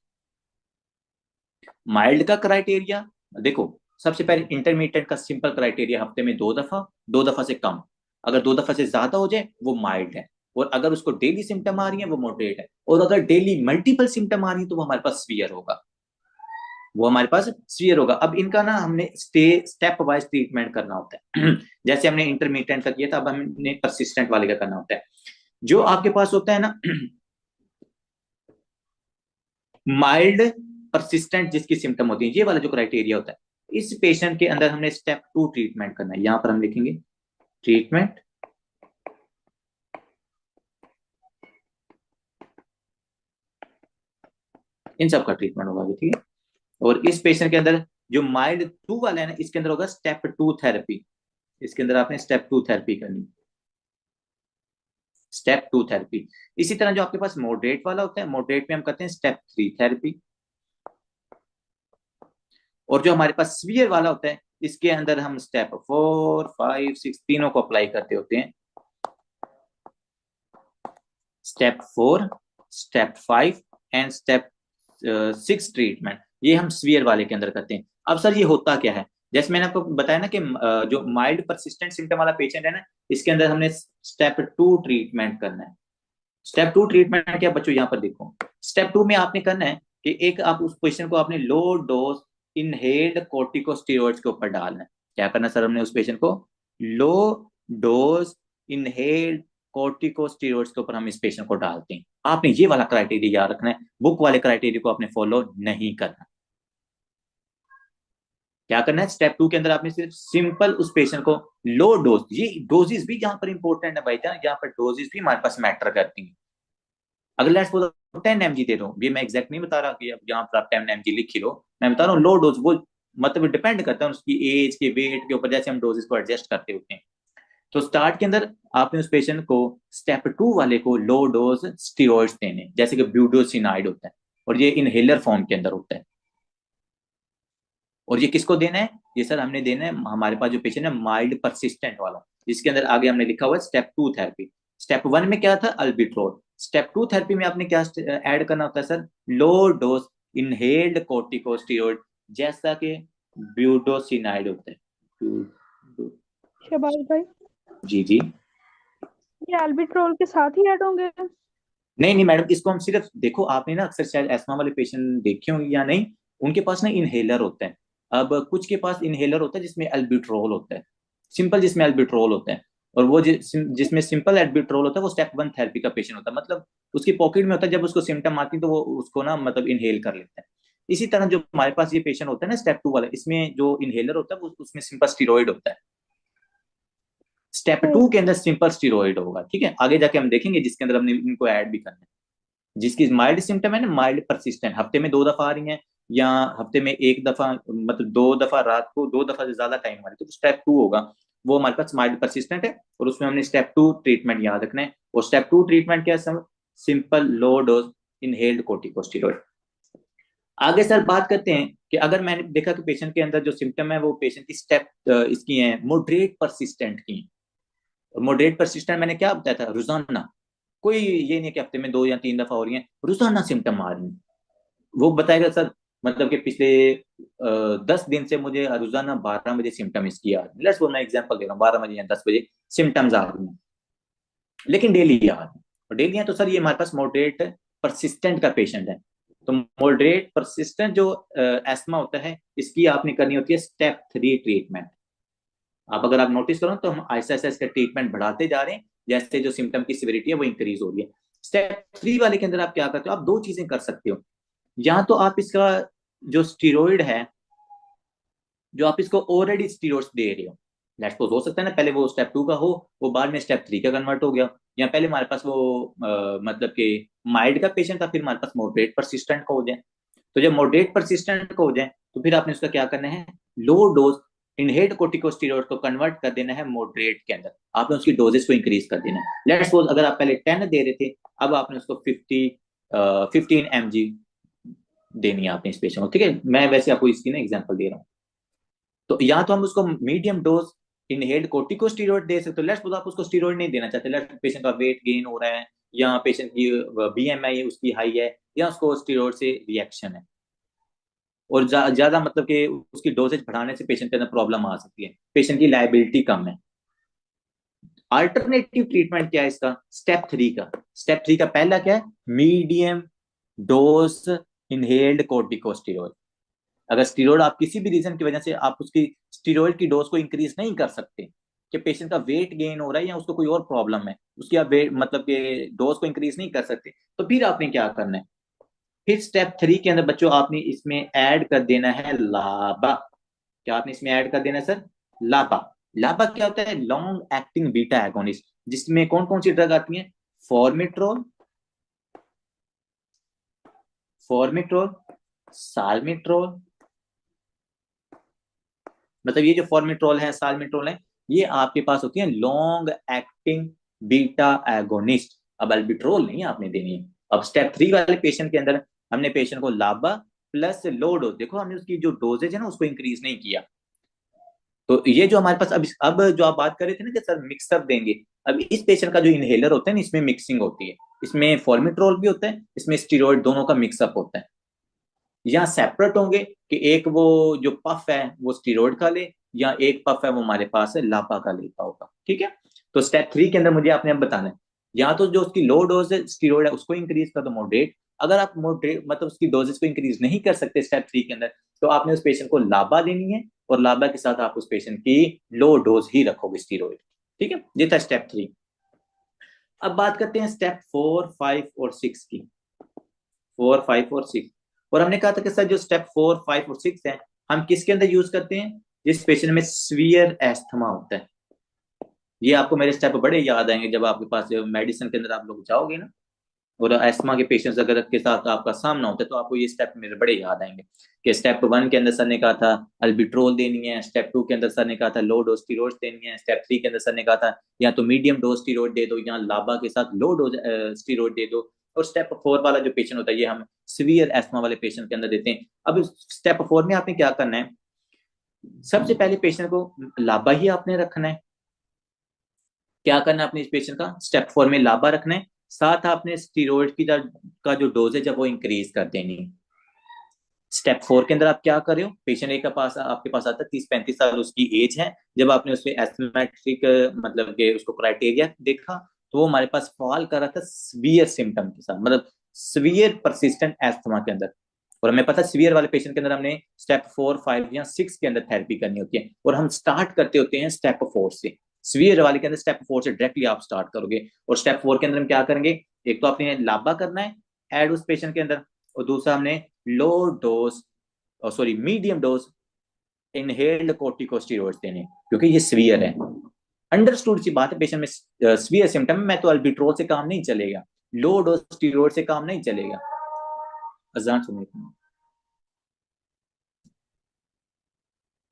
माइल्ड का क्राइटेरिया देखो, सबसे पहले इंटरमीडिएट का सिंपल क्राइटेरिया हफ्ते में 2 दफा, 2 दफा से कम। अगर 2 दफा से ज्यादा हो जाए वो माइल्ड है। और अगर उसको डेली सिम्टम आ रही है वो मॉडरेट है। और अगर डेली मल्टीपल सिम्टम आ रही है तो वो हमारे पास सीवियर होगा, वो हमारे पास सीवियर होगा। अब इनका ना हमने स्टेप वाइज ट्रीटमेंट करना होता है। जैसे हमने इंटरमीडिएट का किया था, अब हमने परसिस्टेंट वाले का करना होता है। जो आपके पास होता है ना माइल्ड परसिस्टेंट जिसकी सिम्टम होती है, ये वाला जो क्राइटेरिया होता है, इस पेशेंट के अंदर हमने स्टेप 2 ट्रीटमेंट करना है। यहां पर हम लिखेंगे ट्रीटमेंट, इन सब का ट्रीटमेंट होगा, ठीक है। और इस पेशेंट के अंदर जो माइल्ड 2 वाला है ना, इसके अंदर होगा स्टेप 2 थेरेपी। इसके अंदर आपने स्टेप 2 थेरेपी करनी, स्टेप 2 थेरेपी। इसी तरह जो आपके पास मॉडरेट वाला होता है, मॉडरेट में हम करते हैं स्टेप 3 थेरेपी। और जो हमारे पास सीवियर वाला होता है, इसके अंदर हम स्टेप 4 5 6 तीनों को अप्लाई करते होते हैं। Step 4, step 5 and step 6 treatment, ये हम सीवियर वाले के अंदर करते हैं। अब सर ये होता क्या है? जैसे मैंने आपको बताया ना कि जो माइल्ड परसिस्टेंट सिम्टम वाला पेशेंट है ना, इसके अंदर हमने स्टेप 2 ट्रीटमेंट करना है। स्टेप 2 ट्रीटमेंट क्या बच्चों, यहाँ पर देखो। स्टेप 2 में आपने करना है कि एक आप उस पेशेंट को आपने लो डोज इनहेल्ड कोर्टिकोस्टेरॉइड्स के ऊपर डालना है। क्या करना सर हमने उस पेशेंट को? लो डोज इनहेल्ड कोर्टिकोस्टेरॉइड्स के ऊपर हम इस पेशेंट को डालते हैं। आपने ये वाला क्राइटेरिया याद रखना है, बुक वाले क्राइटेरिया को आपने फॉलो नहीं करना। क्या करना है स्टेप 2 के अंदर? आपने सिर्फ सिंपल उस पेशेंट को लो डोज, ये डोजेस भी यहाँ पर इंपॉर्टेंट है भाई जान, यहाँ पर डोजेस भी हमारे पास मैटर करती हैं। अगर लेट्स सपोज 10 mg दे रहा हूँ, ये मैं एग्जैक्ट नहीं बता रहा कि अब यहाँ पर आप 10 mg लिख ही लो, मैं बता रहा हूँ लो डोज। वो मतलब डिपेंड करता है उसकी एज के वेट के ऊपर, जैसे हम डोजेस को एडजस्ट करते होते हैं। तो स्टार्ट के अंदर आपने उस पेशेंट को स्टेप 2 वाले को लो डोज स्टीरॉइड्स देने, जैसे कि ब्यूडोसिनाइड होता है, और ये इनहेलर फॉर्म के अंदर होता है। और ये किसको देना है? ये सर हमने देना है हमारे पास जो पेशेंट है माइल्ड परसिस्टेंट वाला, जिसके अंदर आगे हमने लिखा हुआ है स्टेप 2 थेरेपी। स्टेप 1 में क्या था? अल्बिट्रोल। स्टेप 2 थेरेपी में आपने क्या ऐड करना होता है sir? Low dose inhaled corticosteroid, जैसा कि ब्यूडोसिनाइड होता है। शहबाज भाई, जी जी। ये अल्बिट्रोल के साथ ही ऐड होंगे? नहीं नहीं मैडम, इसको हम सिर्फ देखो, आपने ना अक्सर शायद एस्मा वाले पेशेंट देखे होंगे या नहीं, उनके पास ना इनहेलर होता है। अब कुछ के पास इनहेलर होता है जिसमें एल्बिट्रोल होता है, सिंपल जिसमें एल्बिट्रोल होता है। और वो जिसमें सिंपल एल्बिट्रोल होता है, वो स्टेप 1 थेरेपी का पेशेंट होता है, मतलब उसकी पॉकेट में होता है। जब उसको सिम्टम आती है तो वो उसको ना मतलब इनहेल कर लेता है। इसी तरह जो हमारे पास ये पेशेंट होता है ना स्टेप 2 वाला, इसमें जो इनहेलर होता है उसमें सिंपल स्टीरोइड होता है। स्टेप 2 के अंदर सिंपल स्टीरोइड होगा, ठीक है। आगे जाके हम देखेंगे जिसके अंदर हमने इनको ऐड भी करना है। जिसकी माइल्ड सिम्टम है ना, माइल्ड परसिस्टेंट, हफ्ते में 2 दफा आ रही हैं, या हफ्ते में एक दफा, मतलब 2 दफा रात को, 2 दफा से ज्यादा टाइम आ रही है, तो स्टेप 2 होगा, वो हमारे पास माइल्ड परसिस्टेंट है। और उसमें हमने स्टेप 2 ट्रीटमेंट याद रखना है। और स्टेप 2 ट्रीटमेंट क्या है? Simple low dose inhaled corticosteroid. आगे सर बात करते हैं कि अगर मैंने देखा कि पेशेंट के अंदर जो सिम्टम है वो पेशेंट की स्टेप इसकी है मॉडरेट परसिस्टेंट की, और मॉडरेट परसिस्टेंट मैंने क्या बताया था, रोजाना, कोई ये नहीं कि हफ्ते में 2 या 3 दफा हो रही है, रोजाना सिम्टम आ रही है। वो बताएगा सर मतलब कि पिछले 10 दिन से मुझे रोजाना 12 बजे सिम्टम इसकी आ रही है, लेट्स वो मैं एग्जांपल दे रहा हूँ, 12 बजे या 10 बजे सिम्टम्स आ रही हैं, लेकिन डेली आ रही है। और डेली है तो सर ये हमारे पास मॉडरेट परसिस्टेंट का पेशेंट है। तो मॉडरेट परसिस्टेंट जो एस्मा होता है, इसकी आपने करनी होती है स्टेप 3 ट्रीटमेंट। आप अगर आप नोटिस करो तो हम आहिस्ता आहिस्ता इसका ट्रीटमेंट बढ़ाते जा रहे हैं, जैसे जो सिम्टम की सिविरिटी है वो इंक्रीज हो रही है। स्टेप 3 वाले के अंदर आप क्या करते हो, आप 2 चीजें कर सकते हो। या तो आप इसका जो स्टीरोइड है, जो आप इसको ऑलरेडी स्टीरोइड्स दे रहे हो, लेट्स सपोज हो सकता है ना पहले वो स्टेप 2 का हो, वो बाद में स्टेप 3 का कन्वर्ट हो गया, या पहले हमारे पास वो मतलब कि माइल्ड का पेशेंट था, फिर हमारे पास मॉडरेट परसिस्टेंट का हो जाए। तो जब मॉडरेट परसिस्टेंट का हो जाए तो फिर आपने उसका क्या करना है, लो डोज इनहेल्ड कोर्टिकोस्टेरॉइड को कन्वर्ट कर देना है मॉडरेट के अंदर, आपने उसकी डोजेस को इंक्रीज कर देना है। लेट्स सपोज अगर आप पहले 10 दे रहे थे, अब आपने उसको 15 mg देनी है आपने इस पेशेंट को, ठीक है। मैं वैसे आपको इसकी ना एग्जांपल दे रहा हूँ। तो या तो हम उसको मीडियम डोज इनहेल्ड कोर्टिकोस्टेरॉइड दे सकते हो, लेट्स सपोज आप उसको स्टेरॉइड नहीं देना चाहते, लेट्स पेशेंट का वेट गेन हो रहा है, या पेशेंट की बीएमआई उसकी हाई है, या उसको स्टेरॉइड से रिएक्शन है, और ज्यादा मतलब कि उसकी डोजेज बढ़ाने से पेशेंट के अंदर प्रॉब्लम आ सकती है, पेशेंट की लाइबिलिटी कम है। अल्टरनेटिव ट्रीटमेंट क्या है इसका, स्टेप 3 का। स्टेप 3 का पहला क्या है, मीडियम डोज इनहेल्ड कोर्टिकोस्टेरॉइड। अगर स्टीरॉयड आप किसी भी रीजन की वजह से आप उसकी स्टीरॉयड की डोज को इंक्रीज नहीं कर सकते, कि पेशेंट का वेट गेन हो रहा है या उसको कोई और प्रॉब्लम है, उसकी आप वेट मतलब के डोज को इंक्रीज नहीं कर सकते, तो फिर आपने क्या करना है, फिर स्टेप 3 के अंदर बच्चों आपने इसमें ऐड कर देना है लाबा। क्या आपने इसमें ऐड कर देना है सर, लाबा। लाबा क्या होता है, लॉन्ग एक्टिंग बीटा एगोनिस्ट, जिसमें कौन कौन सी ड्रग आती है, फॉर्मिट्रोल, फॉर्मिट्रोल, साल्मिट्रोल, मतलब ये जो फॉर्मिट्रोल है साल्मिट्रोल है, ये आपके पास होती है लॉन्ग एक्टिंग बीटा एगोनिस्ट। अब अल्बिट्रोल नहीं आपने देनी है। अब स्टेप 3 वाले पेशेंट के अंदर हमने पेशेंट को लाबा प्लस लो डोज, देखो हमने उसकी जो डोजेज है ना उसको इंक्रीज नहीं किया। तो ये जो हमारे पास अब जो आप बात कर रहे थे ना कि सर मिक्सअप देंगे, अब इस पेशेंट का जो इनहेलर होता है ना, इसमें मिक्सिंग होती है, इसमें फॉर्मिट्रोल भी होता है, इसमें स्टीरॉयड, दोनों का मिक्सअप होता है। या सेपरेट होंगे कि एक वो जो पफ है वो स्टीरॉयड का ले, या एक पफ है वो हमारे पास है लापा का लेता होगा, ठीक है। तो स्टेप 3 के अंदर मुझे आपने अब बताना है, या तो जो उसकी लो डोज है स्टीरॉयड है उसको इंक्रीज कर दो मॉडरेट, अगर आप मॉडरेट मतलब उसकी डोजेस को इंक्रीज नहीं कर सकते स्टेप 3 के अंदर, तो आपने उस पेशेंट को लाबा देनी है, और लाबा के साथ आप उस पेशेंट की लो डोज ही रखोगे स्टीरॉयड, ठीक है। ये था स्टेप 3। अब बात करते हैं स्टेप 4, 5 और 6 की। 4, 5 और 6, और हमने कहा था कि सर जो स्टेप 4, 5 और 6 है, हम किसके अंदर यूज करते हैं, जिस पेशेंट में सीवियर एस्थमा होता है। ये आपको मेरे स्टेप बड़े याद आएंगे जब आपके पास मेडिसिन के अंदर आप लोग जाओगे ना, और एस्थमा के पेशेंट्स अगर के साथ आपका सामना होता है, तो आपको ये स्टेप मेरे बड़े याद आएंगे। कि स्टेप 1 के अंदर सर ने कहा था अल्बिट्रोल देनी है, स्टेप 2 के अंदर सर ने कहा था लो डोज स्टीरॉइड देनी है, स्टेप 3 के अंदर सर ने कहा था या तो मीडियम डोज स्टीरॉइड दे दो, या लाबा के साथ लो डोज स्टीरॉइड दे दो। और स्टेप 4 वाला जो पेशेंट होता है, ये हम सीवियर एस्थमा वाले पेशेंट के अंदर देते हैं। अब स्टेप 4 में आपने क्या करना है, सबसे पहले पेशेंट को लाबा ही आपने रखना है। क्या करना है अपने इस पेशेंट का, स्टेप 4 में लाबा रखना है, साथ आपने स्टीरॉइड की का जो डोजेज है वो इंक्रीज कर देनी है। स्टेप 4 के अंदर आप क्या कर रहे हो, पेशेंट ए का पास आपके पास आता है, 30-35 साल उसकी एज है, जब आपने उसमें एस्थमेटिक मतलब के उसको क्राइटेरिया देखा, तो वो हमारे पास फॉल कर रहा था सीवियर सिम्टम के साथ, मतलब सीवियर परसिस्टेंट एस्थमा के अंदर। और हमें पता है सीवियर वाले पेशेंट के अंदर हमने स्टेप 4, 5 या 6 के अंदर थेरेपी करनी होती है, और हम स्टार्ट करते होते हैं स्टेप 4 से। सीवियर वाले के अंदर स्टेप 4 से डायरेक्टली आप स्टार्ट करोगे, और स्टेप 4 के अंदर हम क्या करेंगे, एक तो आपने लाबा करना है ऐड उस पेशेंट के अंदर, और दूसरा हमने low dose sorry medium dose inhaled corticosteroids देने, क्योंकि ये सीवियर है। अंडरस्टूड सी बात है, पेशेंट में सीवियर सिम्टम में तो अल्बिट्रोल से काम नहीं चलेगा, लो डोज स्टीरॉइड से काम नहीं चलेगा। अजान सुनिए।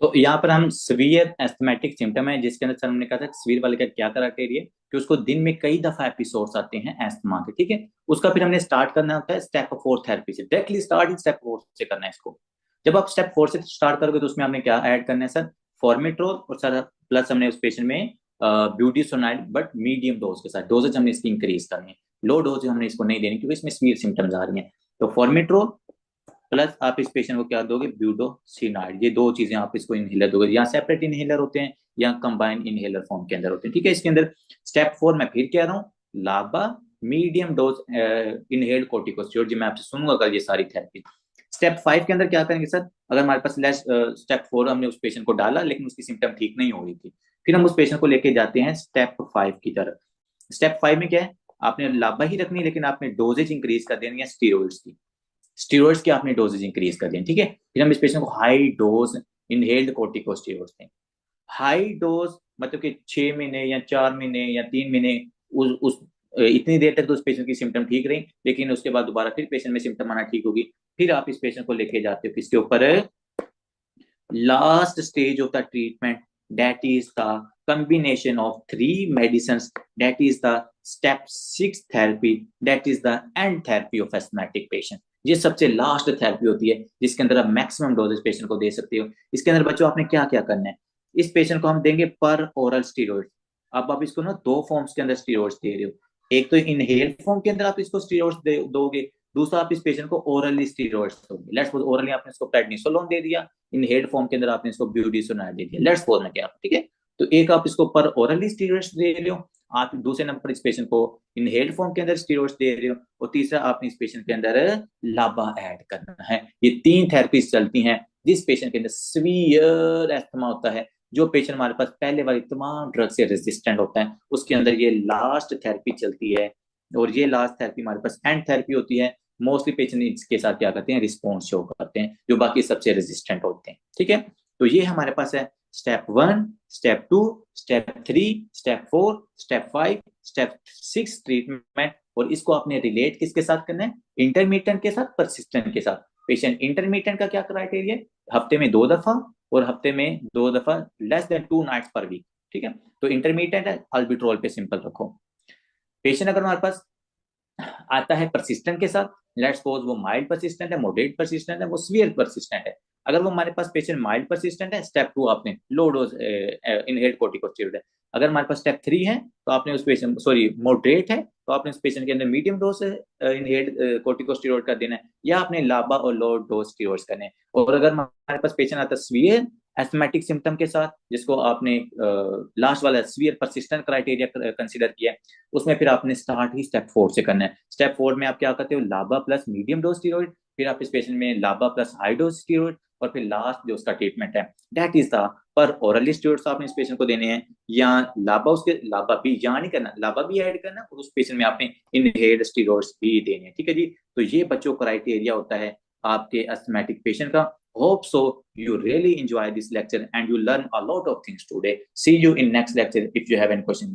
तो यहाँ पर हम सीवियर एस्थमेटिक सिम्टम है, जिसके अंदर सर हमने कहा था सीवियर वाले का क्या क्राइटेरिया कि उसको दिन में कई दफा एपिसोड्स आते हैं एस्थमा के, ठीक है। उसका फिर हमने स्टार्ट करना होता है स्टेप 4 थेरेपी से, डायरेक्टली स्टार्ट स्टेप 4 से करना है इसको। जब आप स्टेप 4 से स्टार्ट करोगे तो उसमें आपने क्या ऐड करना है सर, फॉर्मिट्रोल, और सर प्लस हमने उस पेशेंट में ब्यूटीसोनाइड बट मीडियम डोज के साथ, डोजेज हमने इसकी इंक्रीज करनी है, लो डोज हमने इसको नहीं देनी क्योंकि इसमें सीवियर सिम्टम्स आ रही हैं। तो फॉर्मिट्रोल प्लस आप इस पेशेंट को क्या दोगे, ब्यूडोसिनाइड, ये दो चीजें आप इसको इनहेलर दोगे, या सेपरेट इनहेलर होते हैं या कंबाइंड इनहेलर फॉर्म के अंदर होते हैं, ठीक है। इसके अंदर स्टेप 4 मैं फिर कह रहा हूँ, लाबा मीडियम डोज इनहेल्ड कोर्टिकोस्टेरॉइड, जो मैं आपसे सुनूंगा कल ये सारी थेरेपी। स्टेप 5 के अंदर क्या करेंगे सर, अगर हमारे पास स्टेप 4 हमने उस पेशेंट को डाला लेकिन उसकी सिम्टम ठीक नहीं हो रही थी, फिर हम उस पेशेंट को लेके जाते हैं स्टेप 5 की तरफ। स्टेप 5 में क्या है, आपने लाबा ही रखनी लेकिन आपने डोजेज इंक्रीज कर देनी है स्टीरॉइड्स की, स्टीरॉइड्स की आपने डोजेज इंक्रीज कर दें, ठीक है। फिर हम इस पेशेंट को हाई डोज इनहेल्ड कोर्टिकोस्टेरॉइड्स दें। हाई डोज मतलब कि 6 महीने या 4 महीने या 3 महीने, उस इतनी देर तक तो उस पेशेंट की सिम्टम ठीक रही, लेकिन उसके बाद दोबारा फिर पेशेंट में सिम्टम आना ठीक होगी, फिर आप इस पेशेंट को लेके जाते हो किसके ऊपर, last stage of the treatment, that is the combination of 3 medicines, that is the step 6 therapy, that is the end therapy of asthmatic patient। ये सबसे लास्ट थेरेपी होती है जिसके अंदर आप मैक्सिमम डोजेज पेशेंट को दे सकते हो। इसके अंदर बच्चों आपने क्या क्या करना है, इस पेशेंट को हम देंगे पर ओरल स्टीरॉइड। अब आप इसको ना दो फॉर्म्स के अंदर स्टीरॉइड्स दे रहे हो, एक तो इनहेल फॉर्म के अंदर आप इसको स्टीरॉइड्स दोगे, दूसरा आप इस पेशेंट को ओरली स्टीरॉइड्स दोगे। लेट्स सपोज ओरली आपने इसको प्रेडनिसोलोन दे दिया, इनहेल फॉर्म के अंदर आपने इसको ब्यूटीसोनाइड दे दिया, लेट्स सपोज में क्या, ठीक है। तो एक आप इसको पर ओरली स्टीरॉइड्स दे रहे हो, आप दूसरे नंबर पर इस पेशेंट को इनहेल फॉर्म के अंदर स्टीरॉइड्स दे रहे हो, और तीसरा आपने इस पेशेंट के अंदर लाबा ऐड करना है। ये 3 थेरेपीज चलती हैं जिस पेशेंट के अंदर सीवियर एस्थमा होता है, जो पेशेंट हमारे पास पहले वाली तमाम ड्रग से रेजिस्टेंट होता है, उसके अंदर ये लास्ट थेरेपी चलती है, और ये लास्ट थेरेपी हमारे पास एंड थेरेपी होती है। मोस्टली पेशेंट इसके साथ क्या करते हैं, रिस्पॉन्स शो करते हैं, जो बाकी सबसे रेजिस्टेंट होते हैं, ठीक है। तो ये हमारे पास है step 1, step 2, step 3, step 4, step 5, step 6 treatment. और इसको आपने रिलेट किसके साथ करना है, इंटरमीडिएंट के साथ, परसिस्टेंट के साथ। पेशेंट इंटरमीडिएंट का क्या क्राइटेरिया, हफ्ते में 2 दफा और हफ्ते में 2 दफा less than 2 nights per week, ठीक है। तो इंटरमीडिएंट है, अल्बिट्रोल पे सिंपल रखो। पेशेंट अगर हमारे पास आता है परसिस्टेंट के साथ, लेट्स सपोज वो माइल्ड परसिस्टेंट है, मॉडरेट परसिस्टेंट है, वो सीवियर परसिस्टेंट है। अगर वो हमारे पास पेशेंट माइल्ड परसिस्टेंट है, स्टेप 2 आपने लो डोज इनहेल्ड कोर्टिकोस्टेरॉइड है। अगर हमारे पास स्टेप 3 है तो आपने उस पेशेंट, सॉरी मॉडरेट है तो आपने उस पेशेंट के अंदर मीडियम डोज इनहेल्ड कोर्टिकोस्टेरॉइड का देना है, या आपने लाबा और लो डोज स्टेरॉइड्स करने हैं। और अगर हमारे पास पेशेंट आता है सीवियर एस्थमेटिक सिम्टम के साथ, जिसको आपने लास्ट वाला सीवियर परसिस्टेंट क्राइटेरिया कंसीडर किया है, उसमें फिर आपने स्टार्ट ही स्टेप 4 से करना है। स्टेप 4 में आप क्या करते हो, लाबा प्लस मीडियम डोज स्टीरॉइड, फिर आप इस पेशेंट में लाबा प्लस हाई डोज स्टीरॉइड, और फिर लास्ट जो उसका ट्रीटमेंट है दैट इज द पर ओरली स्टीरॉइड्स आपने इस पेशेंट को देने हैं, या लाबा उसके लाबा भी यहाँ नहीं करना, लाबा भी ऐड करना, और उस पेशेंट में आपने इनहेल्ड स्टीरॉइड्स भी देने हैं, ठीक है जी। तो ये बच्चों क्राइटेरिया होता है आपके asthmatic patient का। Hope so you really enjoy this lecture and you learn a lot of things today. See you in next lecture if you have any question.